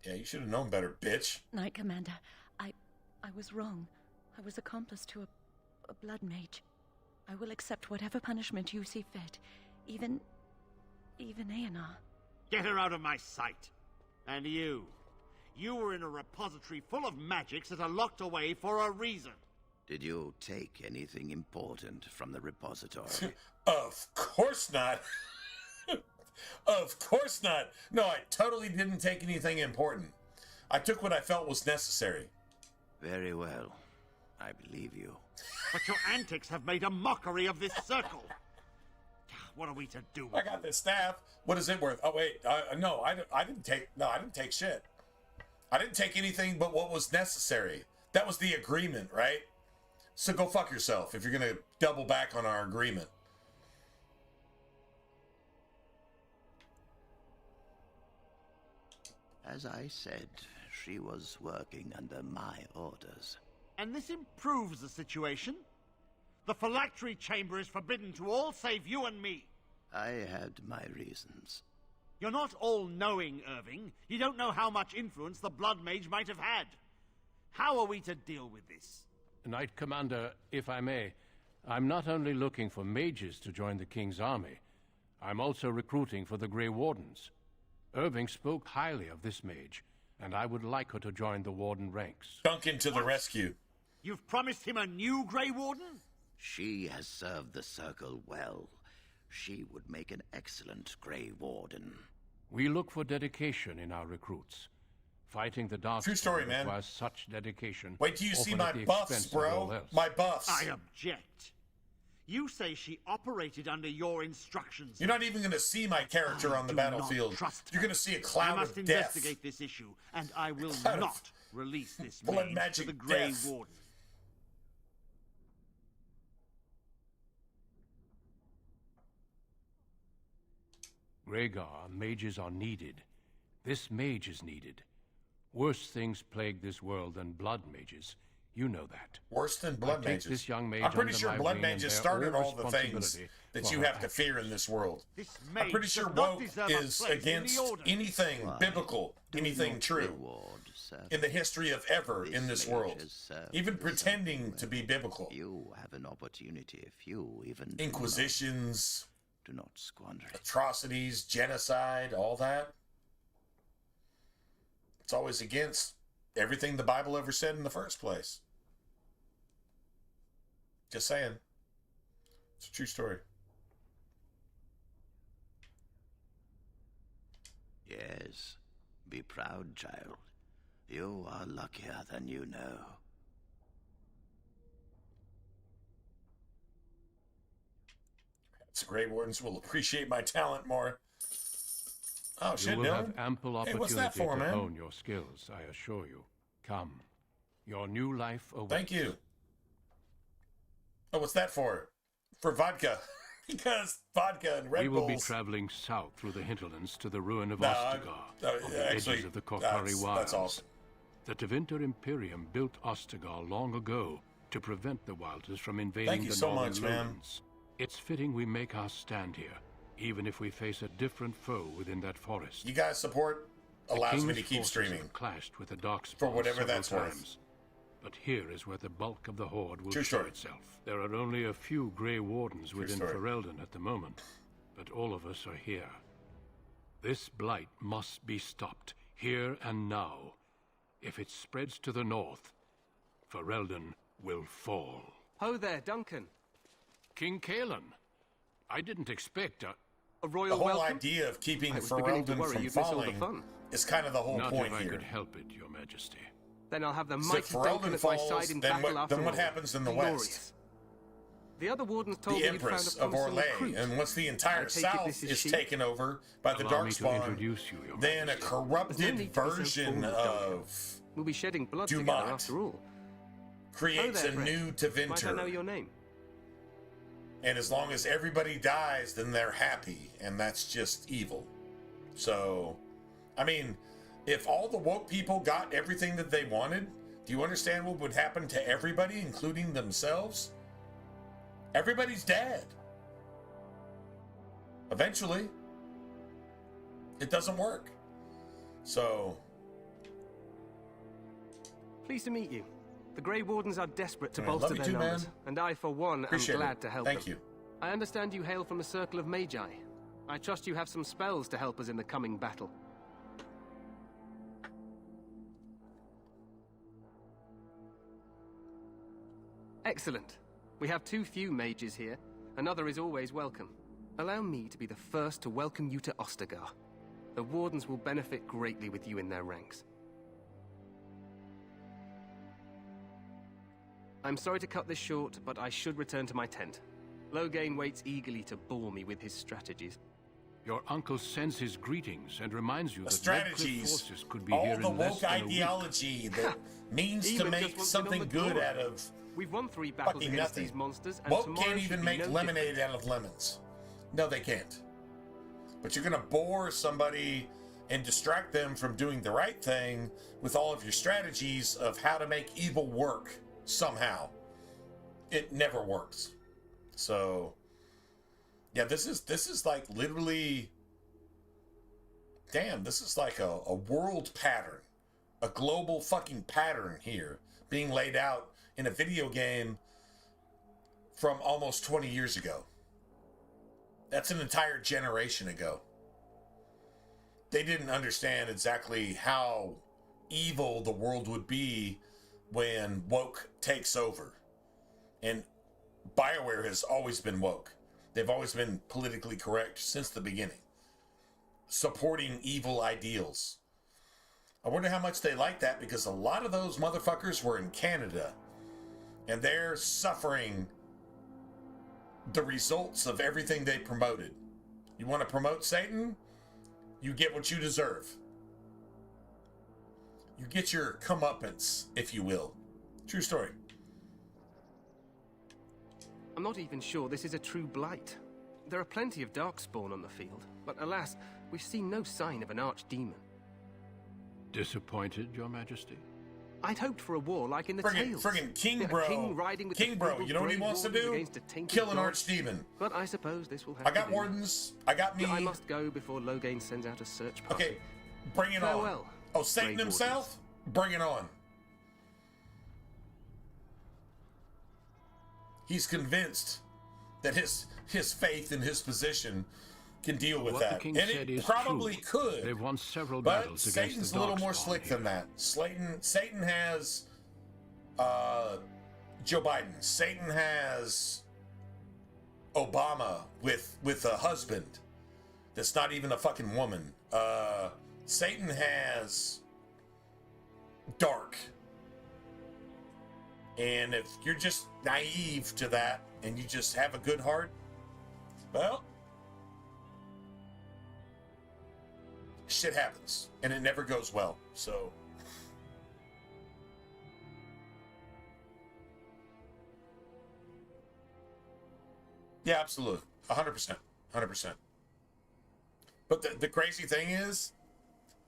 Yeah, you should have known better, bitch. Knight Commander, I was wrong. I was accomplice to a blood mage. I will accept whatever punishment you see fit, even Aenar. Get her out of my sight. And you were in a repository full of magics that are locked away for a reason. Did you take anything important from the repository? Of course not. Of course not. No, I totally didn't take anything important. I took what I felt was necessary. Very well. I believe you. But your antics have made a mockery of this circle. What are we to do? I got this staff. What is it worth? Oh wait, no, I didn't take shit. I didn't take anything but what was necessary. That was the agreement, right? So go fuck yourself if you're gonna double back on our agreement. As I said, she was working under my orders. And this improves the situation. The phylactery chamber is forbidden to all save you and me. I had my reasons. You're not all-knowing, Irving. You don't know how much influence the Blood Mage might have had. How are we to deal with this? Knight Commander, if I may, I'm not only looking for mages to join the King's army, I'm also recruiting for the Grey Wardens. Irving spoke highly of this mage, and I would like her to join the Warden ranks. Duncan to the rescue. You've promised him a new Grey Warden? She has served the Circle well. She would make an excellent Grey Warden. We look for dedication in our recruits. Fighting the Dark True story, man. requires such dedication. Wait till you see often my at the buffs, expense of bro. all else. My buffs. I object. You say she operated under your instructions. You're not even going to see my character on the battlefield. You're going to see a cloud I must of death. investigate this issue, and I will Cloud of not release this blood mage magic to the Grey death. Warden. Rhaegar, mages are needed. This mage is needed. Worse things plague this world than blood mages. You know that. Worse than blood I take mages. this young mage I'm pretty under sure my blood wing and mages bear started all the things responsibility that for you her have to actions. fear in this world. This I'm pretty mage sure does not woke deserve a is place in the against order. anything Why, biblical, do anything not true reward service. in the history of ever in this mage world. has served Even the pretending Circle to be well. biblical. You have an opportunity if you even do Inquisitions, not squander it. atrocities, genocide, all that. It's always against everything the Bible ever said in the first place. Just saying. It's a true story. Yes, be proud, child. You are luckier than you know. It's Grey Wardens will appreciate my talent more. Oh, You shit, will Dylan. have ample Hey, opportunity what's that for, to man? hone your skills, I assure you. Come. Your new life awaits. Thank you. Oh, what's that for? For vodka. Because vodka and Red We will be Bulls. traveling south through the hinterlands to the ruin of No, Ostagar, on the actually, edges of the Korkari Wilds. that's awesome. The Tevinter Imperium built Ostagar long ago to prevent the Wilders from invading Thank you the so northern much, man. lowlands. It's fitting we make our stand here, even if we face a different foe within that forest. You guys' support allows me to King's keep forces streaming. have clashed with the Darkspawn For whatever several that's worth. times. But here is where the bulk of the horde will True show story. itself. There are only a few Grey Wardens within story. Ferelden at the moment, but all of us are here. This blight must be stopped, here and now. If it spreads to the north, Ferelden will fall. Ho there, Duncan. King Kaelin, I didn't expect a A royal The whole welcome? idea of keeping I was beginning to Ferelden worry from you'd miss all the falling fun. is kind of the whole Not point if I here. could help it, Your Majesty. Then I'll have the So mighty if Duncan Ferelden at my falls, side in then battle what- after then what all. happens in the Glorious. west? The other wardens told The me you'd found Empress a of promising Orlais, recruit. and once the I entire take it South this is is she? taken over by the Allow me to Darkspawn, introduce you, Your then a Majesty. There's no corrupted need to be so version formal, Duncan. of We'll be shedding blood Dumont. together after all. creates there, a friend. new Might I know Tevinter. your name? And as long as everybody dies, then they're happy, and that's just evil. So, I mean, if all the woke people got everything that they wanted, do you understand what would happen to everybody, including themselves? Everybody's dead. Eventually. It doesn't work. So, Pleased to meet you. The Grey Wardens are desperate to All right, bolster love you their too, numbers, man. and I, for one, Appreciate am glad it. to help Thank them. you. I understand you hail from the Circle of Magi. I trust you have some spells to help us in the coming battle. Excellent. We have too few mages here. Another is always welcome. Allow me to be the first to welcome you to Ostagar. The Wardens will benefit greatly with you in their ranks. I'm sorry to cut this short, but I should return to my tent. Loghain waits eagerly to bore me with his strategies. Your uncle sends his greetings and reminds you The that strategies, Redcliffe forces could be all here the in less woke than a week. ideology that means to Even just make wants it on something the good door. out of We've won 3 battles fucking against nothing. these monsters, and Woke tomorrow can't should even be make no lemonade different. out of lemons. No, they can't. But you're gonna bore somebody and distract them from doing the right thing with all of your strategies of how to make evil work somehow. It never works. So yeah, this is like literally, damn, this is like a world pattern, a global fucking pattern here being laid out in a video game from almost 20 years ago. That's an entire generation ago. They didn't understand exactly how evil the world would be when woke takes over. And BioWare has always been woke. They've always been politically correct since the beginning, supporting evil ideals. I wonder how much they like that, because a lot of those motherfuckers were in Canada, and they're suffering the results of everything they promoted. You want to promote Satan? You get what you deserve. You get your comeuppance, if you will. True story. I'm not even sure this is a true blight. There are plenty of Darkspawn on the field, but alas, we've seen no sign of an archdemon. Disappointed, Your Majesty? I'd hoped for a war like in the tales. Friggin' King A Bro. king riding with King the Bro, fabled you know what he Grey wants to Wardens do? against a tainted Kill an god. archdemon. But I suppose this will have I to got do. wardens. I got me. I must go before Loghain sends out a search party. Okay, bring it Farewell, on. Oh, Satan Grey himself? Bring it on. He's convinced that his faith in his position can deal with What that. the king And said it is probably true. could. They've won several But battles against Satan's the a little more Darkspawn slick here. than that. Satan has Joe Biden. Satan has Obama with a husband that's not even a fucking woman. Satan has Dark. And if you're just naive to that and you just have a good heart, well, shit happens and it never goes well. So yeah, absolutely. 100%. 100%. But the crazy thing is,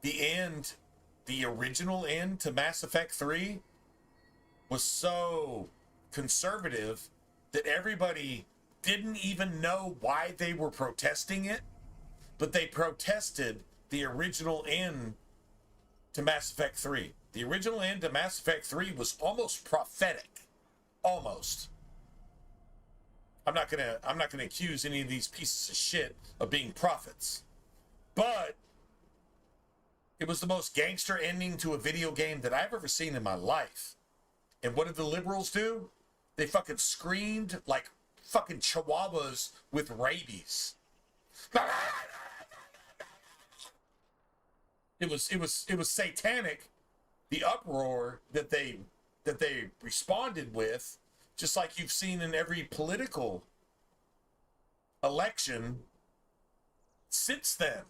the original end to Mass Effect 3 was so conservative that everybody didn't even know why they were protesting it, but they protested the original end to Mass Effect 3. The original end to Mass Effect 3 was almost prophetic. Almost. I'm not gonna accuse any of these pieces of shit of being prophets. But it was the most gangster ending to a video game that I've ever seen in my life. And what did the liberals do? They fucking screamed like fucking chihuahuas with rabies. It was satanic, the uproar that they responded with, just like you've seen in every political election since then.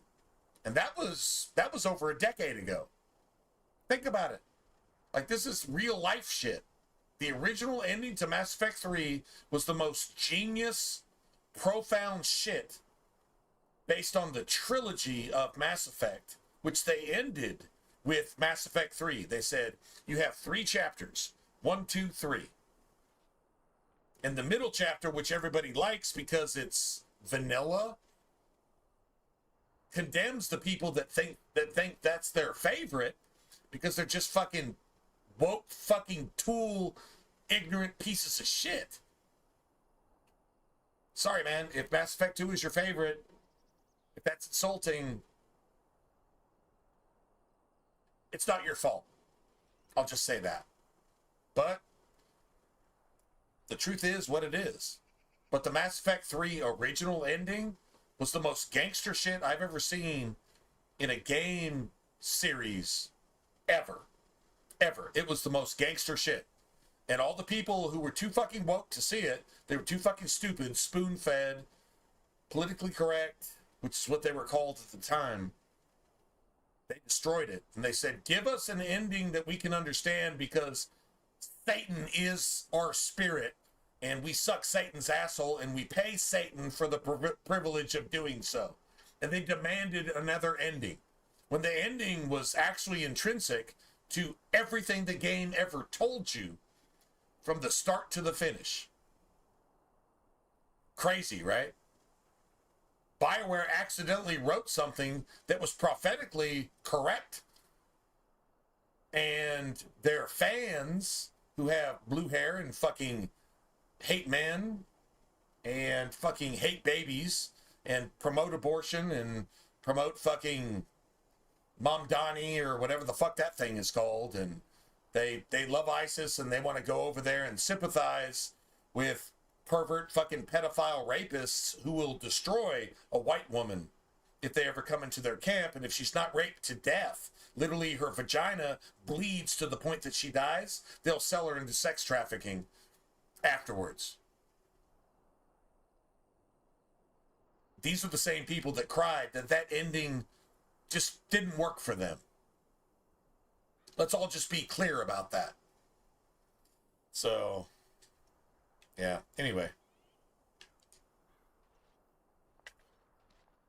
And that was over a decade ago. Think about it. Like, this is real life shit. The original ending to Mass Effect 3 was the most genius, profound shit based on the trilogy of Mass Effect, which they ended with Mass Effect 3. They said, you have 3 chapters, 1, 2, 3. And the middle chapter, which everybody likes because it's vanilla, condemns the people that think that's their favorite because they're just fucking woke fucking tool ignorant pieces of shit. Sorry, man. If Mass Effect 2 is your favorite, if that's insulting, it's not your fault. I'll just say that. But the truth is what it is. But the Mass Effect 3 original ending was the most gangster shit I've ever seen in a game series ever. Ever. It was the most gangster shit. And all the people who were too fucking woke to see it, they were too fucking stupid, spoon-fed, politically correct, which is what they were called at the time. They destroyed it. And they said, give us an ending that we can understand because Satan is our spirit and we suck Satan's asshole and we pay Satan for the privilege of doing so. And they demanded another ending. When the ending was actually intrinsic to everything the game ever told you from the start to the finish. Crazy, right? BioWare accidentally wrote something that was prophetically correct. And their fans who have blue hair and fucking hate men and fucking hate babies and promote abortion and promote fucking Mom Donnie or whatever the fuck that thing is called. And they love ISIS and they want to go over there and sympathize with pervert fucking pedophile rapists who will destroy a white woman if they ever come into their camp. And if she's not raped to death, literally her vagina bleeds to the point that she dies, they'll sell her into sex trafficking afterwards. These are the same people that cried that that ending just didn't work for them. Let's all just be clear about that. So, yeah, anyway.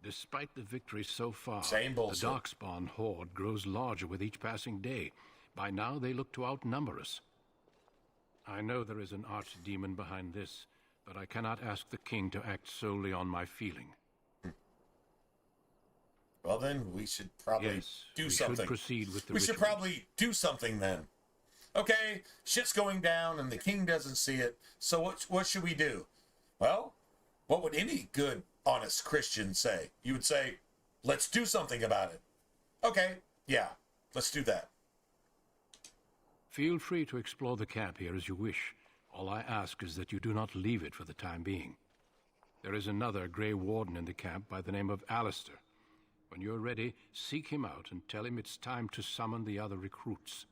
Despite the victory so far, Same bullshit. The Darkspawn horde grows larger with each passing day. By now, they look to outnumber us. I know there is an archdemon behind this, but I cannot ask the king to act solely on my feeling. Well, then, we should probably do something. Should proceed with the We should probably do something then. Okay, shit's going down and the king doesn't see it, so what should we do? Well, what would any good, honest Christian say? You would say, let's do something about it. Okay, yeah, let's do that. Feel free to explore the camp here as you wish. All I ask is that you do not leave it for the time being. There is another Grey Warden in the camp by the name of Alistair. When you're ready, seek him out and tell him it's time to summon the other recruits.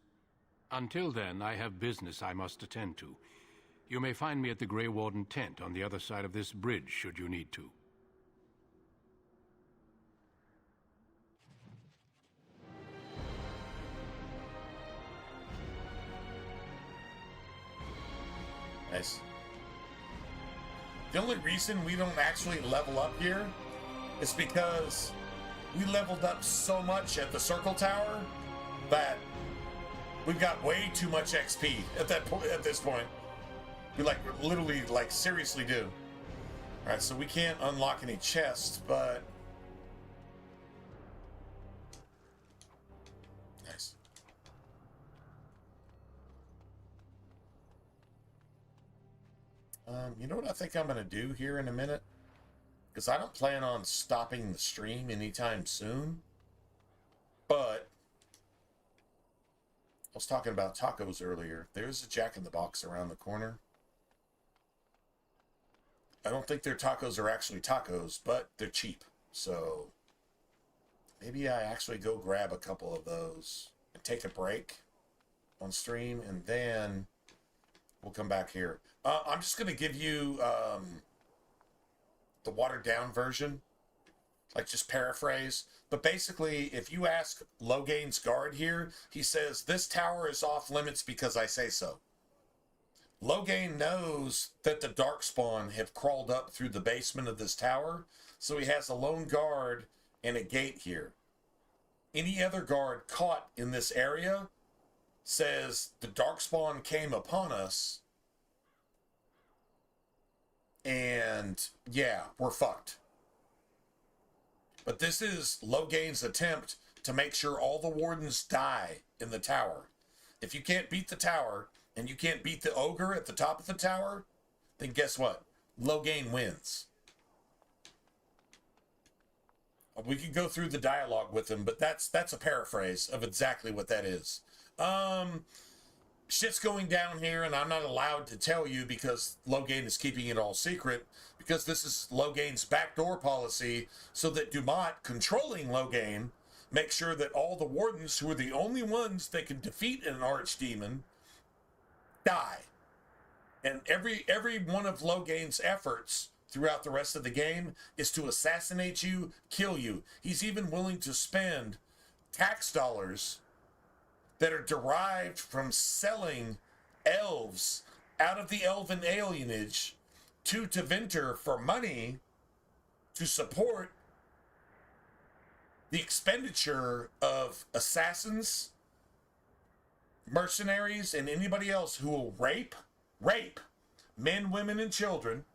Until then, I have business I must attend to. You may find me at the Grey Warden tent on the other side of this bridge, should you need to. Nice. The only reason we don't actually level up here is because we leveled up so much at the Circle Tower that we've got way too much XP at that point. At this point, we literally seriously do. All right, so we can't unlock any chests, but nice. You know what I think I'm gonna do here in a minute? Because I don't plan on stopping the stream anytime soon. But I was talking about tacos earlier. There's a Jack in the Box around the corner. I don't think their tacos are actually tacos, but they're cheap. So maybe I actually go grab a couple of those and take a break on stream, and then we'll come back here. I'm just going to give you the watered down version, just paraphrase. But basically, if you ask Logain's guard here, he says, this tower is off limits because I say so. Logain knows that the Darkspawn have crawled up through the basement of this tower, so he has a lone guard and a gate here. Any other guard caught in this area says the Darkspawn came upon us, and yeah, we're fucked. But this is Logain's attempt to make sure all the wardens die in the tower. If you can't beat the tower and you can't beat the ogre at the top of the tower, then guess what? Loghain wins. We can go through the dialogue with him, but that's a paraphrase of exactly what that is. Shit's going down here, and I'm not allowed to tell you because Loghain is keeping it all secret, because this is Loghain's backdoor policy, so that Dumont, controlling Loghain, makes sure that all the wardens, who are the only ones that can defeat an archdemon, die. And every one of Loghain's efforts throughout the rest of the game is to assassinate you, kill you. He's even willing to spend tax dollars that are derived from selling elves out of the elven alienage to Tevinter for money to support the expenditure of assassins, mercenaries, and anybody else who will rape men, women, and children,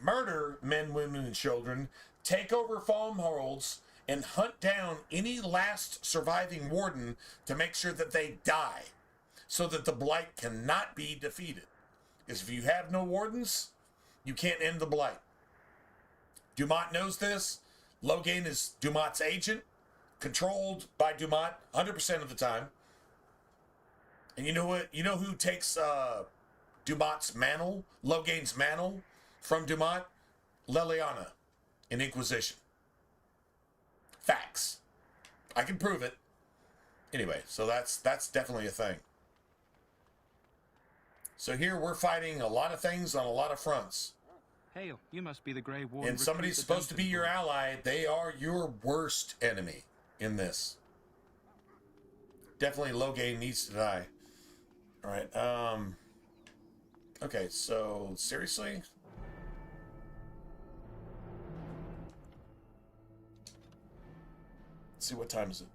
murder men, women, and children, take over farmholds, and hunt down any last surviving warden to make sure that they die, so that the Blight cannot be defeated. Because if you have no wardens, you can't end the Blight. Dumont knows this. Loghain is Dumont's agent, controlled by Dumont 100% of the time. And you know what? You know who takes Dumont's mantle, Loghain's mantle from Dumont? Leliana in Inquisition. Facts. I can prove it. Anyway, so that's definitely a thing. So here we're fighting a lot of things on a lot of fronts. Hail, you must be the Grey Warden. And somebody's supposed to be your ally. They are your worst enemy in this. Definitely Loghain needs to die. All right. Okay, so seriously? Let's see, what time is it?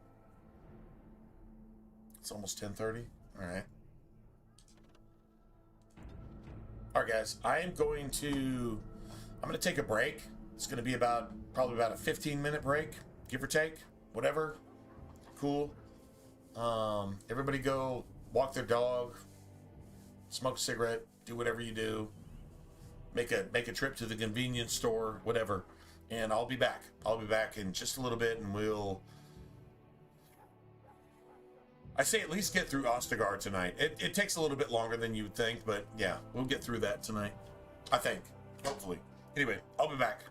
It's almost 10:30. All right. All right, guys. I'm going to take a break. It's going to be probably about a 15-minute break, give or take, whatever. Cool. Everybody go walk their dog, smoke a cigarette, do whatever you do. Make a trip to the convenience store, whatever. And I'll be back. I'll be back in just a little bit, and I say at least get through Ostagar tonight. It takes a little bit longer than you would think, but yeah, we'll get through that tonight. I think. Hopefully. Anyway, I'll be back.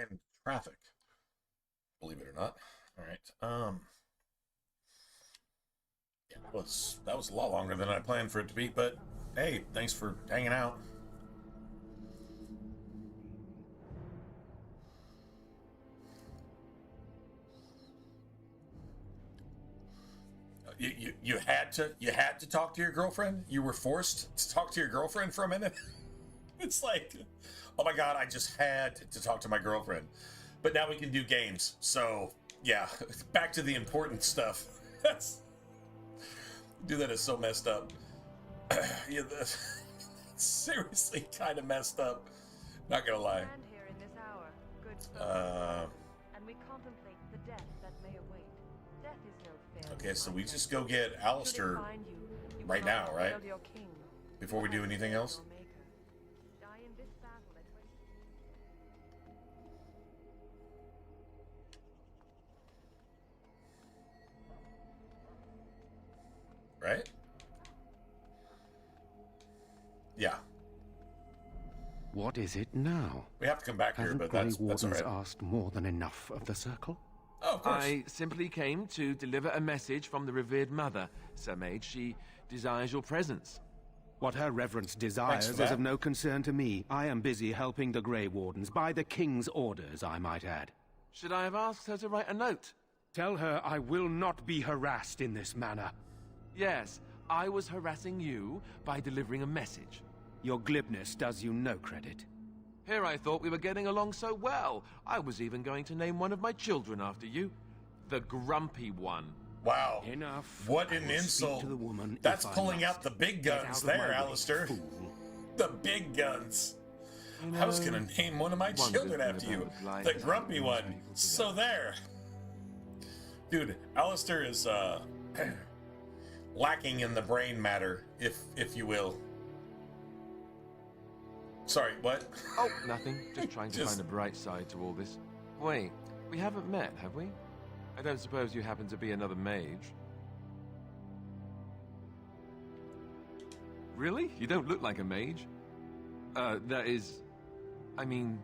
ran into traffic. Believe it or not. All right. Yeah, that was a lot longer than I planned for it to be, but hey, thanks for hanging out. You had to talk to your girlfriend? You were forced to talk to your girlfriend for a minute? It's like, oh my god, I just had to talk to my girlfriend. But now we can do games. So, yeah, back to the important stuff. Do that is so messed up. Yeah, seriously kind of messed up. Not gonna lie. And we contemplate the death that may await. Death is no failure. Okay, so we just go get Alistair right now, right? Before we do anything else? Right? Yeah. What is it now? We have to come back here, but that's all right. Asked more than enough of the circle? Oh, of course. I simply came to deliver a message from the revered mother, Sir Mage. She desires your presence. What her reverence desires is of no concern to me. I am busy helping the Grey Wardens, by the King's orders, I might add. Should I have asked her to write a note? Tell her I will not be harassed in this manner. Yes, I was harassing you by delivering a message. Your glibness does you no credit. Here I thought we were getting along so well. I was even going to name one of my children after you. The Grumpy One. Wow. Enough. What an insult. To the woman That's pulling out the big guns there, Alistair. The big guns. You know, I was going to name one of my children after you. The Grumpy One. So there. Dude, Alistair is lacking in the brain matter, if you will. Sorry, what? Oh, nothing. Just trying to find a bright side to all this. Wait, we haven't met, have we? I don't suppose you happen to be another mage? Really? You don't look like a mage? That is... I mean...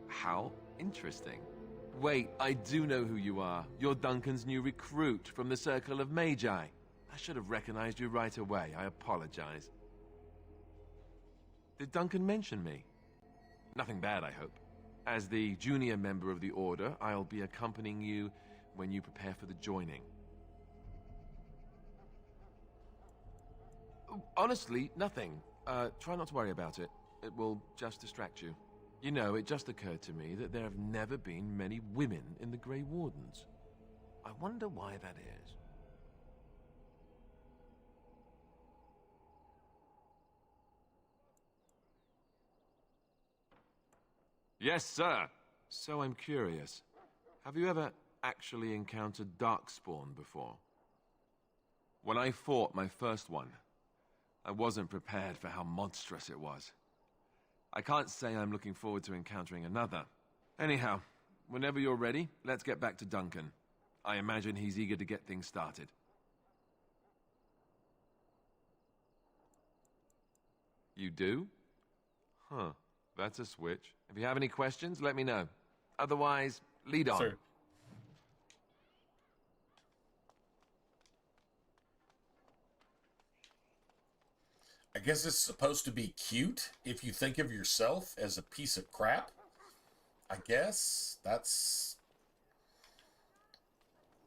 How interesting. Wait, I do know who you are. You're Duncan's new recruit from the Circle of Magi. I should have recognized you right away. I apologize. Did Duncan mention me? Nothing bad, I hope. As the junior member of the Order, I'll be accompanying you when you prepare for the joining. Honestly, nothing. Try not to worry about it. It will just distract you. You know, it just occurred to me that there have never been many women in the Grey Wardens. I wonder why that is. Yes, sir. So I'm curious. Have you ever actually encountered Darkspawn before? When I fought my first one, I wasn't prepared for how monstrous it was. I can't say I'm looking forward to encountering another. Anyhow, whenever you're ready, let's get back to Duncan. I imagine he's eager to get things started. You do? Huh. That's a switch. If you have any questions, let me know. Otherwise, lead on. Sir. I guess it's supposed to be cute if you think of yourself as a piece of crap. I guess that's...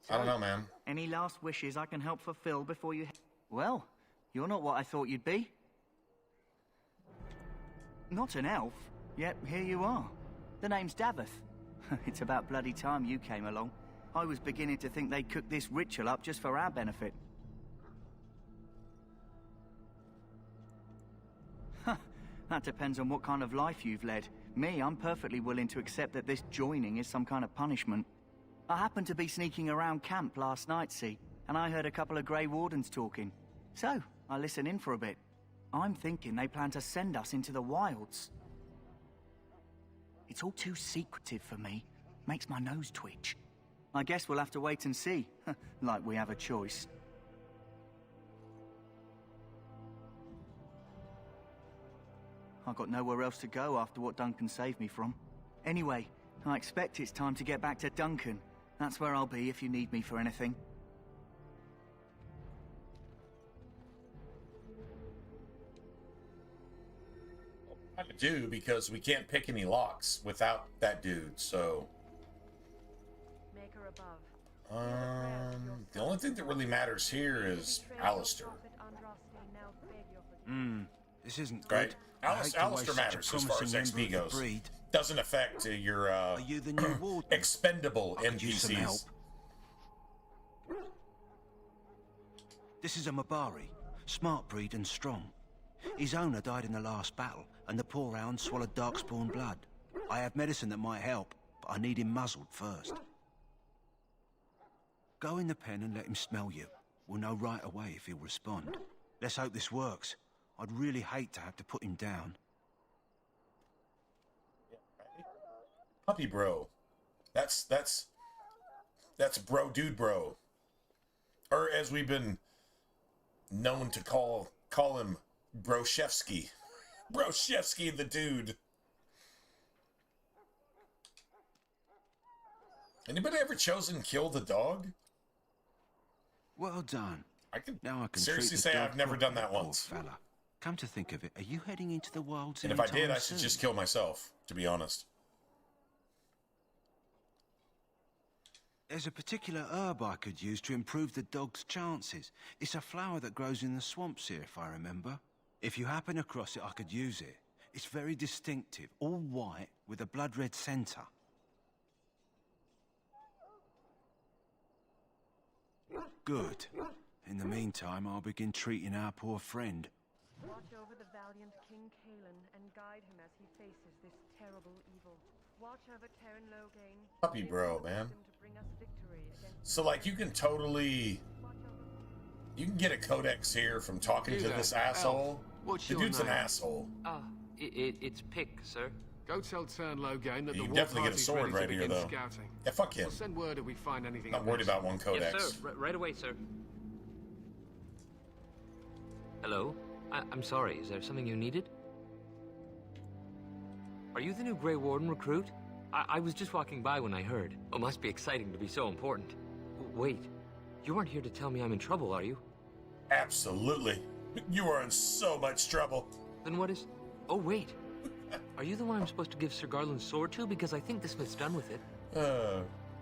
I don't know, man. Any last wishes I can help fulfill before you... Well, you're not what I thought you'd be. Not an elf, yet here you are. The name's Daveth. It's about bloody time you came along. I was beginning to think they'd cooked this ritual up just for our benefit. That depends on what kind of life you've led. Me, I'm perfectly willing to accept that this joining is some kind of punishment. I happened to be sneaking around camp last night, see, and I heard a couple of Grey Wardens talking. So, I listened in for a bit. I'm thinking they plan to send us into the wilds. It's all too secretive for me. Makes my nose twitch. I guess we'll have to wait and see, like we have a choice. I got nowhere else to go after what Duncan saved me from. Anyway, I expect it's time to get back to Duncan. That's where I'll be if you need me for anything. I do, because we can't pick any locks without that dude, so... Maker above. The only thing that really matters here is Alistair. This isn't right? good. Alistair matters as far as XP goes. Doesn't affect your Are you the new warden? expendable I could use some help. NPCs. This is a Mabari, smart breed and strong. His owner died in the last battle, and the poor hound swallowed darkspawn blood. I have medicine that might help, but I need him muzzled first. Go in the pen and let him smell you. We'll know right away if he'll respond. Let's hope this works. I'd really hate to have to put him down. Puppy bro. That's bro dude bro. Or as we've been known to call him Broshevsky. Broshevsky the dude. Anybody ever chosen kill the dog? Well done. Now I can seriously treat say the dog I've never done that properly, once. poor fella. Come to think of it, are you heading into the wilds And if I did, anytime I should soon? just kill myself, to be honest. There's a particular herb I could use to improve the dog's chances. It's a flower that grows in the swamps here, if I remember. If you happen across it, I could use it. It's very distinctive, all white with a blood-red centre. Good. In the meantime, I'll begin treating our poor friend. Watch over the valiant King Kalen and guide him as he faces this terrible evil. Watch over Terran Loghain. Puppy bro, man. So like you can totally... You can get a codex here from talking to this asshole. What's the your dude's an name? asshole. It's Pick, sir. Go tell Tern Loghain that You the can war definitely get a party's sword ready to right here, begin though. Scouting. Yeah, fuck him. We'll send word if we find anything. Not worried about one codex. Yes, sir. Right away, sir. Hello? I'm sorry, is there something you needed? Are you the new Grey Warden recruit? I was just walking by when I heard. Oh, must be exciting to be so important. Wait, you aren't here to tell me I'm in trouble, are you? Absolutely. You are in so much trouble. Then what is... Oh, wait. Are you the one I'm supposed to give Sir Garland's sword to? Because I think the smith's done with it.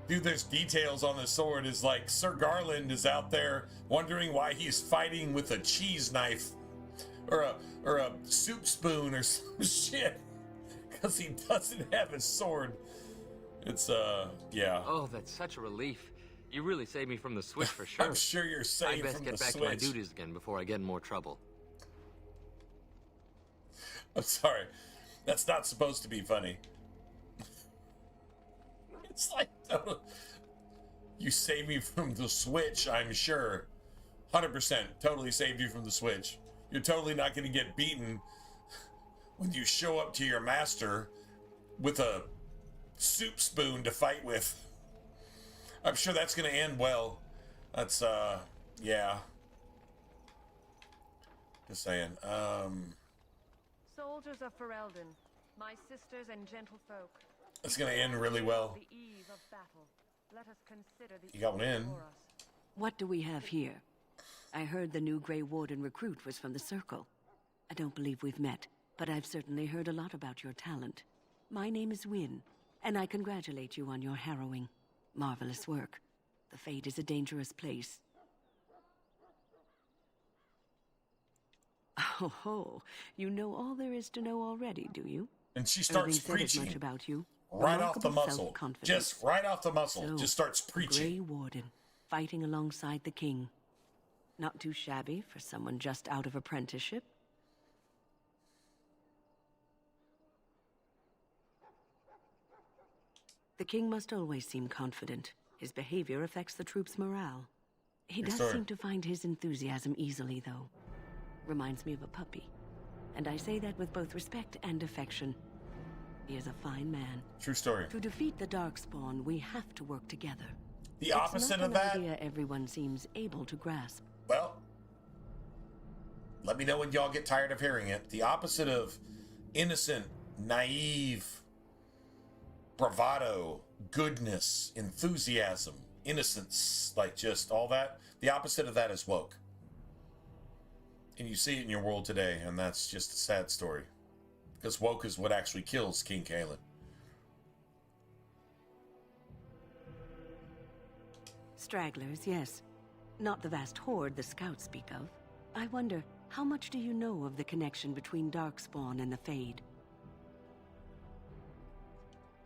Dude, there's details on the sword. Is like Sir Garland is out there wondering why he's fighting with a cheese knife or a soup spoon or some shit because he doesn't have his sword. It's yeah. Oh, that's such a relief. You really saved me from the switch for sure. I'm sure you're saved I best from get the back switch. to my duties again before I get in more trouble. I'm sorry. That's not supposed to be funny. It's like, you saved me from the switch, I'm sure. 100% totally saved you from the switch. You're totally not going to get beaten when you show up to your master with a soup spoon to fight with. I'm sure that's going to end well. That's, yeah. Just saying. Soldiers of Ferelden, my sisters and gentlefolk. It's going to end really well. The eve of battle. Let us consider the You got one in. before us. What do we have here? I heard the new Grey Warden recruit was from the Circle. I don't believe we've met, but I've certainly heard a lot about your talent. My name is Wynne, and I congratulate you on your harrowing, marvelous work. The Fade is a dangerous place. Oh ho, you know all there is to know already, do you? And she starts Irving said as preaching. much about you. Right off the Remarkable muscle. self-confidence. Just right off the muscle. So, Just starts the preaching. Grey Warden, fighting alongside the king. Not too shabby for someone just out of apprenticeship. The king must always seem confident. His behavior affects the troops' morale. He Good does story. seem to find his enthusiasm easily, though. Reminds me of a puppy. And I say that with both respect and affection. He is a fine man. True story. To defeat the Darkspawn, we have to work together. The opposite it's not of that? an idea everyone seems able to grasp. Well, let me know when y'all get tired of hearing it. The opposite of innocent, naive, bravado, goodness, enthusiasm, innocence, like just all that. The opposite of that is woke. And you see it in your world today, and that's just a sad story. Because woke is what actually kills King Kalen. Stragglers, yes. Not the vast horde the scouts speak of. I wonder, how much do you know of the connection between Darkspawn and the Fade?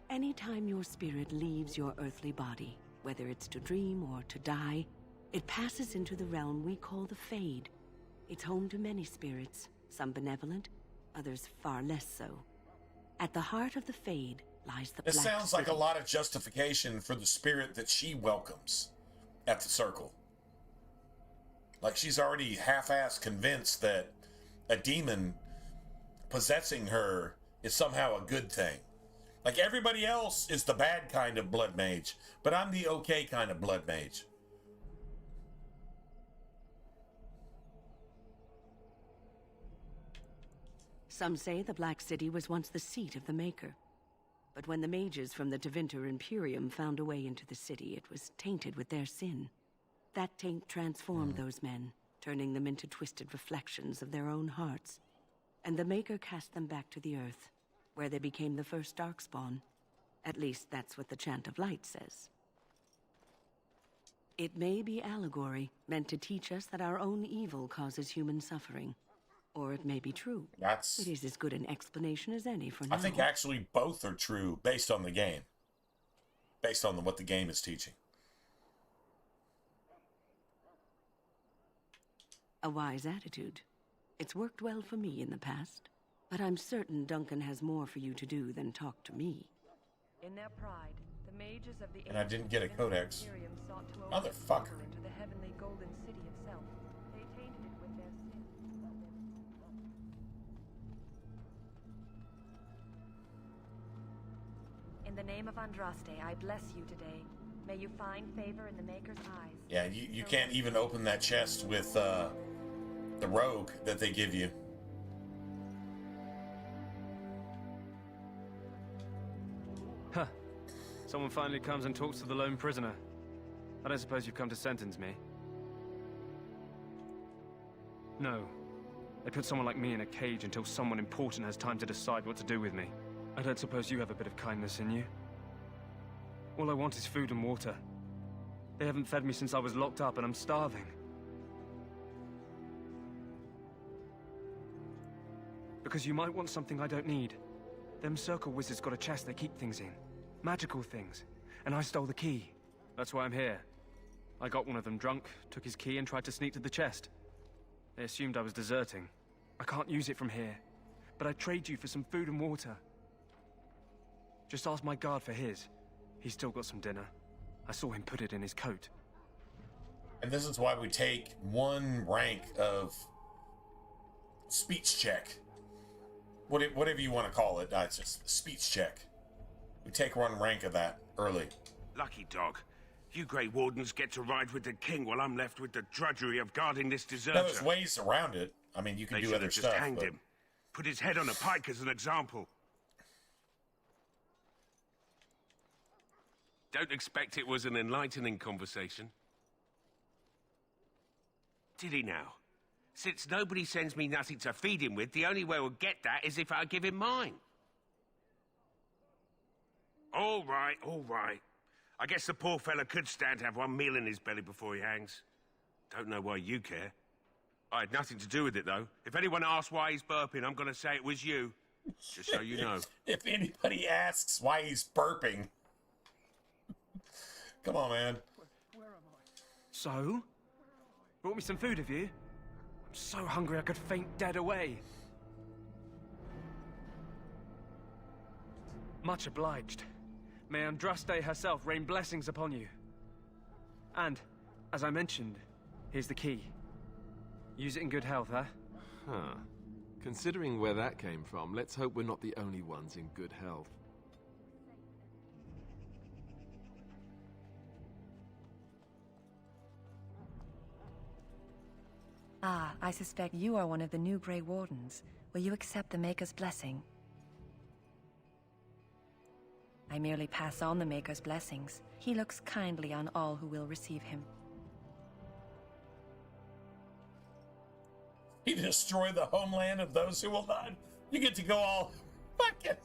Anytime your spirit leaves your earthly body, whether it's to dream or to die, it passes into the realm we call the Fade. It's home to many spirits, some benevolent, others far less so. At the heart of the Fade lies the Black It sounds like a City. lot of justification for the spirit that she welcomes at the circle. Like she's already half-assed convinced that a demon possessing her is somehow a good thing. Like everybody else is the bad kind of blood mage, but I'm the okay kind of blood mage. Some say the Black City was once the seat of the Maker. But when the mages from the Tevinter Imperium found a way into the city, it was tainted with their sin. That taint transformed those men, turning them into twisted reflections of their own hearts. And the Maker cast them back to the Earth, where they became the first Darkspawn. At least that's what the Chant of Light says. It may be allegory, meant to teach us that our own evil causes human suffering. Or it may be true. It is as good an explanation as any for now. I think actually both are true based on the game. Based on what the game is teaching. A wise attitude. It's worked well for me in the past. But I'm certain Duncan has more for you to do than talk to me. In their pride, the mages of the And I didn't get a codex. Imperium sought to Motherfucker. into the heavenly golden city itself. They tainted it with their sin. In the name of Andraste, I bless you today. May you find favor in the Maker's eyes. Yeah, you can't even open that chest with the rogue that they give you. Huh. Someone finally comes and talks to the lone prisoner. I don't suppose you've come to sentence me? No. They put someone like me in a cage until someone important has time to decide what to do with me. I don't suppose you have a bit of kindness in you? All I want is food and water. They haven't fed me since I was locked up and I'm starving. Because you might want something I don't need. Them circle wizards got a chest they keep things in. Magical things. And I stole the key. That's why I'm here. I got one of them drunk, took his key and tried to sneak to the chest. They assumed I was deserting. I can't use it from here. But I'd trade you for some food and water. Just ask my guard for his. He's still got some dinner. I saw him put it in his coat. And this is why we take one rank of speech check. Whatever you want to call it. It's just speech check. We take one rank of that early. Lucky dog. You Grey Wardens get to ride with the king while I'm left with the drudgery of guarding this deserter. No, there's ways around it. I mean, you can They do should other have just stuff. hanged but- him. Put his head on a pike as an example. Don't expect it was an enlightening conversation. Did he now? Since nobody sends me nothing to feed him with, the only way we'll get that is if I give him mine. All right, all right. I guess the poor fella could stand to have one meal in his belly before he hangs. Don't know why you care. I had nothing to do with it, though. If anyone asks why he's burping, I'm going to say it was you. Just so you know. If anybody asks why he's burping. Come on, man. So? Brought me some food, have you? I'm so hungry I could faint dead away. Much obliged. May Andraste herself rain blessings upon you. And, as I mentioned, here's the key. Use it in good health, huh? Huh. Considering where that came from, let's hope we're not the only ones in good health. Ah, I suspect you are one of the new Grey Wardens. Will you accept the Maker's blessing? I merely pass on the Maker's blessings. He looks kindly on all who will receive him. You destroy the homeland of those who will not. You get to go all fucking.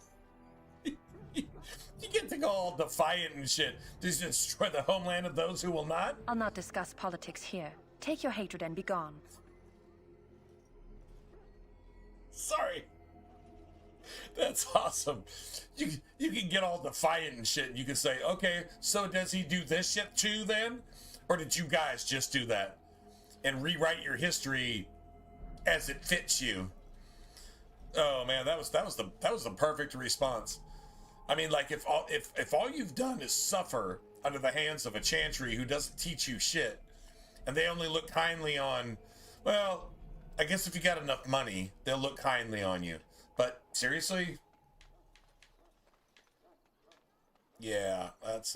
You get to go all defiant and shit. Just destroy the homeland of those who will not. I'll not discuss politics here. Take your hatred and be gone. Sorry. That's awesome. You can get all defiant and shit. And you can say, okay, so does he do this shit too then, or did you guys just do that and rewrite your history as it fits you? Oh man, that was the perfect response. I mean, like if all you've done is suffer under the hands of a chantry who doesn't teach you shit, and they only look kindly on, well, I guess if you got enough money, they'll look kindly on you. But seriously? Yeah, that's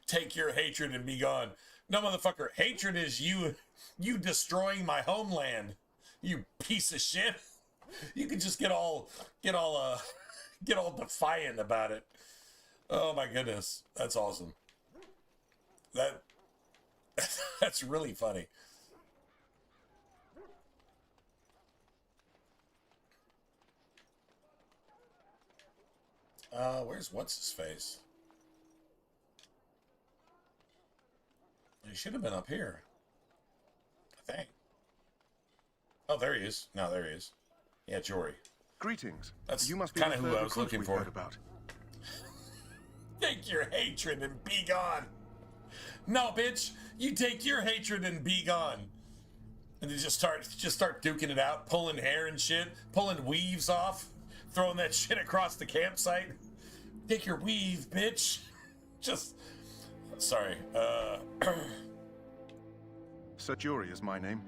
take your hatred and be gone. No, motherfucker, hatred is you destroying my homeland. You piece of shit. You can just get all defiant about it. Oh my goodness, that's awesome. That's really funny. Where's what's his face? He should have been up here, I think. Oh, there he is. No, there he is. Yeah, Jory. Greetings. That's you must be kind of the who third I was recruit looking we've for. heard about. Take your hatred and be gone. No, bitch, you take your hatred and be gone. And then just start duking it out, pulling hair and shit, pulling weaves off, throwing that shit across the campsite. Take your weave, bitch. Just, sorry. Sir Jury is my name.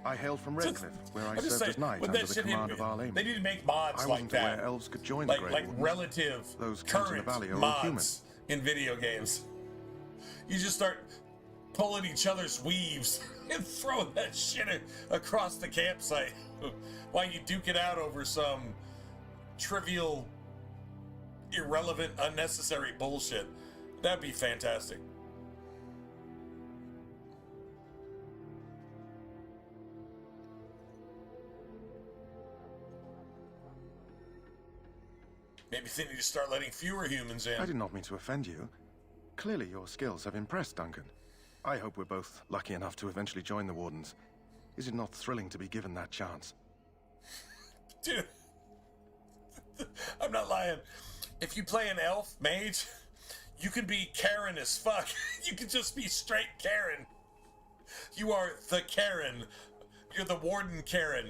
I hail from Redcliffe, where I just served say, as knight with under that the shit command of our Lame. They need to make mods I like wasn't that. aware elves could join the Grey Like Wardens. relative, Those counts in the current valley are all human. mods in video games. You just start pulling each other's weaves and throwing that shit across the campsite while you duke it out over some trivial, irrelevant, unnecessary bullshit. That'd be fantastic. Maybe they need to start letting fewer humans in. I did not mean to offend you. Clearly your skills have impressed Duncan. I hope we're both lucky enough to eventually join the Wardens. Is it not thrilling to be given that chance? Dude, I'm not lying. If you play an elf mage, you can be Karen as fuck. You can just be straight Karen. You are the Karen. You're the Warden Karen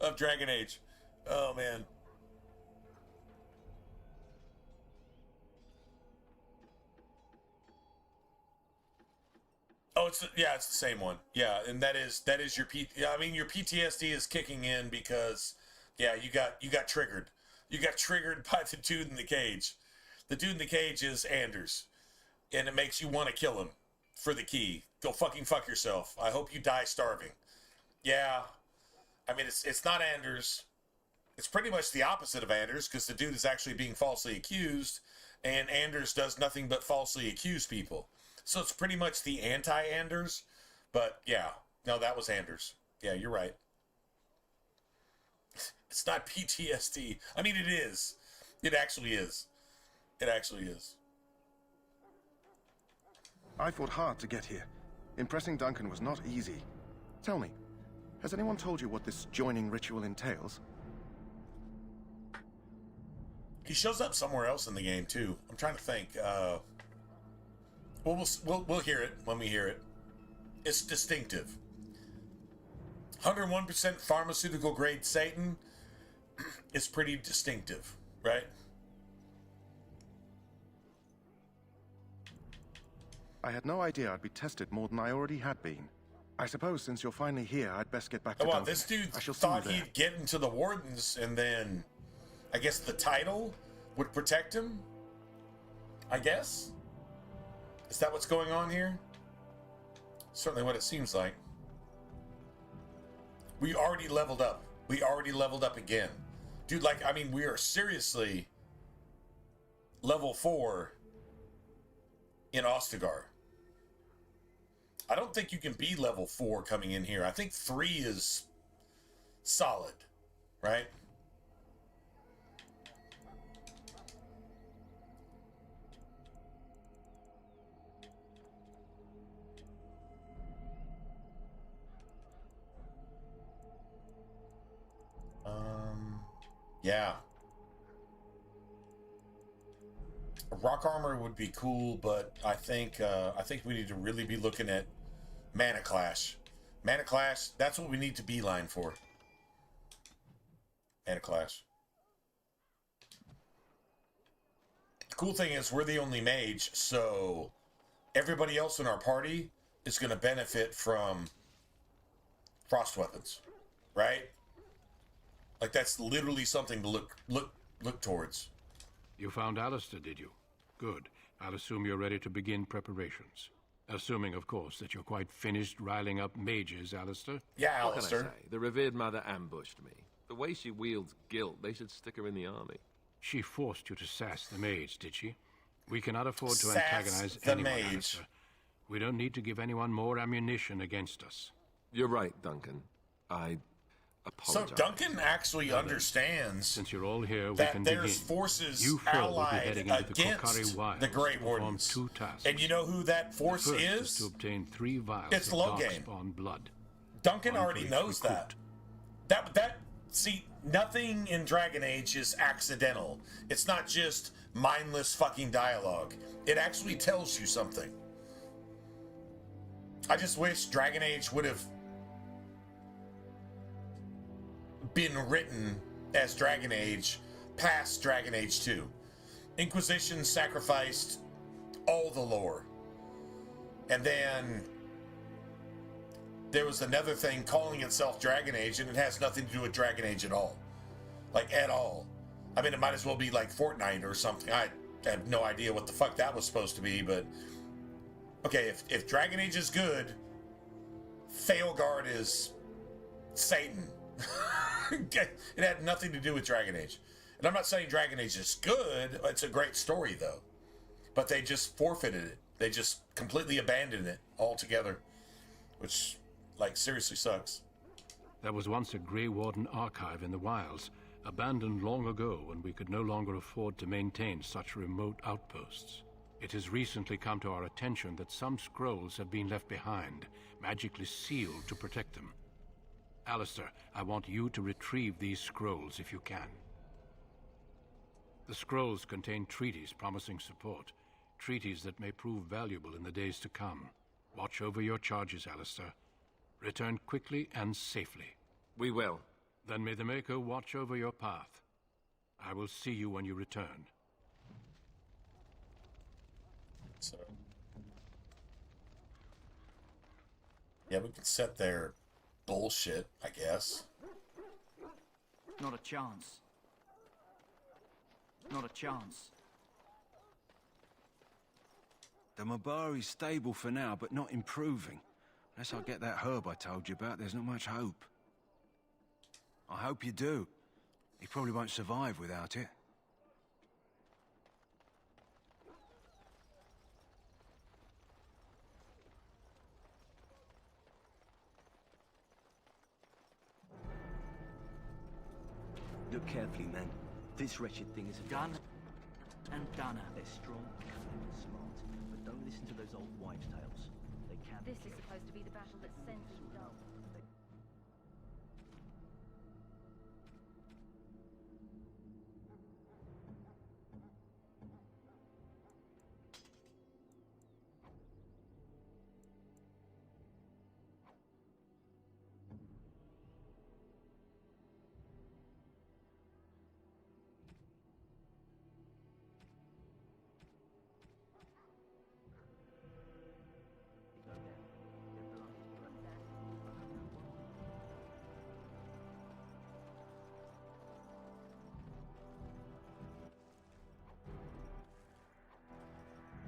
of Dragon Age. Oh, man. Oh, it's the same one. Yeah, and that is your your PTSD is kicking in because you got triggered. You got triggered by the dude in the cage. The dude in the cage is Anders, and it makes you want to kill him for the key. Go fucking fuck yourself. I hope you die starving. Yeah, I mean it's not Anders. It's pretty much the opposite of Anders because the dude is actually being falsely accused, and Anders does nothing but falsely accuse people. So it's pretty much the anti-Anders, but yeah, no, that was Anders. Yeah, you're right. It's not PTSD. I mean, it is. It actually is. It actually is. I fought hard to get here. Impressing Duncan was not easy. Tell me, has anyone told you what this joining ritual entails? He shows up somewhere else in the game, too. I'm trying to think. We'll hear it when we hear it. It's distinctive. 101% pharmaceutical grade Satan is pretty distinctive, right? I had no idea I'd be tested more than I already had been. I suppose since you're finally here, I'd best get back to Duncan. This dude I shall see you thought there. he'd get into the Wardens, and then I guess the title would protect him? I guess? Is that what's going on here? Certainly what it seems like. We already leveled up. We already leveled up again. Dude, like, I mean, we are seriously level 4 in Ostagar. I don't think you can be level 4 coming in here. I think 3 is solid, right? Yeah. Rock armor would be cool, but I think we need to really be looking at Mana Clash. Mana Clash, that's what we need to beeline for. Mana Clash. The cool thing is we're the only mage, so everybody else in our party is going to benefit from frost weapons, right? Like, that's literally something to look towards. You found Alistair, did you? Good. I'll assume you're ready to begin preparations. Assuming, of course, that you're quite finished riling up mages, Alistair. Yeah, Alistair. What can I say? The revered mother ambushed me. The way she wields guilt, they should stick her in the army. She forced you to sass the mage, did she? We cannot afford to Sass antagonize the anyone, mage. Alistair. We don't need to give anyone more ammunition against us. You're right, Duncan. I apologize. So Duncan actually understands Since you're all here, we that can there's begin. forces You four will be allied heading into the against Kokari Wilds the Grey to perform Wardens. 2 tasks. And you know who that force The first is? to obtain 3 vials It's of Loghain. darkspawn blood. Duncan One already for each knows recruit. that. See, nothing in Dragon Age is accidental. It's not just mindless fucking dialogue. It actually tells you something. I just wish Dragon Age would have been written as Dragon Age past Dragon Age 2. Inquisition sacrificed all the lore. And then there was another thing calling itself Dragon Age, and it has nothing to do with Dragon Age at all. Like, at all. I mean, it might as well be like Fortnite or something. I have no idea what the fuck that was supposed to be, but... Okay, if Dragon Age is good, Failguard is Satan. It had nothing to do with Dragon Age. And I'm not saying Dragon Age is good. It's a great story, though. But they just forfeited it. They just completely abandoned it altogether. Which, like, seriously sucks. There was once a Grey Warden archive in the wilds, abandoned long ago when we could no longer afford to maintain such remote outposts. It has recently come to our attention that some scrolls have been left behind, magically sealed to protect them. Alistair, I want you to retrieve these scrolls if you can. The scrolls contain treaties promising support, treaties that may prove valuable in the days to come. Watch over your charges, Alistair. Return quickly and safely. We will. Then may the Mako watch over your path. I will see you when you return. So, yeah, we can set their bullshit, I guess. Not a chance. Not a chance. The Mabari's stable for now, but not improving. Unless I get that herb I told you about, there's not much hope. I hope you do. He probably won't survive without it. Look carefully, man. This wretched thing is a Done and done. They're strong, cunning, and smart, but don't listen to those old wives' tales. They can. This is supposed to be the battle that sends you dull.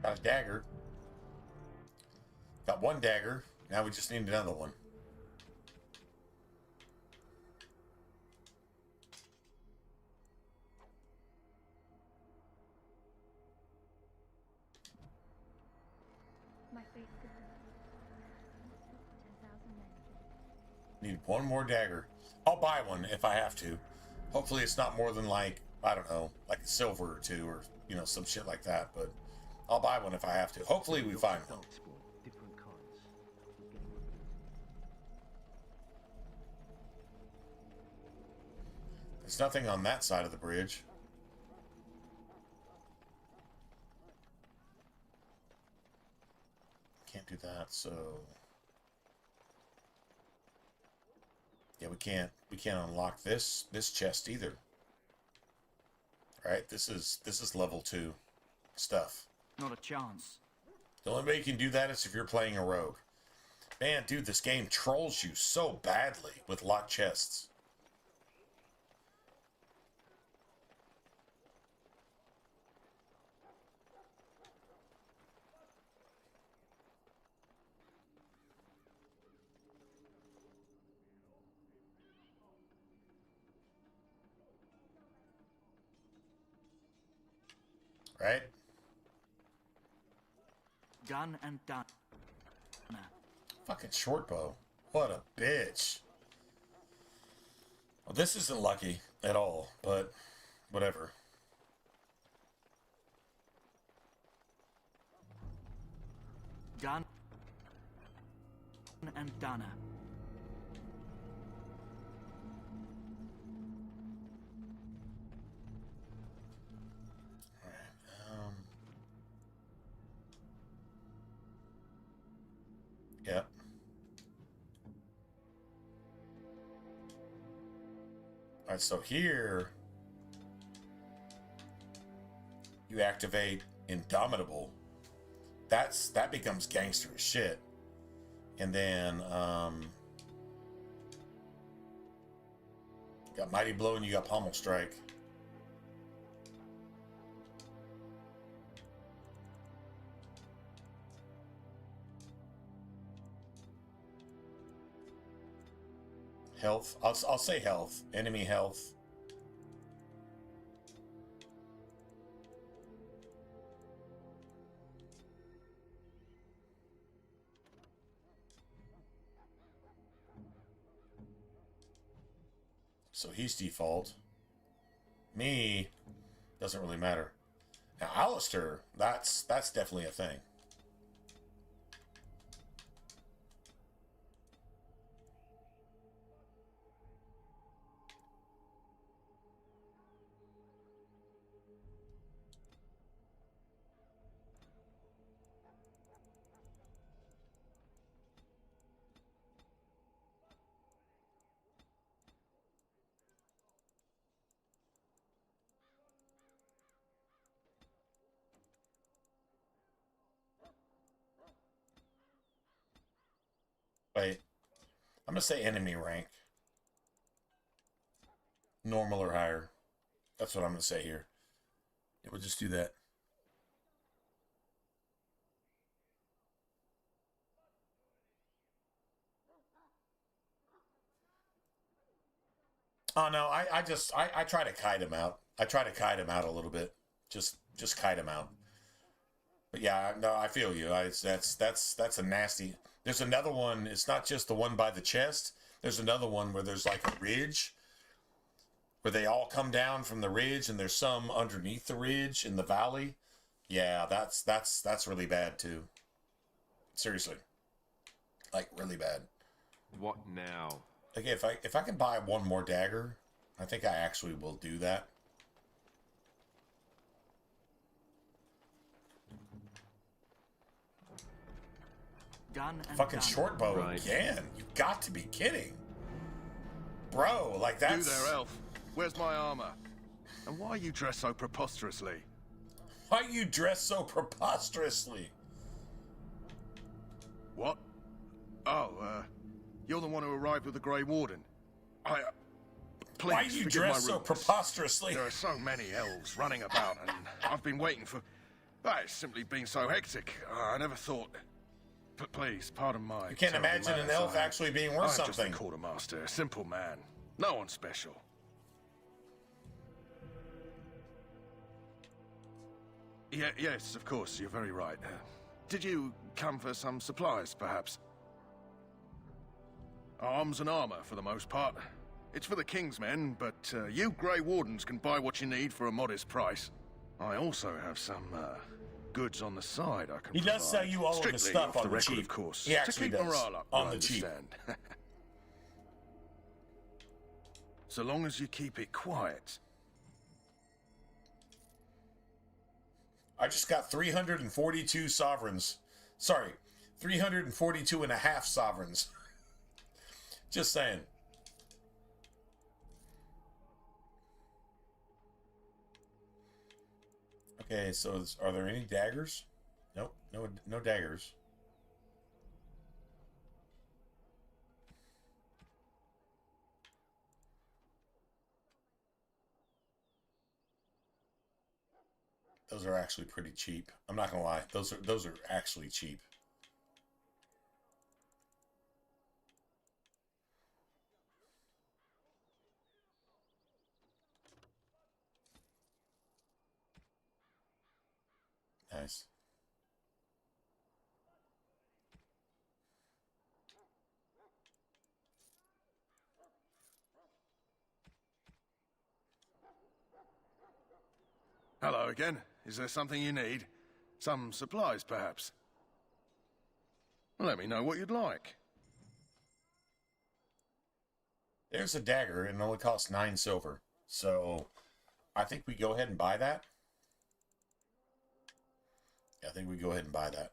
Got a dagger. Got one dagger. Now we just need another one. Need one more dagger. I'll buy one if I have to. Hopefully it's not more than like, I don't know, like a silver or two or, you know, some shit like that. But I'll buy one if I have to. Hopefully we find one. There's nothing on that side of the bridge. Can't do that, so... Yeah, we can't unlock this chest either. Right? This is level 2 stuff. Not a chance. The only way you can do that is if you're playing a rogue. Man, dude, this game trolls you so badly with locked chests. Right? Done and done. Fucking short bow. What a bitch. Well, this isn't lucky at all, but whatever. Done and done. Yeah. Alright, so here you activate Indomitable. That becomes gangster as shit. And then you got Mighty Blow and you got Pommel Strike. Health. I'll say health. Enemy health. So he's default. Me doesn't really matter. Now Alistair, that's definitely a thing. Wait, I'm gonna say enemy rank. Normal or higher. That's what I'm gonna say here. Yeah, we'll just do that. Oh no, I try to kite him out. I try to kite him out a little bit. Just kite him out. But yeah, no, I feel you. That's a nasty. There's another one. It's not just the one by the chest. There's another one where there's like a ridge, where they all come down from the ridge, and there's some underneath the ridge in the valley. Yeah, that's really bad too. Seriously, like really bad. What now? Like if I can buy one more dagger, I think I actually will do that. Done and Fucking done. short bow again. You got to be kidding. Bro, like that's... You there, elf. Where's my armor? And why are you dressed so preposterously? Why you dress so preposterously? What? Oh, you're the one who arrived with the Grey Warden. Please, why you dress so preposterously? There are so many elves running about, and I've been waiting for... it's simply been so hectic. I never thought... But please, pardon my... You can't imagine an elf actually being worth something. I'm just a quartermaster, a simple man. No one special. Yes, of course, you're very right. Did you come for some supplies, perhaps? Arms and armor, for the most part. It's for the King's men, but you Grey Wardens can buy what you need for a modest price. I also have some goods on the side I can He does sell you all of the stuff on the cheap. Of course. He actually to keep does. morale up, On I the cheap. understand. So long as you keep it quiet. I just got 342 sovereigns. Sorry, 342 and a half sovereigns. Just saying. Okay, so are there any daggers? Nope, no daggers. Those are actually pretty cheap. I'm not gonna lie. Those are actually cheap. Nice. Hello again. Is there something you need? Some supplies, perhaps? Let me know what you'd like. There's a dagger, and it only costs 9 silver. So, I think we go ahead and buy that. Yeah, I think we go ahead and buy that.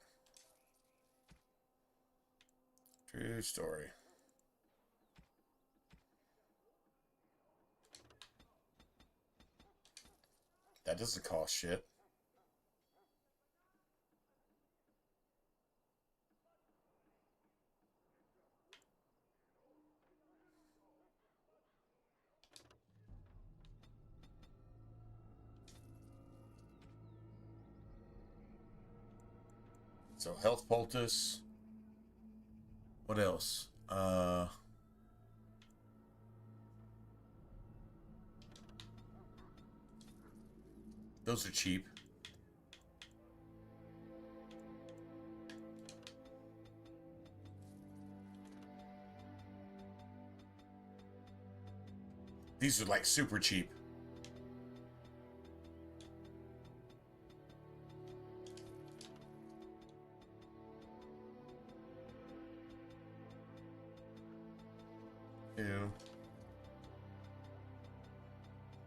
True story. That doesn't cost shit. So health poultice. What else? Those are cheap. These are like super cheap.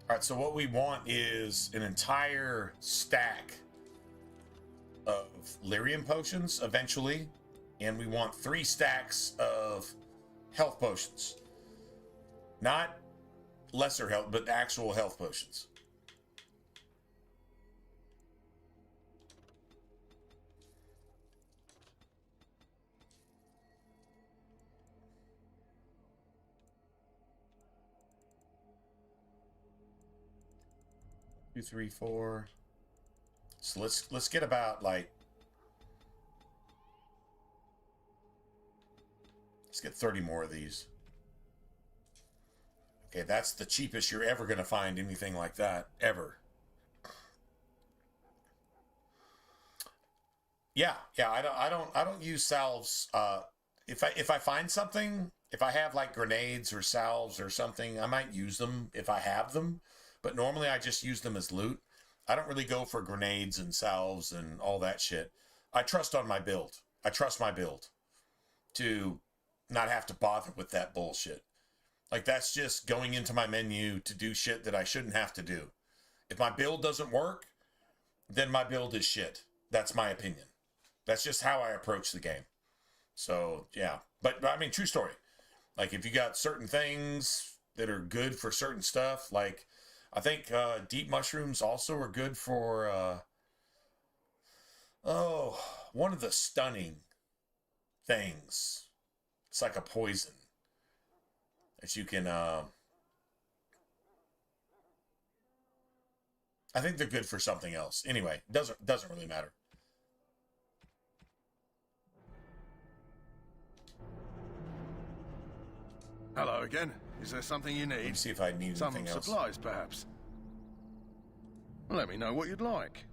All right, so what we want is an entire stack of lyrium potions eventually, and we want 3 stacks of health potions. Not lesser health, but actual health potions. Two, 3, 4. So let's get about like, let's get 30 more of these. Okay, that's the cheapest you're ever gonna find anything like that ever. Yeah, I don't use salves. If I find something, if I have like grenades or salves or something, I might use them if I have them. But normally I just use them as loot. I don't really go for grenades and salves and all that shit. I trust on my build. I trust my build to not have to bother with that bullshit. Like, that's just going into my menu to do shit that I shouldn't have to do. If my build doesn't work, then my build is shit. That's my opinion. That's just how I approach the game. So, yeah. But I mean, true story. Like, if you got certain things that are good for certain stuff, like, I think deep mushrooms also are good for, one of the stunning things. It's like a poison that you can, I think they're good for something else. Anyway, doesn't really matter. Hello again. Is there something you need? Let me see if I need anything else. Some supplies, perhaps? Let me know what you'd like.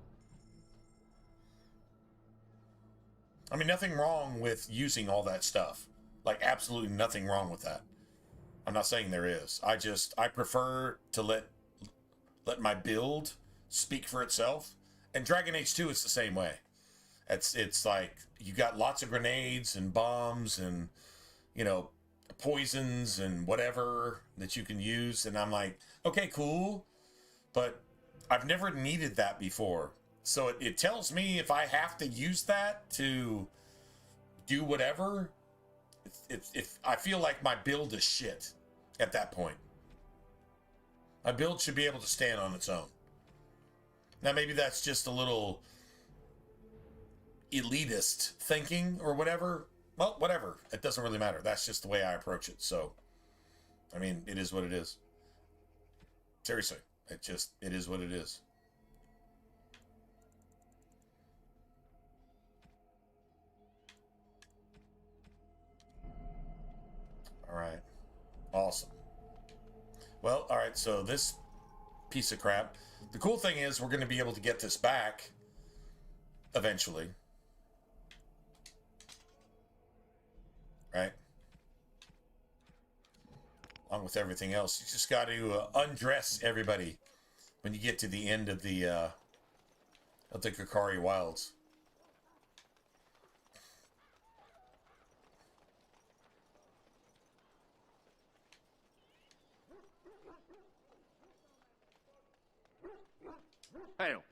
I mean, nothing wrong with using all that stuff. Like, absolutely nothing wrong with that. I'm not saying there is. I prefer to let my build speak for itself. And Dragon Age 2 is the same way. It's like, you got lots of grenades and bombs and, you know, poisons and whatever that you can use. And I'm like, okay, cool. But I've never needed that before. So it tells me if I have to use that to do whatever, if I feel like my build is shit at that point. My build should be able to stand on its own. Now maybe that's just a little elitist thinking or whatever. Well, whatever. It doesn't really matter. That's just the way I approach it. So, I mean, it is what it is. Seriously. It is what it is. All right. Awesome. Well, all right. So this piece of crap. The cool thing is we're going to be able to get this back eventually. Right? Along with everything else. You just got to undress everybody when you get to the end of the Kakari Wilds. Hail.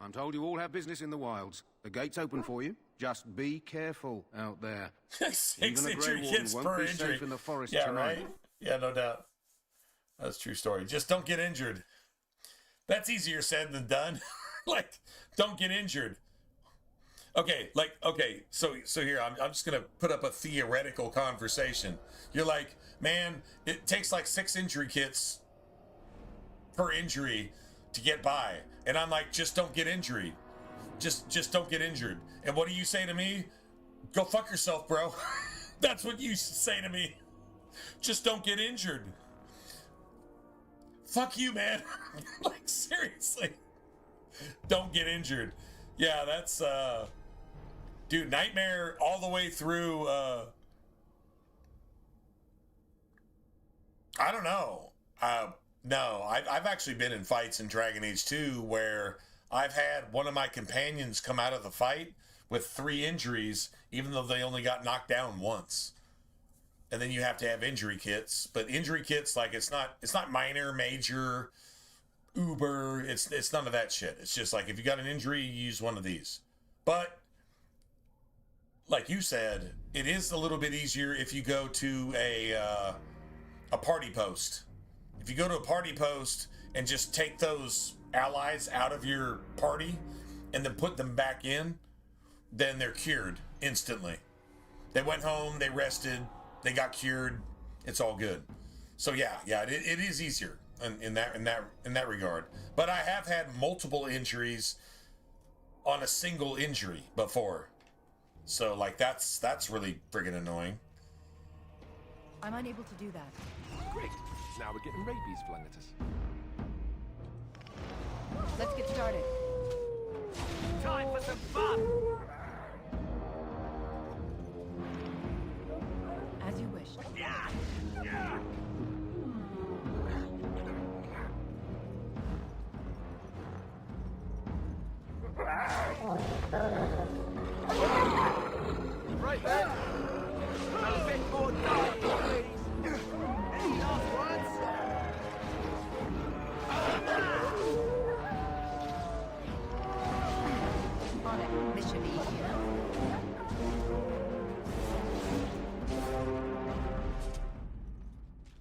I'm told you all have business in the wilds. The gate's open for you. Just be careful out there. 6 Even a injury Grey kids Warden won't per be injury. safe in the forest Yeah, tonight. right? Yeah, no doubt. That's a true story. Just don't get injured. That's easier said than done. Like, don't get injured. Okay, so here, I'm just going to put up a theoretical conversation. You're like, man, it takes like 6 injury kits per injury to get by. And I'm like, just don't get injured. Just don't get injured. And what do you say to me? Go fuck yourself, bro. That's what you say to me. Just don't get injured. Fuck you, man. Like, seriously. Don't get injured. Yeah, that's, dude, Nightmare all the way through, I don't know. No, I've actually been in fights in Dragon Age 2 where I've had one of my companions come out of the fight with 3 injuries, even though they only got knocked down once. And then you have to have injury kits. But injury kits, like, it's not minor, major, uber. It's none of that shit. It's just like, if you got an injury, you use one of these. But like you said, it is a little bit easier if you go to a party post. If you go to a party post and just take those allies out of your party and then put them back in, then they're cured instantly. They went home, they rested, they got cured. It's all good. So yeah, it is easier in that regard. But I have had multiple injuries on a single injury before. So like that's really friggin' annoying. I'm unable to do that. Great. Now we're getting rabies flung at us. Let's get started. Time for some fun! As you wish. Right then. A bit more time, please. Any last words? On it. This should be easy enough.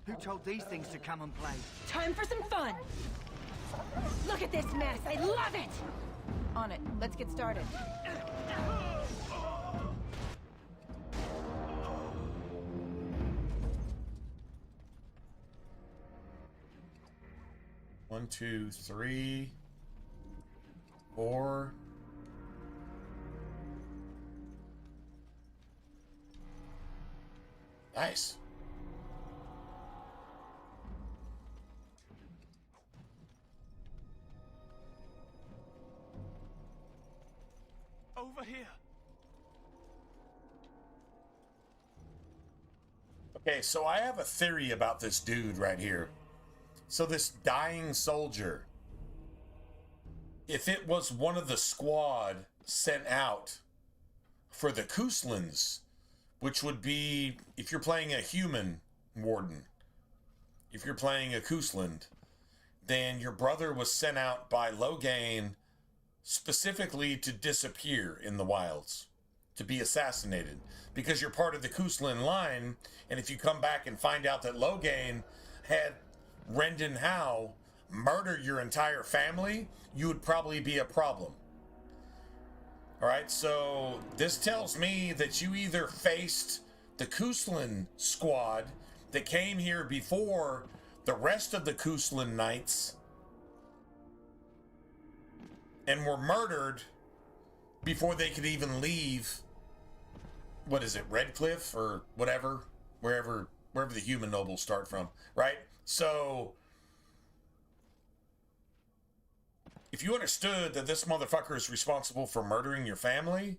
Who told these things to come and play? Time for some fun! Look at this mess! I love it! On it. Let's get started. One, 2, 3, 4. Nice. Over here. Okay, so I have a theory about this dude right here. So this dying soldier, if it was one of the squad sent out for the Kuslans, which would be, if you're playing a human warden, if you're playing a Kusland, then your brother was sent out by Loghain specifically to disappear in the wilds, to be assassinated, because you're part of the Kuslan line, and if you come back and find out that Loghain had Rendon Howe murder your entire family, you would probably be a problem. All right, so this tells me that you either faced the Kuslan squad that came here before the rest of the Kuslan Knights and were murdered before they could even leave, what is it, Redcliffe or whatever, wherever the human nobles start from, right? So if you understood that this motherfucker is responsible for murdering your family,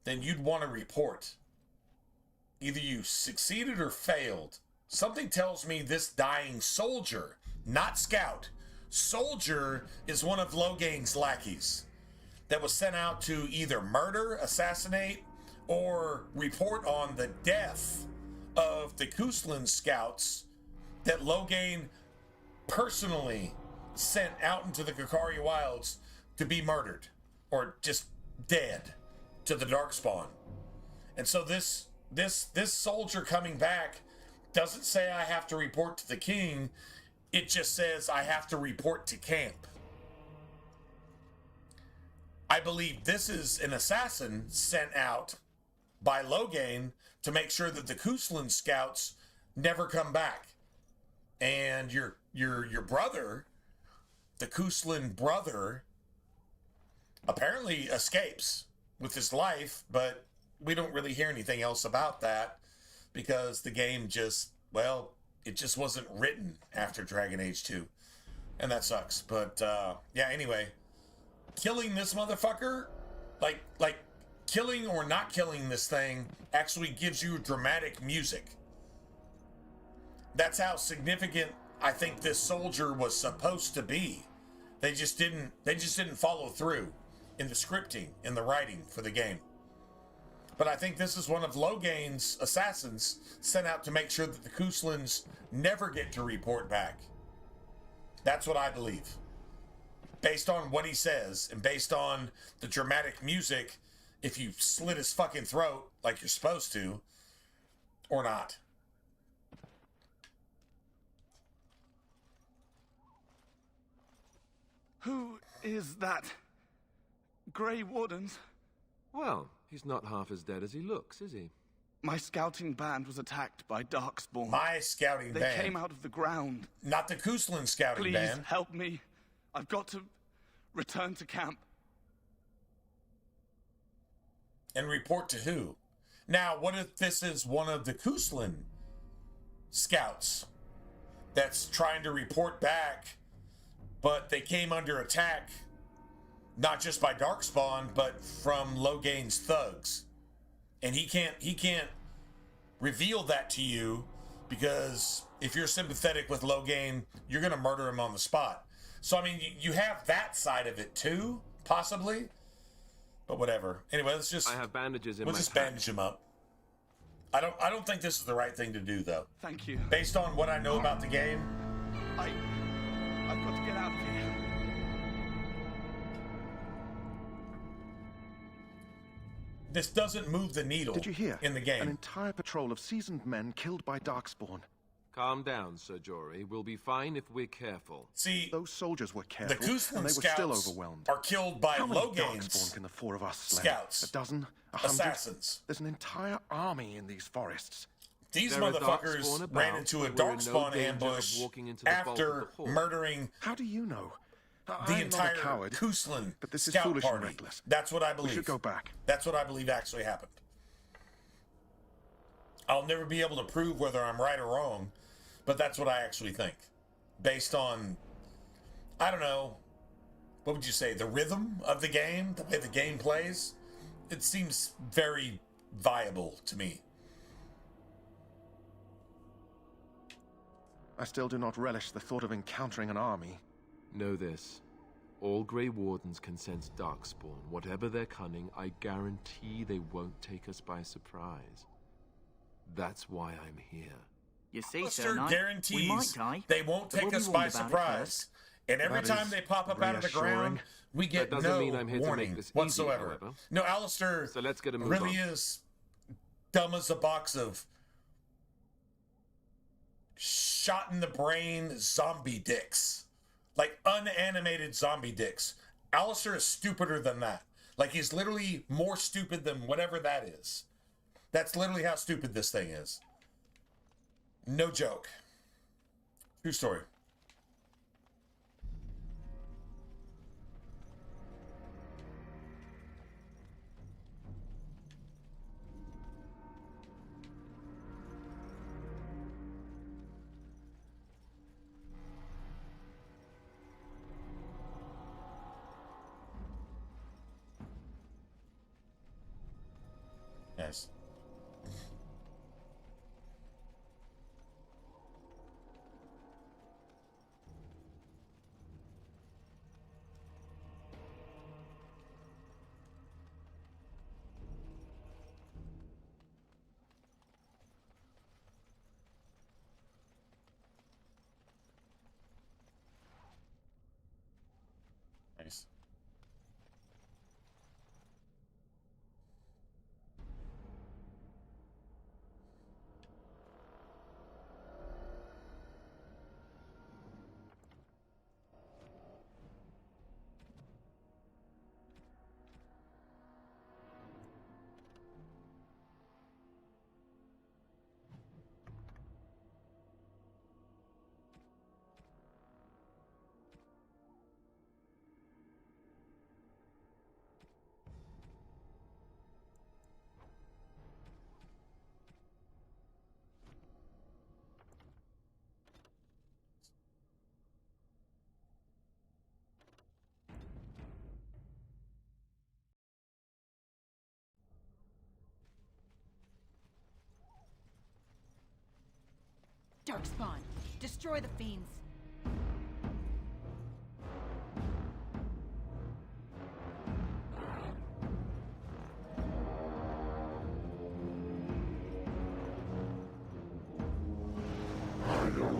then you'd want to report. Either you succeeded or failed. Something tells me this dying soldier, not scout, soldier is one of Loghain's lackeys that was sent out to either murder, assassinate, or report on the death of the Kuslan scouts that Loghain personally sent out into the Kakari wilds to be murdered or just dead to the Darkspawn. And so this soldier coming back doesn't say I have to report to the king. It just says I have to report to camp. I believe this is an assassin sent out by Loghain to make sure that the Kuslan scouts never come back. And your brother, the Kuslan brother, apparently escapes with his life, but we don't really hear anything else about that because the game just, well, it just wasn't written after Dragon Age 2. And that sucks. But, yeah, anyway, killing this motherfucker, like killing or not killing this thing actually gives you dramatic music. That's how significant I think this soldier was supposed to be. They just didn't follow through in the scripting, in the writing for the game. But I think this is one of Loghain's assassins sent out to make sure that the Kuslans never get to report back. That's what I believe. Based on what he says and based on the dramatic music, if you slit his fucking throat like you're supposed to, or not. Who is that? Grey Wardens? Well, he's not half as dead as he looks, is he? My scouting band was attacked by Darkspawn. My scouting band? They came out of the ground. Not the Kuslan scouting band. Please help me. I've got to return to camp. And report to who? Now, what if this is one of the Kuslan scouts that's trying to report back, but they came under attack not just by Darkspawn, but from Loghain's thugs. And he can't reveal that to you because if you're sympathetic with Loghain, you're going to murder him on the spot. So, I mean, you have that side of it too, possibly. But whatever. Anyway, let's just... I have bandages in my We'll just pack. bandage him up. I don't think this is the right thing to do, though. Thank you. Based on what I know about the game. I've got to get out of here. This doesn't move the needle. Did you hear? In the game. An entire patrol of seasoned men killed by Darkspawn. Calm down, Sir Jory. We'll be fine if we're careful. See, those soldiers were careful, the Kuslan and they were scouts still overwhelmed. Are killed by How many Loghain's Darkspawn can the four of us slay? scouts? A dozen? 100? Assassins. There's an entire army in these forests. These There are motherfuckers Darkspawn about, ran into a but we're in no Darkspawn danger of ambush walking into the bulk of after the horde. murdering How do you know? the I'm entire not a coward, Kuslan but this is scout foolish and party. reckless. That's what I believe. We should go back. That's what I believe actually happened. I'll never be able to prove whether I'm right or wrong, but that's what I actually think. Based on, I don't know, what would you say, the rhythm of the game, the way the game plays? It seems very viable to me. I still do not relish the thought of encountering an army. Know this. All Grey Wardens can sense Darkspawn. Whatever their cunning, I guarantee they won't take us by surprise. That's why I'm here. You see, Sir, Sir Knight, guarantees we might die. they won't But take we'll us be by warned about it surprise. first. And every That time is they pop up out of the ground, reassuring. we get That doesn't no mean I'm here to warning make this easy, whatsoever. however. No, Alistair So let's get a move really on. is dumb as a box of shot in the brain zombie dicks. Like unanimated zombie dicks. Alistair is stupider than that. Like he's literally more stupid than whatever that is. That's literally how stupid this thing is. No joke. True story. Nice. Nice. Darkspawn, destroy the fiends.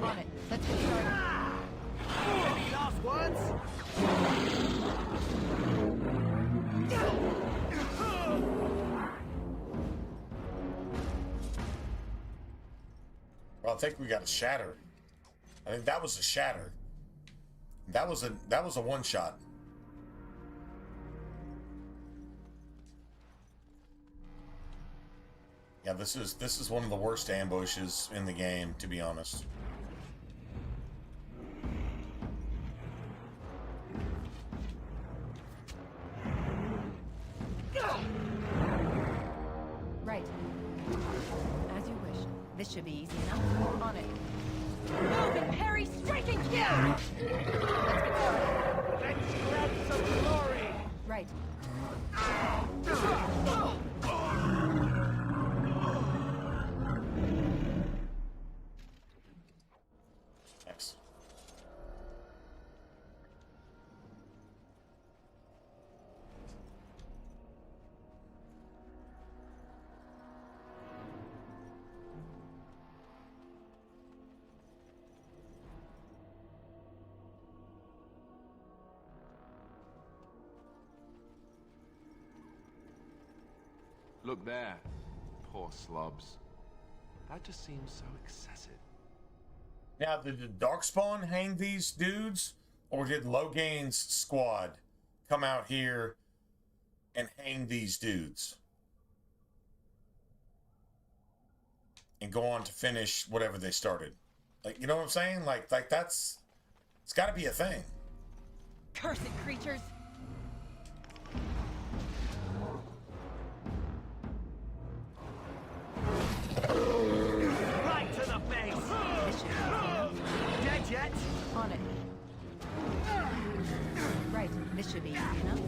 On it. Let's get started. Any last words? Well, I think we got a shatter. I think that was a shatter. That was a one shot. Yeah, this is one of the worst ambushes in the game, to be honest. Right. As you wish. This should be easy enough. On it. Move and parry, strike and kill! Let's get started. Let's grab some glory! Right. Thanks. Look there. Poor slobs. That just seems so excessive. Now, did the Darkspawn hang these dudes, or did Logain's squad come out here and hang these dudes and go on to finish whatever they started? Like, you know what I'm saying? Like that's, it's got to be a thing. Cursed creatures! Right to the face! Dead yet? On it. Right. This should be easy enough.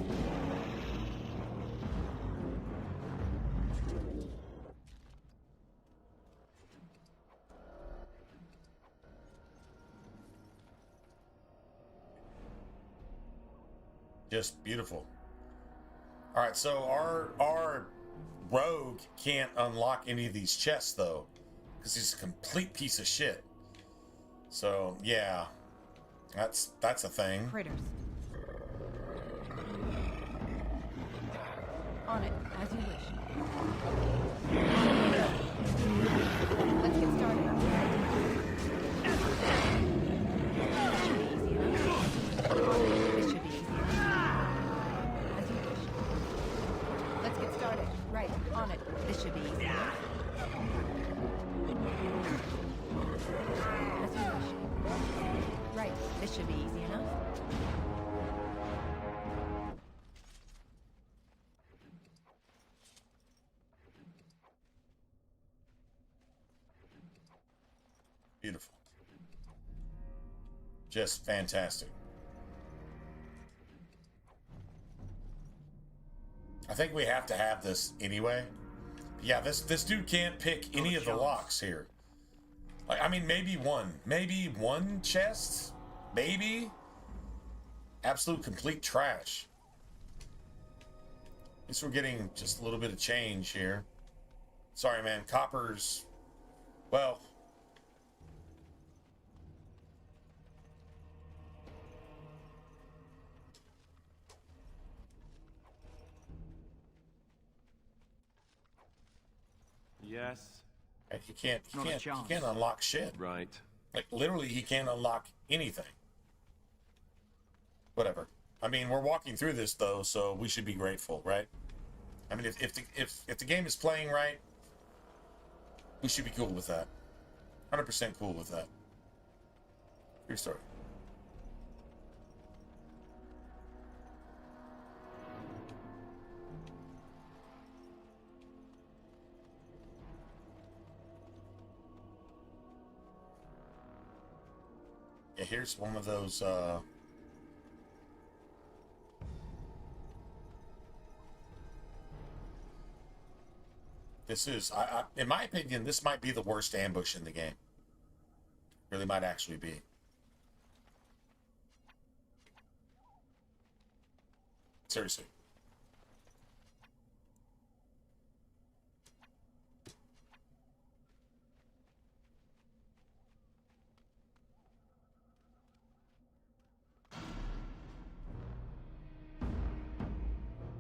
Just beautiful. All right, so our rogue can't unlock any of these chests though, because he's a complete piece of shit. So yeah, that's a thing. Critters. On it, as you wish. Let's get started. This should be easy enough. As you wish. Let's get started. Right, on it. This should be easy enough. As you wish. Right, this should be easy enough. Beautiful. Just fantastic. I think we have to have this anyway. Yeah, this dude can't pick any of the locks here. Like, I mean, maybe one chest, maybe. Absolute complete trash. At least we're getting just a little bit of change here. Sorry, man. Copper's, well. Yes. He can't unlock shit. Right. Like, literally, he can't unlock anything. Whatever. I mean, we're walking through this though, so we should be grateful, right? I mean, if the game is playing right, we should be cool with that. 100% cool with that. Your story. Yeah, here's one of those, this is, in my opinion, this might be the worst ambush in the game. Really might actually be. Seriously.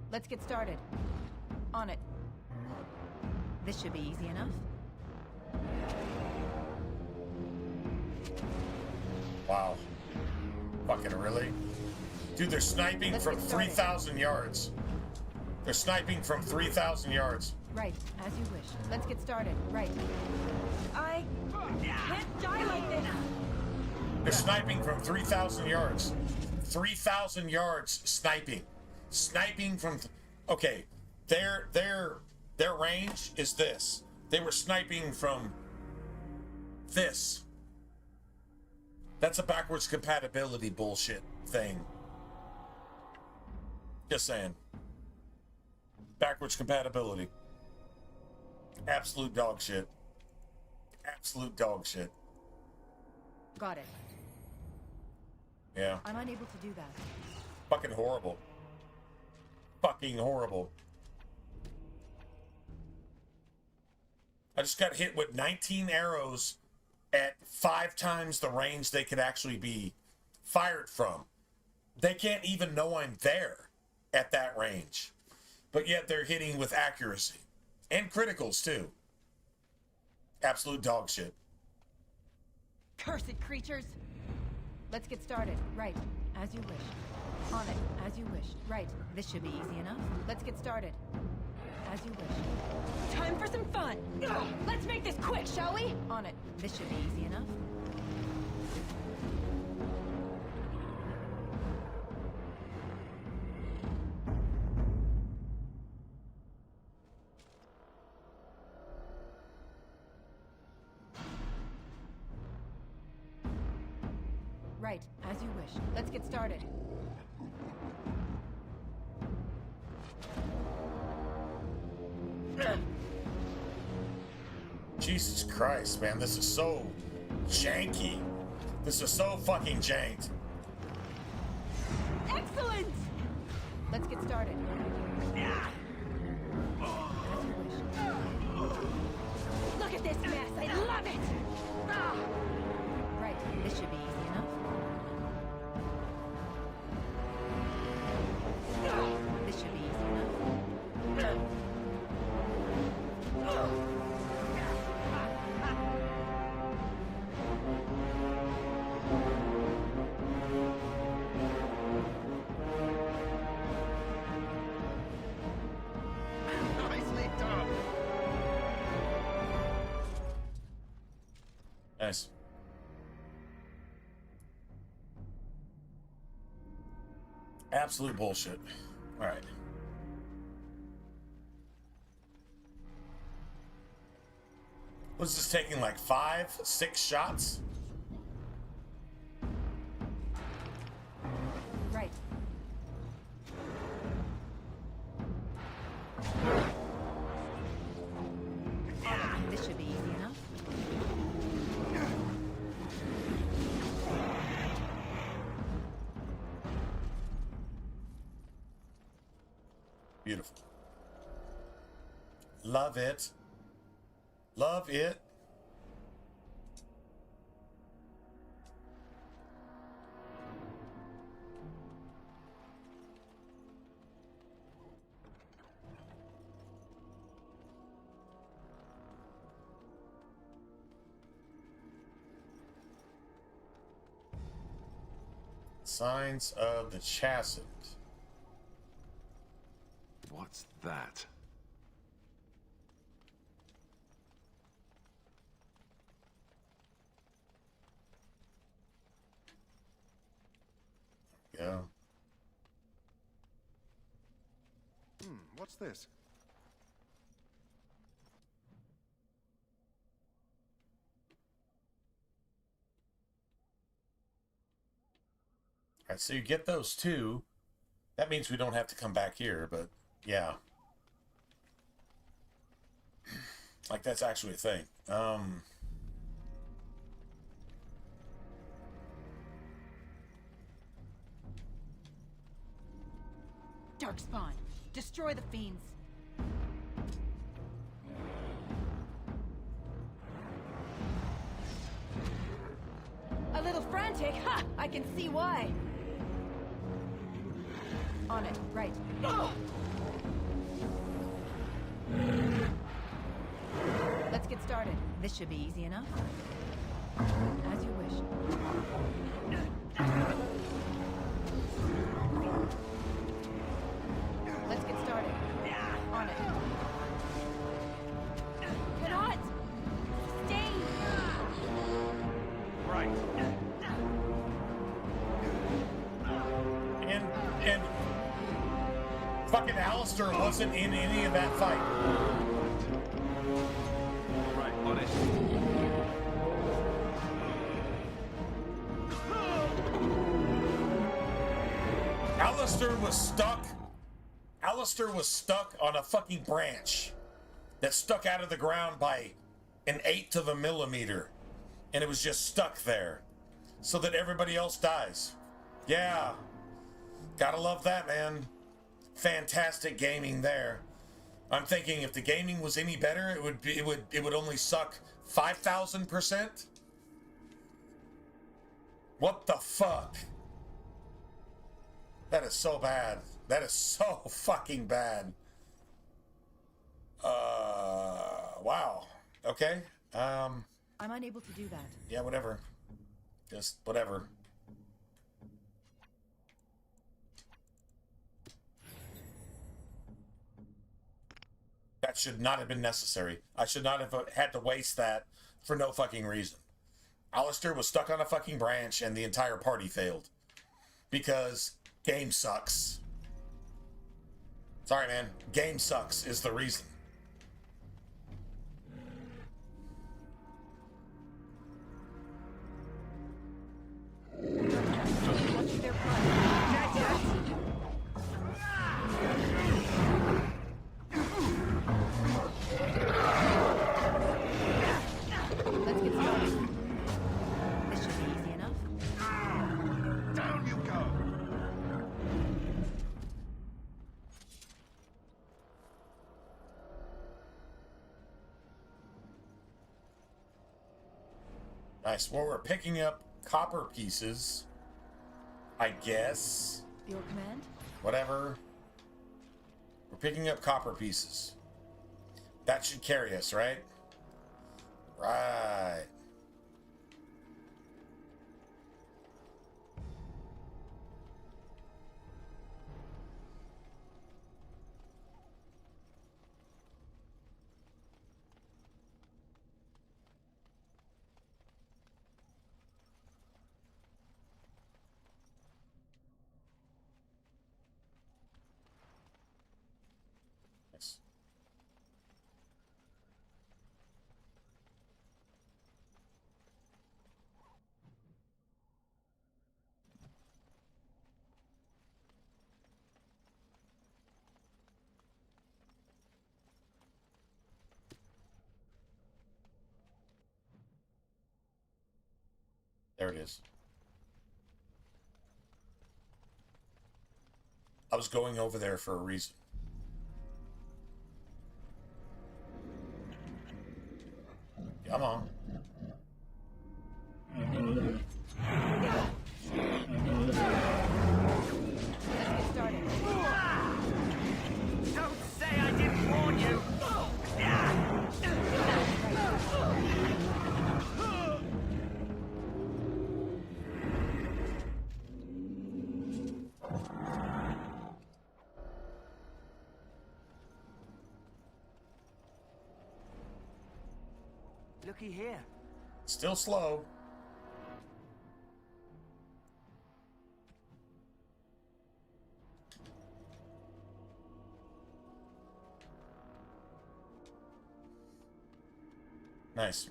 Let's get started. On it. This should be easy enough. Wow. Fucking really? Dude, they're sniping from 3,000 yards. They're sniping from 3,000 yards. Right, as you wish. Let's get started. Right. I can't die like this. They're sniping from 3,000 yards. 3,000 yards sniping. Sniping from... Okay, their range is this. They were sniping from this. That's a backwards compatibility bullshit thing. Just saying. Backwards compatibility. Absolute dog shit. Absolute dog shit. Got it. Yeah. I'm unable to do that. Fucking horrible. Fucking horrible. I just got hit with 19 arrows at 5 times the range they could actually be fired from. They can't even know I'm there at that range. But yet they're hitting with accuracy. And criticals, too. Absolute dog shit. Cursed creatures! Let's get started. Right, as you wish. On it, as you wish. Right, this should be easy enough. Let's get started. As you wish. Time for some fun! Let's make this quick, shall we? On it. This should be easy enough. Right, as you wish. Let's get started. Jesus Christ, man, this is so janky. This is so fucking janked. Excellent! started. As you wish. Look at this mess! I love it! Right, this should be easy enough. This should be easy enough. Nicely done. Nice. Absolute bullshit. All right. Was this taking like 5, 6 shots? Right. This should be easy enough. Beautiful. Love it. Love it. Signs of the chassid. What's that? Yeah. What's this? All right, so you get those two. That means we don't have to come back here, but yeah. Like, that's actually a thing. Darkspawn, destroy the fiends. A little frantic? Ha! I can see why. On it, right. Let's get started. This should be easy enough. As you wish. Let's get started. On it. Cannot! Stay! Right. And fucking Alistair wasn't in any of that fight. Right, on it. Alistair was stuck on a fucking branch that stuck out of the ground by 1/8 of a millimeter. And it was just stuck there so that everybody else dies. Yeah. Gotta love that, man. Fantastic gaming there. I'm thinking if the gaming was any better, it would only suck 5,000%. What the fuck? That is so bad. That is so fucking bad. Wow. Okay. I'm unable to do that. Yeah, whatever. Just whatever. That should not have been necessary. I should not have had to waste that for no fucking reason. Alistair was stuck on a fucking branch and the entire party failed. Because game sucks. Sorry, man. Game sucks is the reason. Let's get started. This should be easy enough. Down you go! Nice. Well, we're picking up copper pieces, I guess. Your command? Whatever. We're picking up copper pieces. That should carry us, right? Right. Nice. There it is. I was going over there for a reason. Come on. Let's get started. Don't say I didn't warn you! Looky here. Still slow. Nice.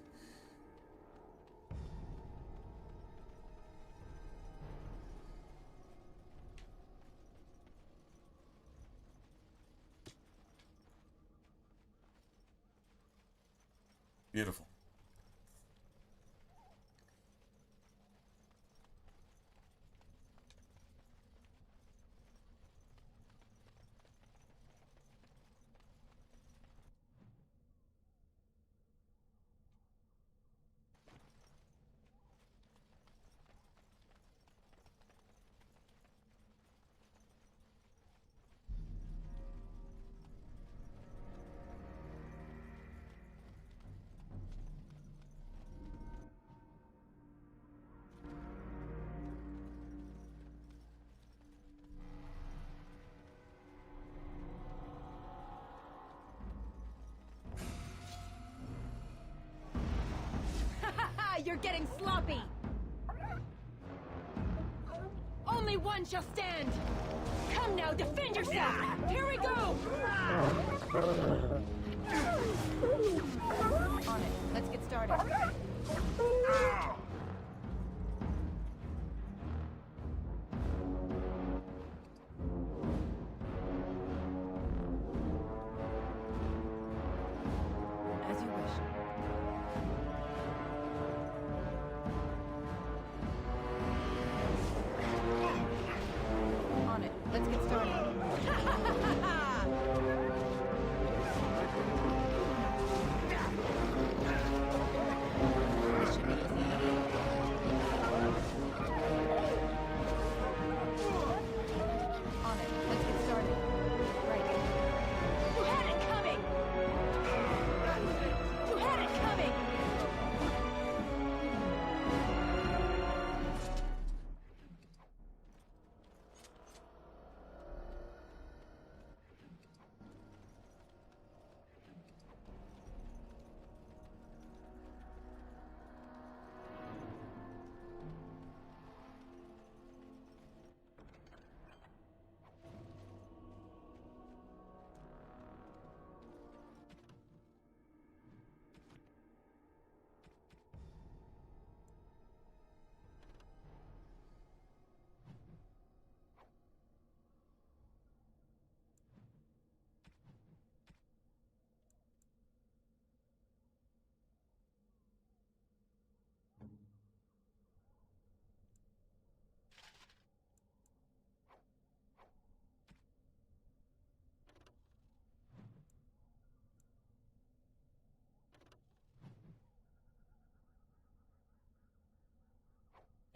Beautiful. You're getting sloppy! Only one shall stand! Come now, defend yourself! Here we go! On it. Let's get started. As you wish. On it. Let's get started. This should be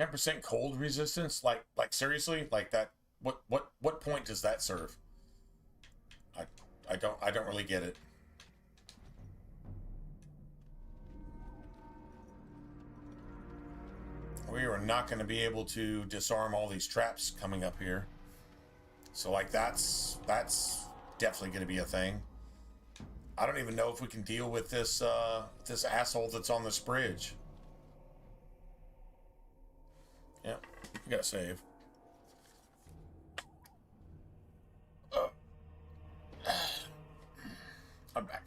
10% cold resistance? Like seriously? Like that? What point does that serve? I don't really get it. We are not going to be able to disarm all these traps coming up here. So like that's definitely going to be a thing. I don't even know if we can deal with this this asshole that's on this bridge. Yeah, we gotta save. I'm back.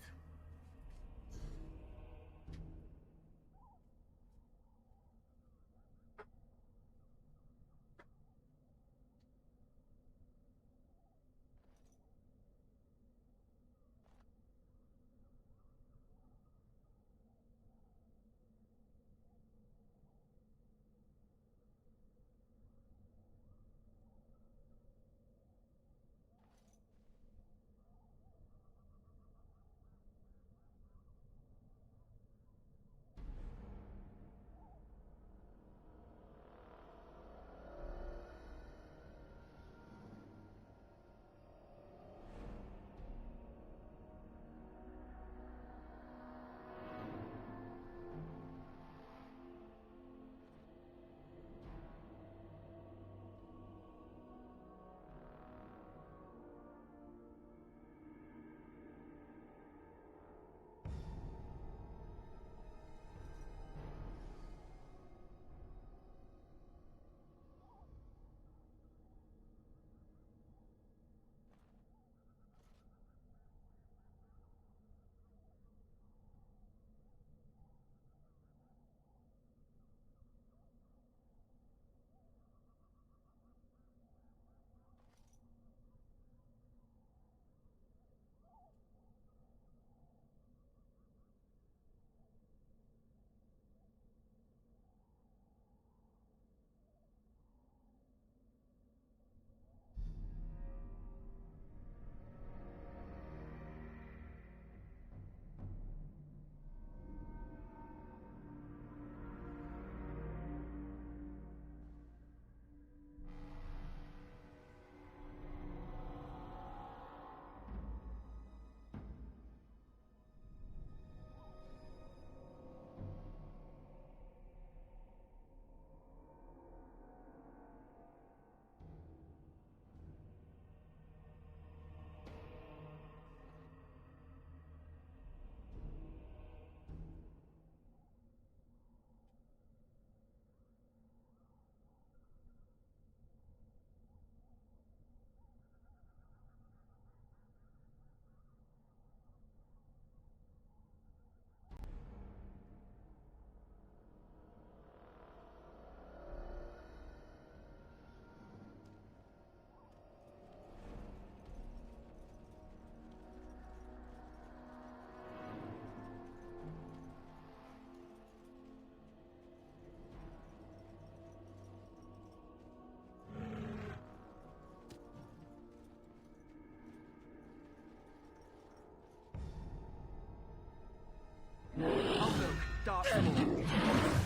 Dark Lord.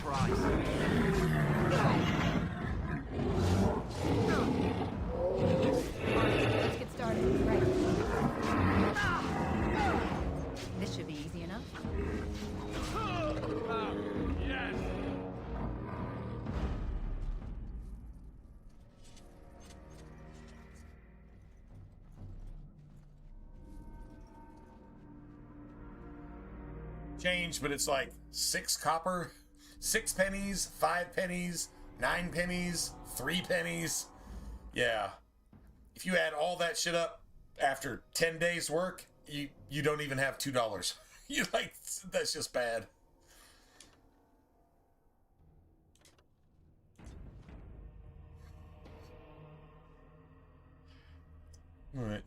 Price. Let's get started. Right. This should be easy enough. Yes. Change, but it's like 6 copper, 6 pennies, 5 pennies, 9 pennies, 3 pennies. Yeah. If you add all that shit up after 10 days work, you don't even have $2. You like, that's just bad. All right.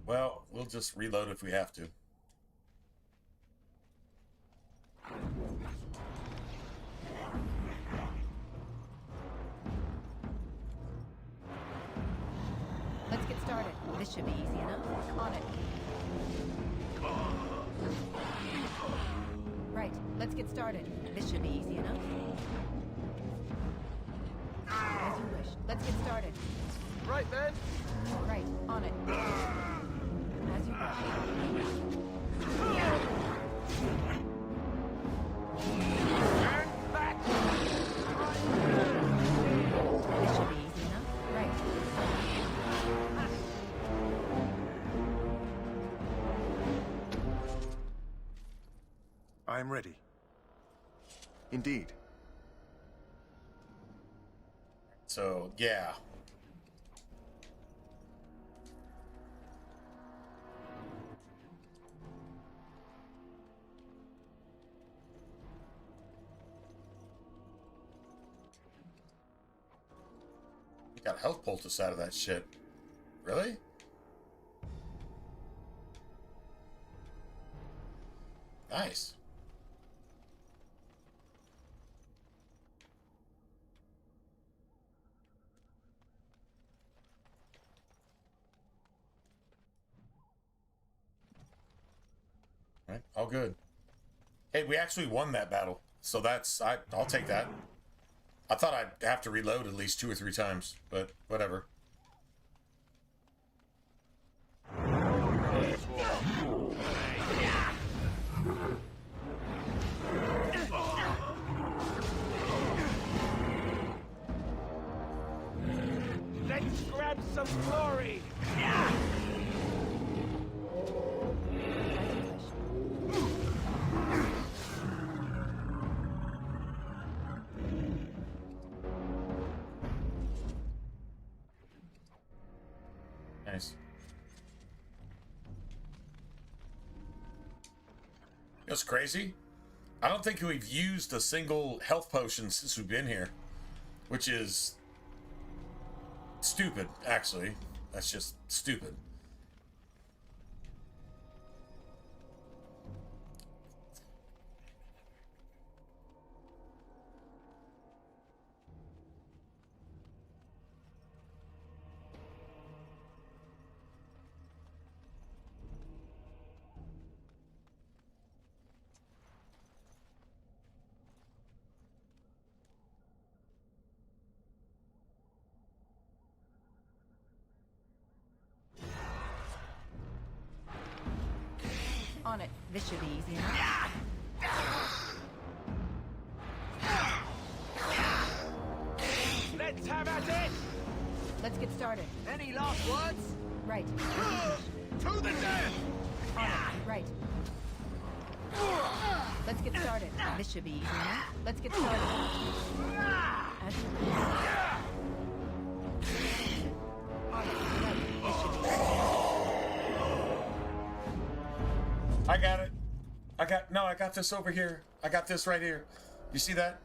Well, we'll just reload if we have to. Let's get started. This should be easy enough. On it. Right. Let's get started. This should be easy enough. As you wish. Let's get started. Right then. Right, on it. As you wish. And back. This should be easy enough. Right. I am ready. Indeed. So, yeah. You got a health poultice out of that shit. Really? Nice. Right, all good. Hey, we actually won that battle, so I'll take that. I thought I'd have to reload at least 2 or 3 times, but whatever. Let's grab some glory. Nice. It's crazy. I don't think we've used a single health potion since we've been here, which is stupid, actually. That's just stupid. On it. This should be easy enough. Let's have at it. Let's get started. Any last words? Right. To the death. On it. Right. Let's get started. This should be easy enough. Let's get started. As you wish. On it. Right. This should be easy enough. I got it. I got this over here. I got this right here. You see that?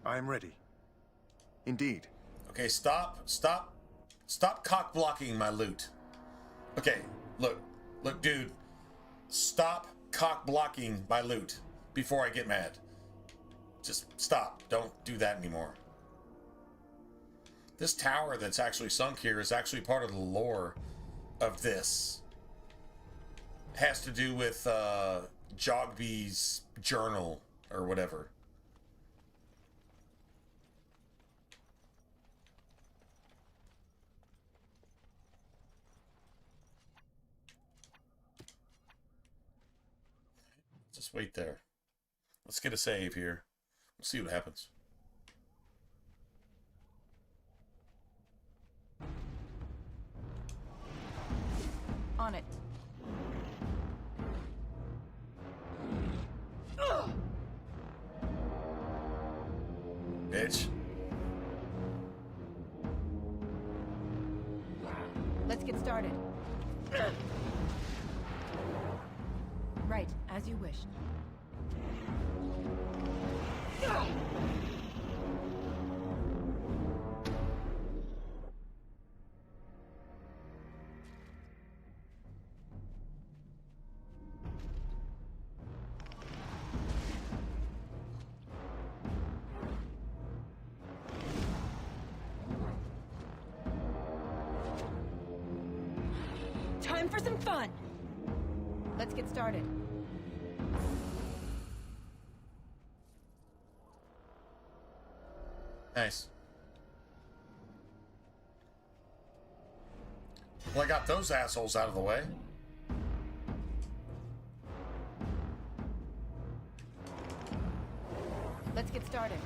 I am ready. Indeed. Okay, stop cock blocking my loot. Okay, look, dude. Stop cock blocking my loot before I get mad. Just stop. Don't do that anymore. This tower that's actually sunk here is actually part of the lore of this. Has to do with Jogby's journal or whatever. Just wait there. Let's get a save here. We'll see what happens. On it. Bitch. Let's get started. Right, as you wished. Time for some fun! Let's get started. Nice. Well, I got those assholes out of the way. Let's get started.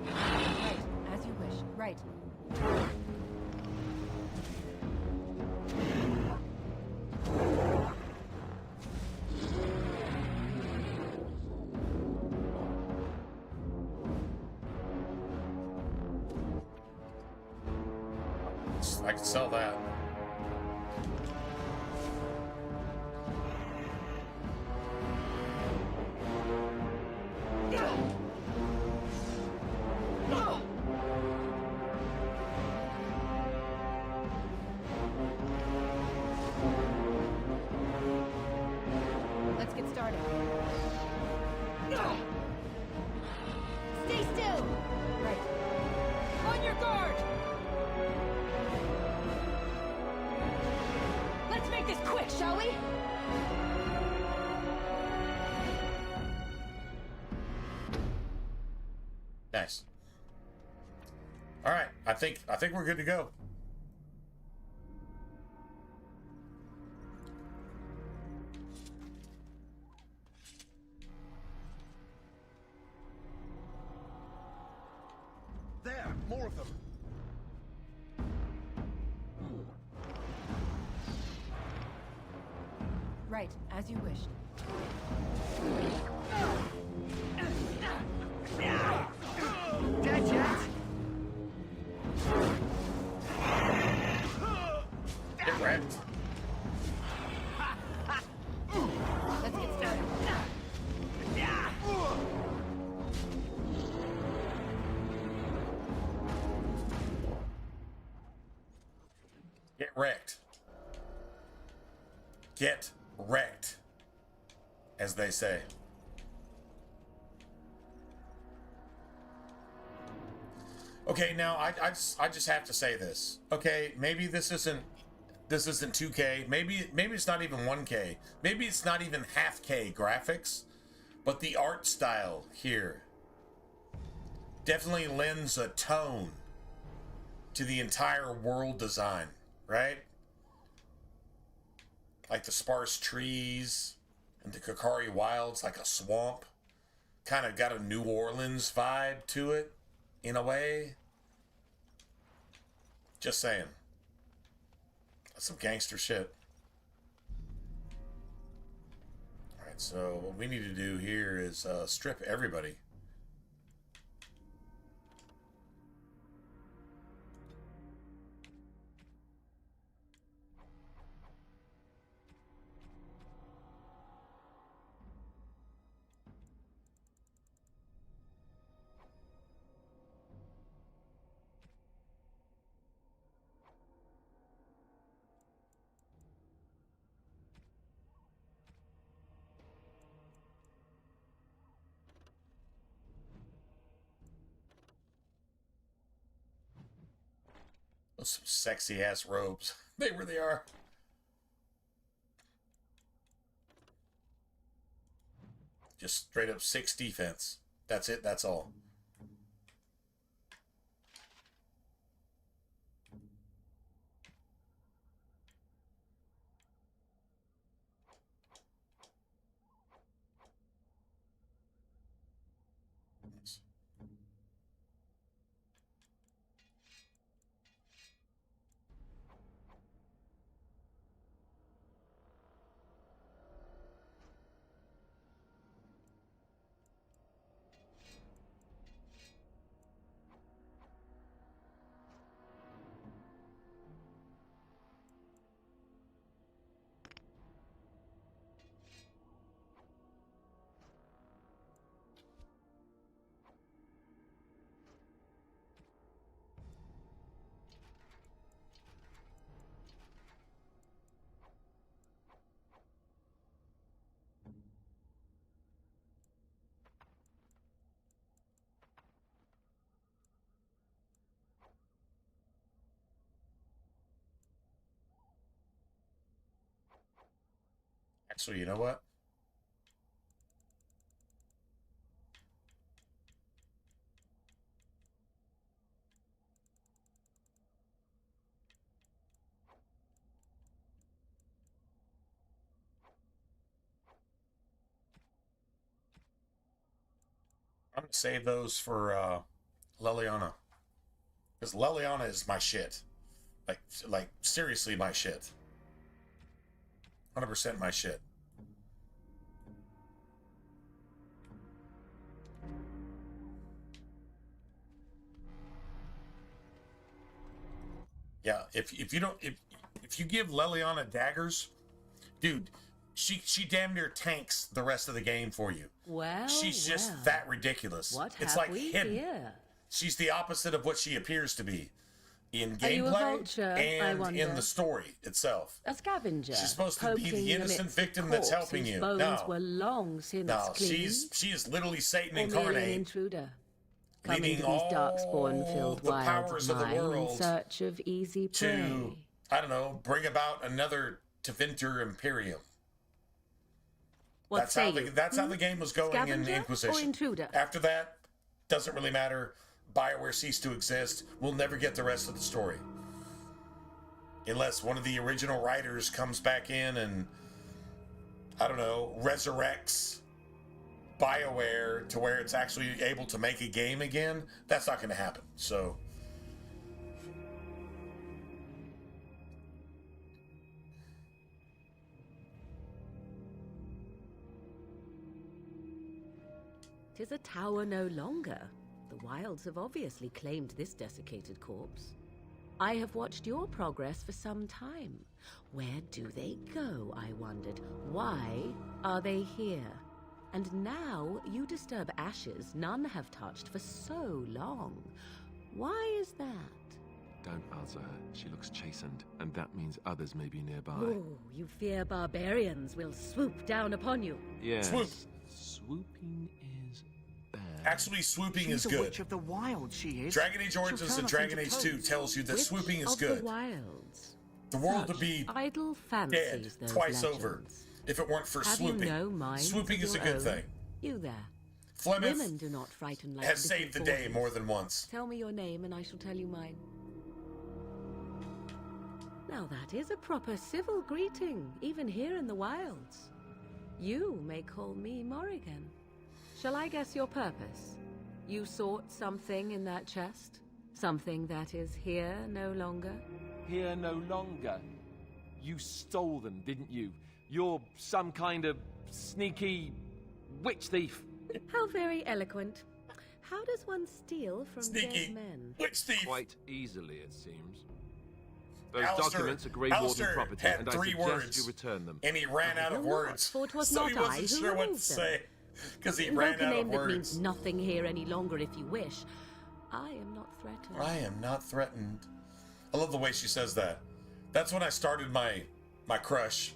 Right, as you wish. Right. I can sell that. Let's get started. Stay still! Right. On your guard! Let's make this quick, shall we? Nice. All right, I think we're good to go. There, more of them. Right, as you wish. Dead yet? Get wrecked. Let's get started. Get wrecked. Get wrecked, as they say. Okay, now I just have to say this. Okay, maybe this isn't 2K. Maybe it's not even 1K. Maybe it's not even half K graphics, but the art style here definitely lends a tone to the entire world design, right? Like the sparse trees and the Kakari Wilds, like a swamp. Kind of got a New Orleans vibe to it, in a way. Just saying. That's some gangster shit. Alright, so what we need to do here is strip everybody. Those some sexy ass robes. They really are. Just straight up 6 defense. That's it, that's all. Actually, you know what? Save those for Leliana. Because Leliana is my shit. Like seriously my shit. 100% my shit. Yeah, if you give Leliana daggers, dude, she damn near tanks the rest of the game for you. Well, she's just that ridiculous. What it's have like we hidden. here? She's the opposite of what she appears to be in Are you a gameplay vulture, I and wonder? in the story itself. A scavenger. She's supposed to be poking the innocent amidst victim that's corpses helping you. Bones No. were long since No, cleansed. she is literally Satan Or merely an incarnate, intruder. Coming leading to these all darkspawn-filled the wilds powers of the mine in world search of easy prey. to, I don't know, bring about another Tevinter Imperium. What That's say how the, you? that's how the game was going Scavenger in or Inquisition. intruder? After that, doesn't really matter. BioWare ceased to exist. We'll never get the rest of the story. Unless one of the original writers comes back in and, I don't know, resurrects BioWare to where it's actually able to make a game again. That's not going to happen. So... Tis a tower no longer. The wilds have obviously claimed this desiccated corpse. I have watched your progress for some time. Where do they go, I wondered. Why are they here? And now you disturb ashes none have touched for so long. Why is that? Don't answer her. She looks chastened, and that means others may be nearby. Oh, you fear barbarians will swoop down upon you. Yes. Swoop. Swooping is bad. Actually, swooping She's is a good. witch of the wild, she is. Dragon Age She'll Origins turn and us Dragon into Age 2 toads. tells you that Witch swooping is of good. the wilds. The world Such would be idle dead fancies, those twice legends. over if it weren't for Have swooping. you no minds Swooping of is a your good own? thing. You there. Flemeth Women do not frighten like has little saved the day boys. more than once. Tell me your name and I shall tell you mine. Now that is a proper civil greeting, even here in the wilds. You may call me Morrigan. Shall I guess your purpose? You sought something in that chest? Something that is here no longer? Here no longer. You stole them, didn't you? You're some kind of sneaky witch thief. How very eloquent. How does one steal from Sneaky dead men? witch thief. Quite easily, it seems. Those Alistair- documents are Grey Warden Alistair property, had and I 3 suggest words, you return them. and he ran out of will not, words. for 'twas So not he I wasn't who sure what to removed them. say because he Invoke ran a out name of that words. means nothing here any longer if you wish. I am not threatened. I am not threatened. I love the way she says that. That's when I started my crush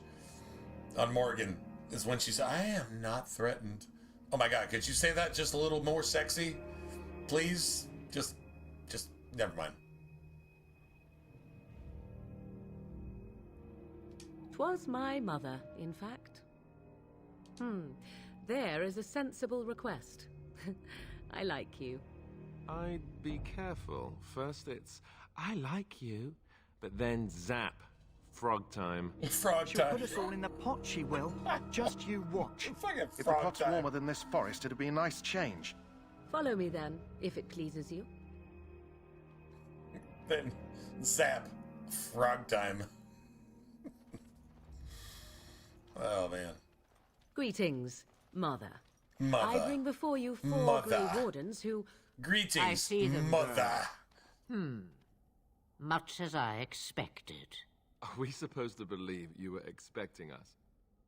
on Morgan, is when she said, I am not threatened. Oh my god, could you say that just a little more sexy? Please? Just, never mind. 'Twas my mother, in fact. There is a sensible request. I like you. I'd be careful. First it's, I like you, but then zap. Frog time. Frog She'll put us all in the pot, she will. Just you watch. If the pot's warmer than this forest, it'd be a nice change. Follow me then, if it pleases you. Then zap. Frog time. Oh man. Greetings, Mother. Mother. I bring before you 4 Mother. Grey Wardens who... Greetings, I see them, Mother. Much as I expected. Are we supposed to believe you were expecting us?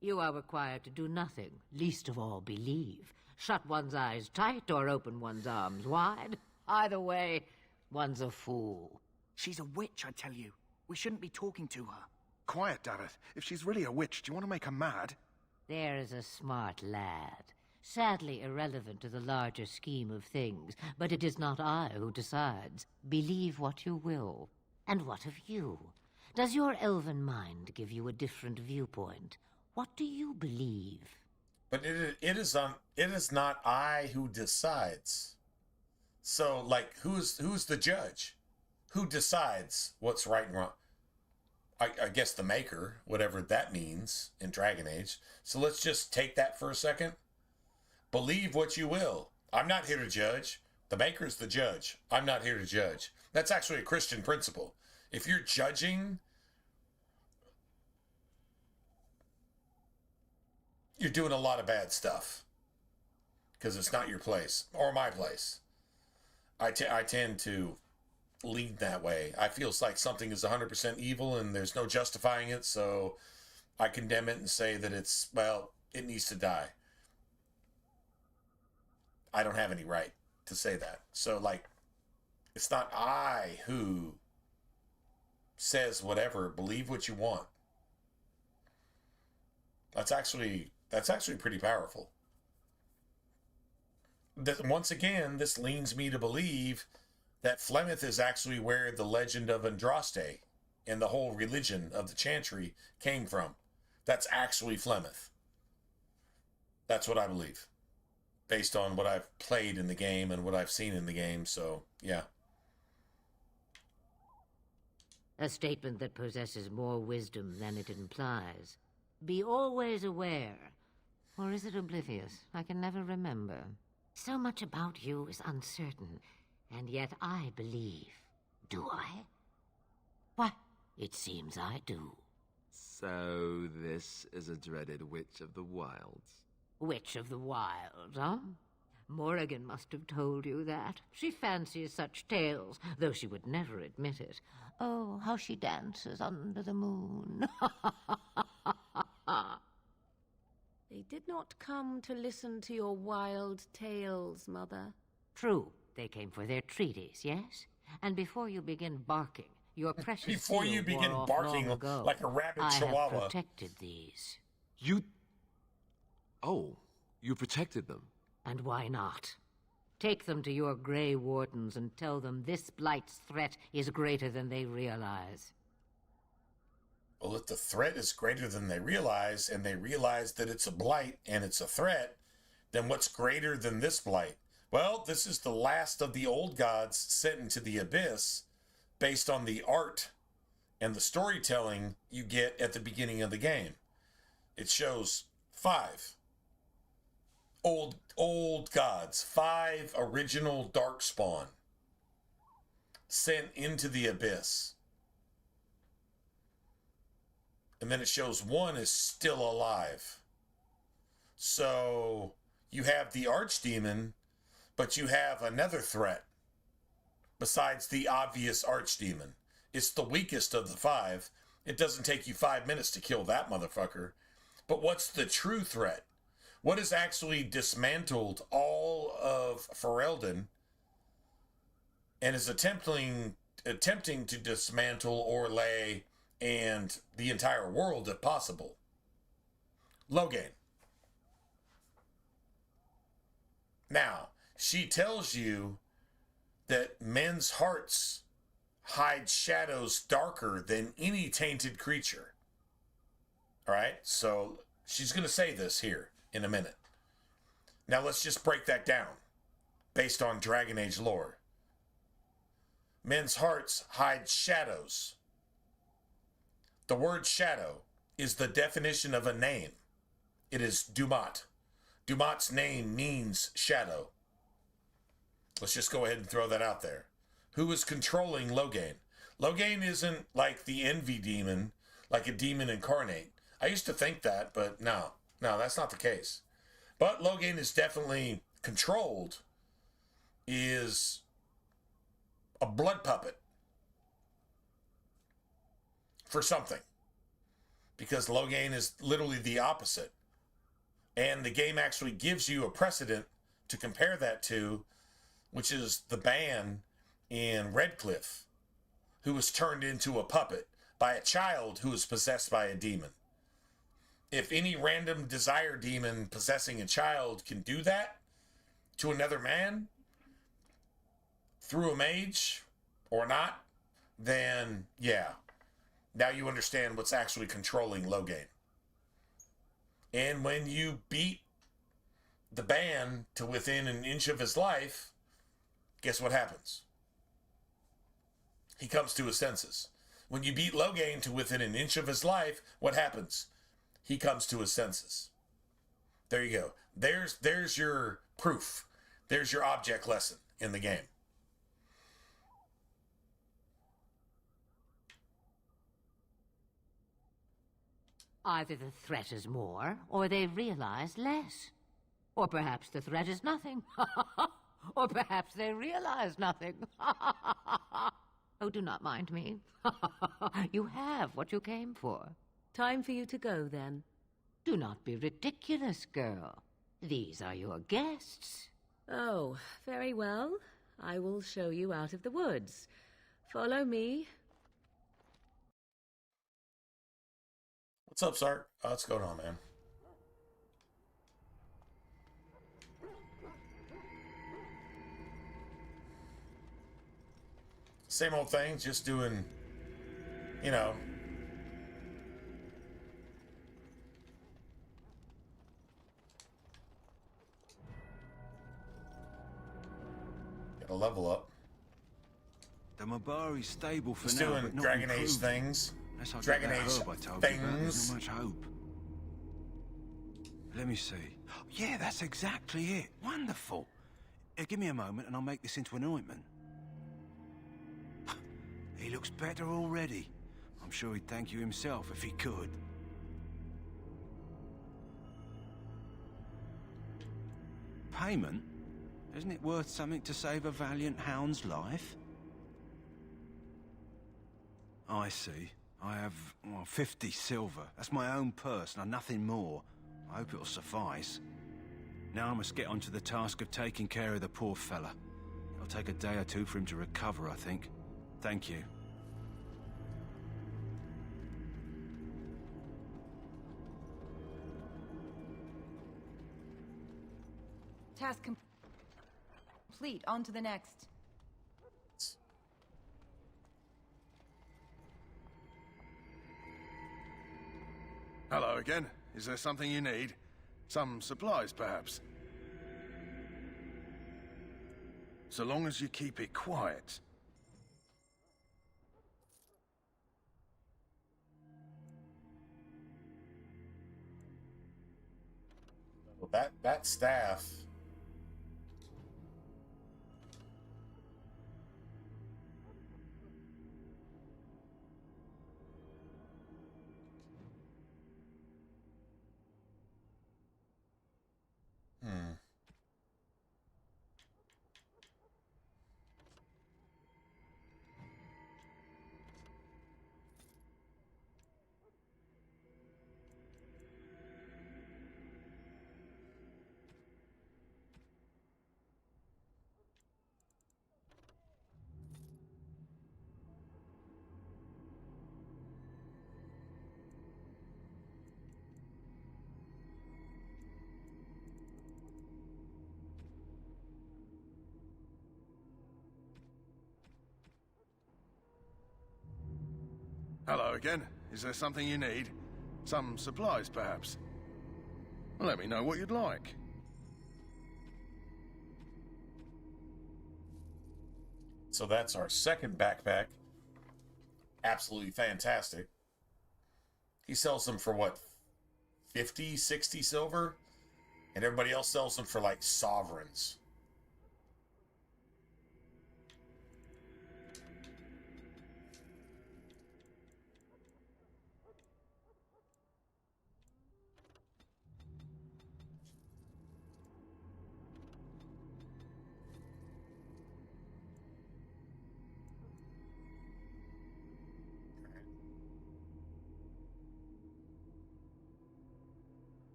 You are required to do nothing, least of all believe. Shut one's eyes tight or open one's arms wide. Either way, one's a fool. She's a witch, I tell you. We shouldn't be talking to her. Quiet, Dareth. If she's really a witch, do you want to make her mad? There is a smart lad. Sadly irrelevant to the larger scheme of things, but it is not I who decides. Believe what you will. And what of you? Does your elven mind give you a different viewpoint? What do you believe? But it is not I who decides. So, like, who's the judge? Who decides what's right and wrong? I guess the Maker, whatever that means in Dragon Age. So let's just take that for a second. Believe what you will. I'm not here to judge. The maker's the judge. I'm not here to judge. That's actually a Christian principle. If you're judging, you're doing a lot of bad stuff because it's not your place or my place. I tend to lean that way. I feel like something is 100% evil and there's no justifying it, so I condemn it and say that it's, well, it needs to die. I don't have any right to say that. So, like, it's not I who says whatever, believe what you want. That's actually pretty powerful. Once again, this leads me to believe that Flemeth is actually where the legend of Andraste and the whole religion of the Chantry came from. That's actually Flemeth. That's what I believe, based on what I've played in the game and what I've seen in the game, so, yeah. A statement that possesses more wisdom than it implies. Be always aware. Or is it oblivious? I can never remember. So much about you is uncertain, and yet I believe. Do I? Why, it seems I do. So this is a dreaded Witch of the Wilds. Witch of the Wilds, huh? Morrigan must have told you that. She fancies such tales, though she would never admit it. Oh, how she dances under the moon. They did not come to listen to your wild tales, Mother. True, they came for their treaties, yes? And before you begin barking, your precious Before you seal begin wore off barking long ago. like a rabid I chihuahua. have protected these. You... Oh, you protected them. And why not? Take them to your Grey Wardens and tell them this Blight's threat is greater than they realize. Well, if the threat is greater than they realize, and they realize that it's a blight and it's a threat, then what's greater than this blight? Well, this is the last of the old gods sent into the abyss based on the art and the storytelling you get at the beginning of the game. It shows 5 old gods, 5 original Darkspawn sent into the abyss. And then it shows 1 is still alive. So you have the Archdemon, but you have another threat besides the obvious Archdemon. It's the weakest of the 5. It doesn't take you 5 minutes to kill that motherfucker. But what's the true threat? What has actually dismantled all of Ferelden and is attempting to dismantle Orlais and the entire world if possible? Loghain. Now, she tells you that men's hearts hide shadows darker than any tainted creature. All right, so she's going to say this here in a minute. Now let's just break that down based on Dragon Age lore. Men's hearts hide shadows. The word shadow is the definition of a name. It is Dumat. Dumat's name means shadow. Let's just go ahead and throw that out there. Who is controlling Loghain? Loghain isn't like the envy demon, like a demon incarnate. I used to think that, but no, that's not the case. But Loghain is definitely controlled, is a blood puppet for something. Because Loghain is literally the opposite. And the game actually gives you a precedent to compare that to, which is the Ban in Redcliffe, who was turned into a puppet by a child who was possessed by a demon. If any random desire demon possessing a child can do that to another man through a mage or not, then yeah, now you understand what's actually controlling Loghain. And when you beat the Ban to within an inch of his life, guess what happens? He comes to his senses. When you beat Loghain to within an inch of his life, what happens? He comes to his senses. There you go. There's your proof There's your object lesson in the game. Either the threat is more, or they realize less. Or perhaps the threat is nothing. Or perhaps they realize nothing. Oh, do not mind me. You have what you came for. Time for you to go, then. Do not be ridiculous, girl. These are your guests. Oh, very well. I will show you out of the woods. Follow me. What's up, Sark? What's going on, man? Same old thing, just doing, you know. Get a level up. The Mabari's stable for Just now, doing but not Dragon Age improved. things. Unless I get Dragon that Age herb I told you about, there's things. not much hope. Let me see. Yeah, that's exactly it. Wonderful. Give me a moment and I'll make this into an ointment. He looks better already. I'm sure he'd thank you himself if he could. Payment? Isn't it worth something to save a valiant hound's life? I see. I have 50 silver. That's my own purse, and nothing more. I hope it'll suffice. Now I must get on to the task of taking care of the poor fella. It'll take a day or two for him to recover, I think. Thank you. Task complete. On to the next. Hello again. Is there something you need? Some supplies, perhaps? So long as you keep it quiet. Well, that staff. Hello again. Is there something you need? Some supplies, perhaps? Let me know what you'd like. So that's our second backpack. Absolutely fantastic. He sells them for what, 50, 60 silver? And everybody else sells them for like sovereigns.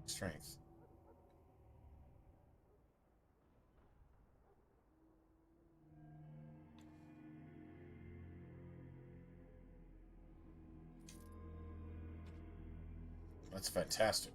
Strength. That's fantastic.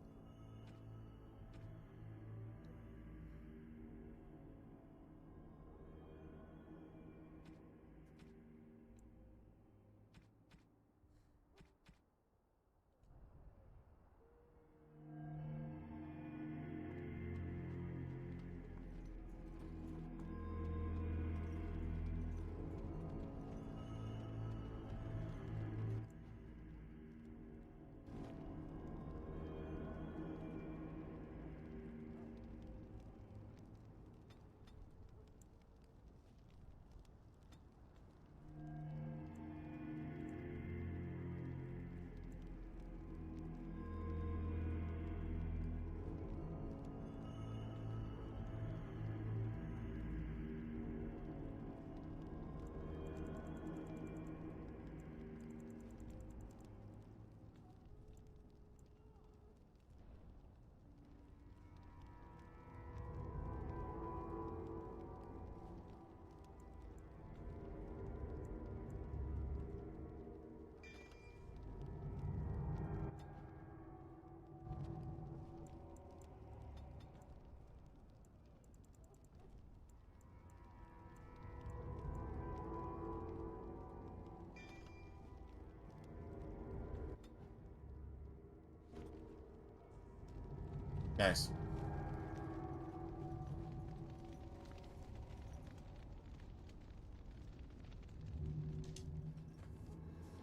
Nice.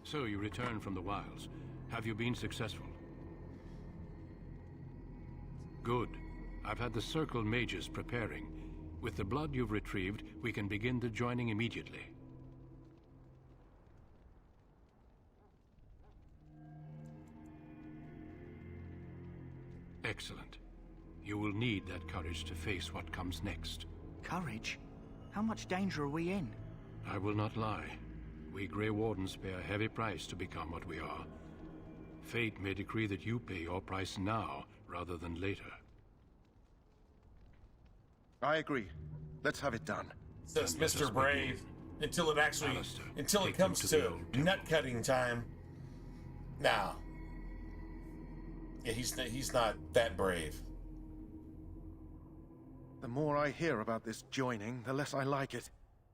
So you return from the wilds. Have you been successful? Good. I've had the Circle mages preparing. With the blood you've retrieved, we can begin the joining immediately. Excellent. You will need that courage to face what comes next. Courage? How much danger are we in? I will not lie. We Grey Wardens pay a heavy price to become what we are. Fate may decree that you pay your price now, rather than later. I agree. Let's have it done. Says Mr. Brave. Until it actually, until it comes to nut cutting time. Now, yeah, he's not that brave. The more I hear about this joining, the less I like it.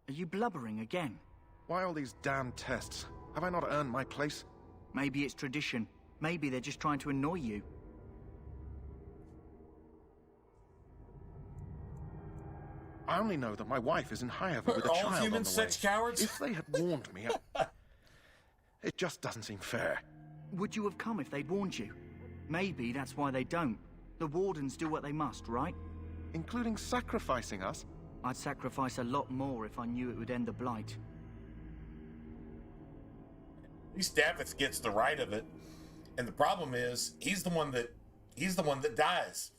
Are you blubbering again? Why all these damn tests? Have I not earned my place? Maybe it's tradition. Maybe they're just trying to annoy you. I only know that my wife is in Highover with a Are all child on humans the way. such cowards? If they had warned me, it just doesn't seem fair. Would you have come if they'd warned you? Maybe that's why they don't. The Wardens do what they must, right? Including sacrificing us? I'd sacrifice a lot more if I knew it would end the Blight. At least Davith gets the right of it. And the problem is, he's the one that dies.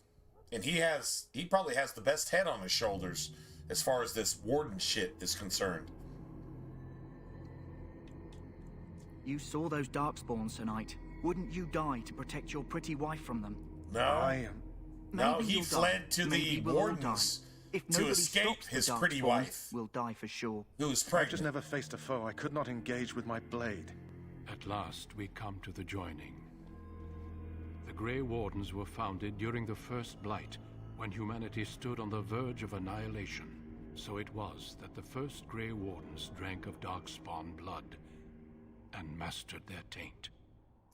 And he probably has the best head on his shoulders as far as this warden shit is concerned. You saw those Darkspawns tonight. Wouldn't you die to protect your pretty wife from them? No. No, he fled to the wardens to escape his pretty wife. Will die for sure. Who was I've pregnant. just never faced a foe I could not engage with my blade. At last, we come to the joining. The Grey Wardens were founded during the First Blight, when humanity stood on the verge of annihilation. So it was that the first Grey Wardens drank of Darkspawn blood and mastered their taint.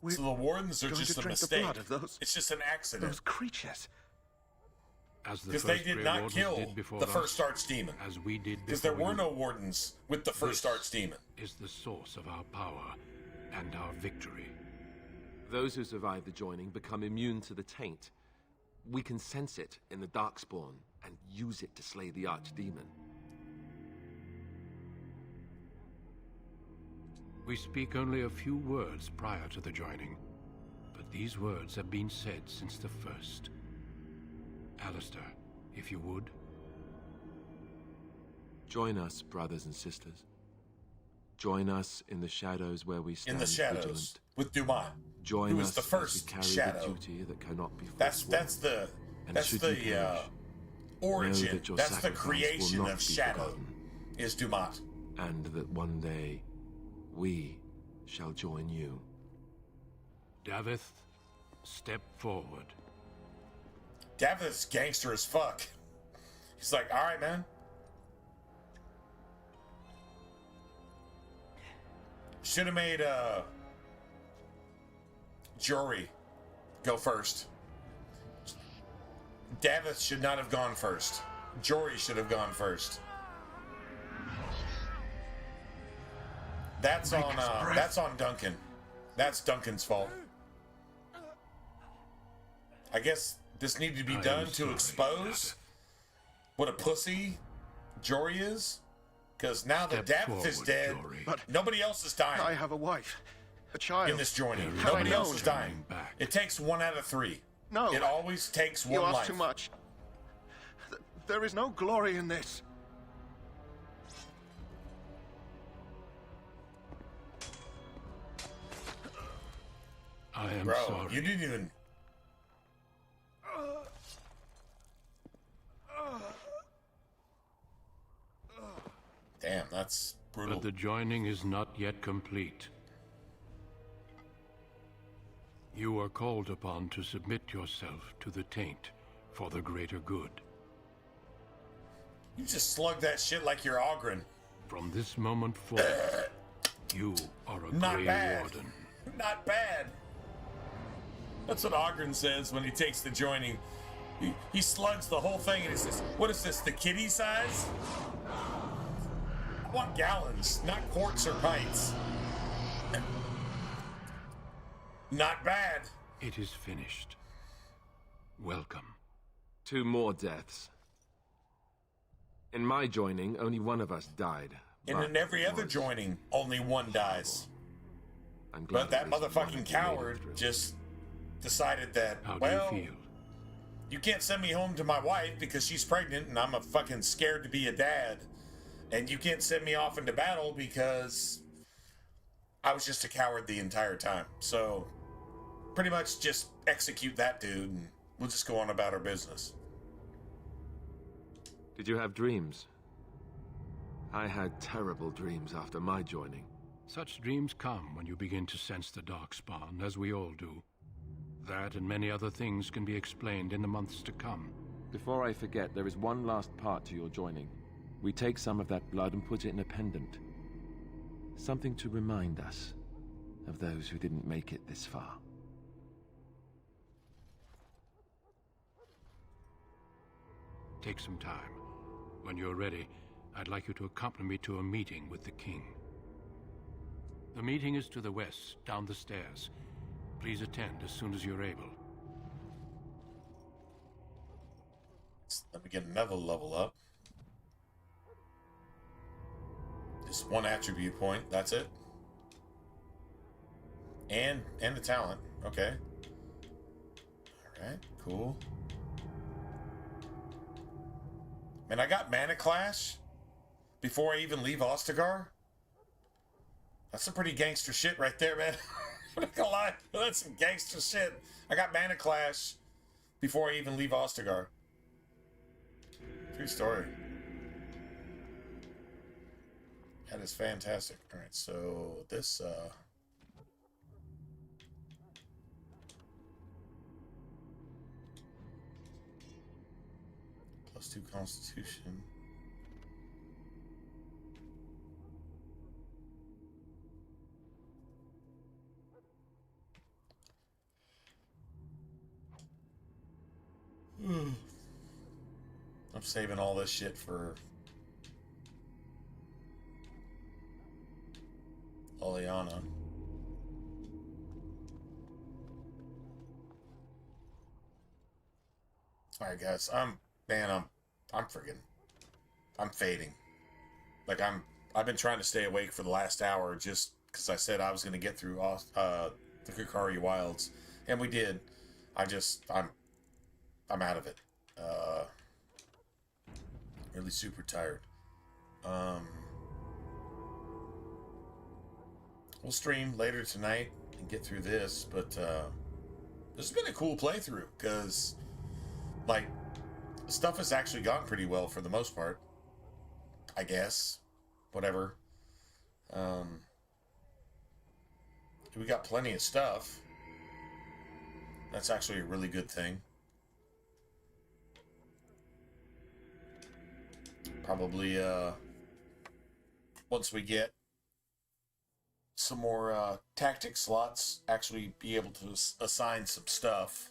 So the wardens are just a drink mistake. the blood of those, it's just an accident. those creatures. As the Because first they did Grey not Wardens kill did before the us, first Archdemon. as we did Because there before were you. no wardens with the first This Archdemon. is the source of our power and our victory. Those who survive the joining become immune to the taint. We can sense it in the Darkspawn and use it to slay the Archdemon. We speak only a few words prior to the joining, but these words have been said since the first. Alistair, if you would. Join us, brothers and sisters. Join us in the shadows where we stand In the shadows vigilant. with Dumont, Join who us is the as first we carry shadow. the duty that cannot be That's forsworn. And should you perish, origin. know that your That's the sacrifice will creation not of be Shadow. forgotten, Is Dumont. and that one day we shall join you. Davith, step forward. Davith's gangster as fuck. He's like, all right, man. Should have made Jory go first. Davith should not have gone first. Jory should have gone first. That's on Duncan. That's Duncan's fault. I guess this needed to be done to expose what a pussy Jory is. Because now that Davith is dead, But nobody else is dying. I have a wife, a child. In this joining. Had I Nobody else known- is dying. It takes 1 out of 3. No. It always takes You one ask life. too much. There is no glory in this. I am Bro, sorry. you didn't even... Damn, that's brutal. But the joining is not yet complete. You are called upon to submit yourself to the taint for the greater good. You just slug that shit like you're Ogren. From this moment forward, you are a Not Grey bad. Warden. Not bad. That's what Ogren says when he takes the joining. He slugs the whole thing and he says, what is this, the kitty size? I want gallons, not quarts or pints. Not bad. It is finished. Welcome. 2 more deaths. In my joining, only one of us died. And in every other joining, only one dies. I'm glad But that motherfucking coward just decided that, How do well, you feel? you can't send me home to my wife because she's pregnant and I'm a fucking scared to be a dad. And you can't send me off into battle because I was just a coward the entire time. So pretty much just execute that dude and we'll just go on about our business. Did you have dreams? I had terrible dreams after my joining. Such dreams come when you begin to sense the darkspawn, as we all do. That and many other things can be explained in the months to come. Before I forget, there is one last part to your joining. We take some of that blood and put it in a pendant. Something to remind us of those who didn't make it this far. Take some time. When you're ready, I'd like you to accompany me to a meeting with the king. The meeting is to the west, down the stairs. Please attend as soon as you're able. Let me get another level up. Just 1 attribute point, that's it. And the talent, okay. Alright, cool. Man, I got Mana Clash before I even leave Ostagar. That's some pretty gangster shit right there, man. I'm not gonna lie, that's some gangster shit. I got Mana Clash before I even leave Ostagar. True story. That is fantastic. Alright, so this, +2 Constitution. I'm saving all this shit for Oleana. Alright guys, I'm fading. Like I've been trying to stay awake for the last hour just because I said I was gonna get through the Kukari Wilds. And we did. I'm out of it. Really super tired. We'll stream later tonight and get through this, but this has been a cool playthrough because like stuff has actually gone pretty well for the most part, I guess. Whatever. We got plenty of stuff. That's actually a really good thing. Probably once we get some more tactic slots, actually be able to assign some stuff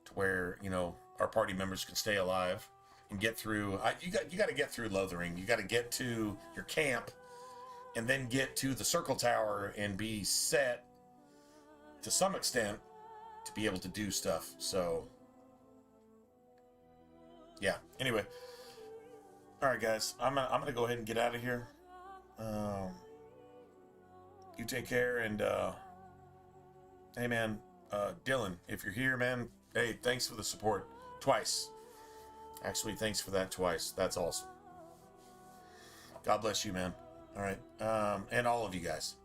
to where, you know, our party members can stay alive and get through. You got to get through Lothering. You got to get to your camp and then get to the Circle Tower and be set to some extent to be able to do stuff. So yeah, anyway, all right guys, I'm gonna go ahead and get out of here. You take care, and hey man, Dylan, if you're here, man, hey, thanks for the support twice. Actually, thanks for that twice. That's awesome. God bless you, man. All right, and all of you guys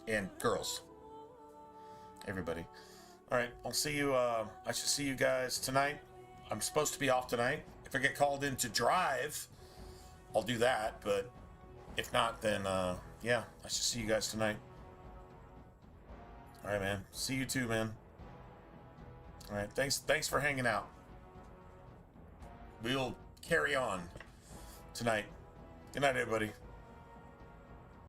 and girls, everybody. All right, I'll see you. I should see you guys tonight. I'm supposed to be off tonight. If I get called in to drive, I'll do that. But if not, then yeah, I should see you guys tonight. All right, man. See you too, man. All right, thanks for hanging out. We'll carry on tonight. Good night, everybody.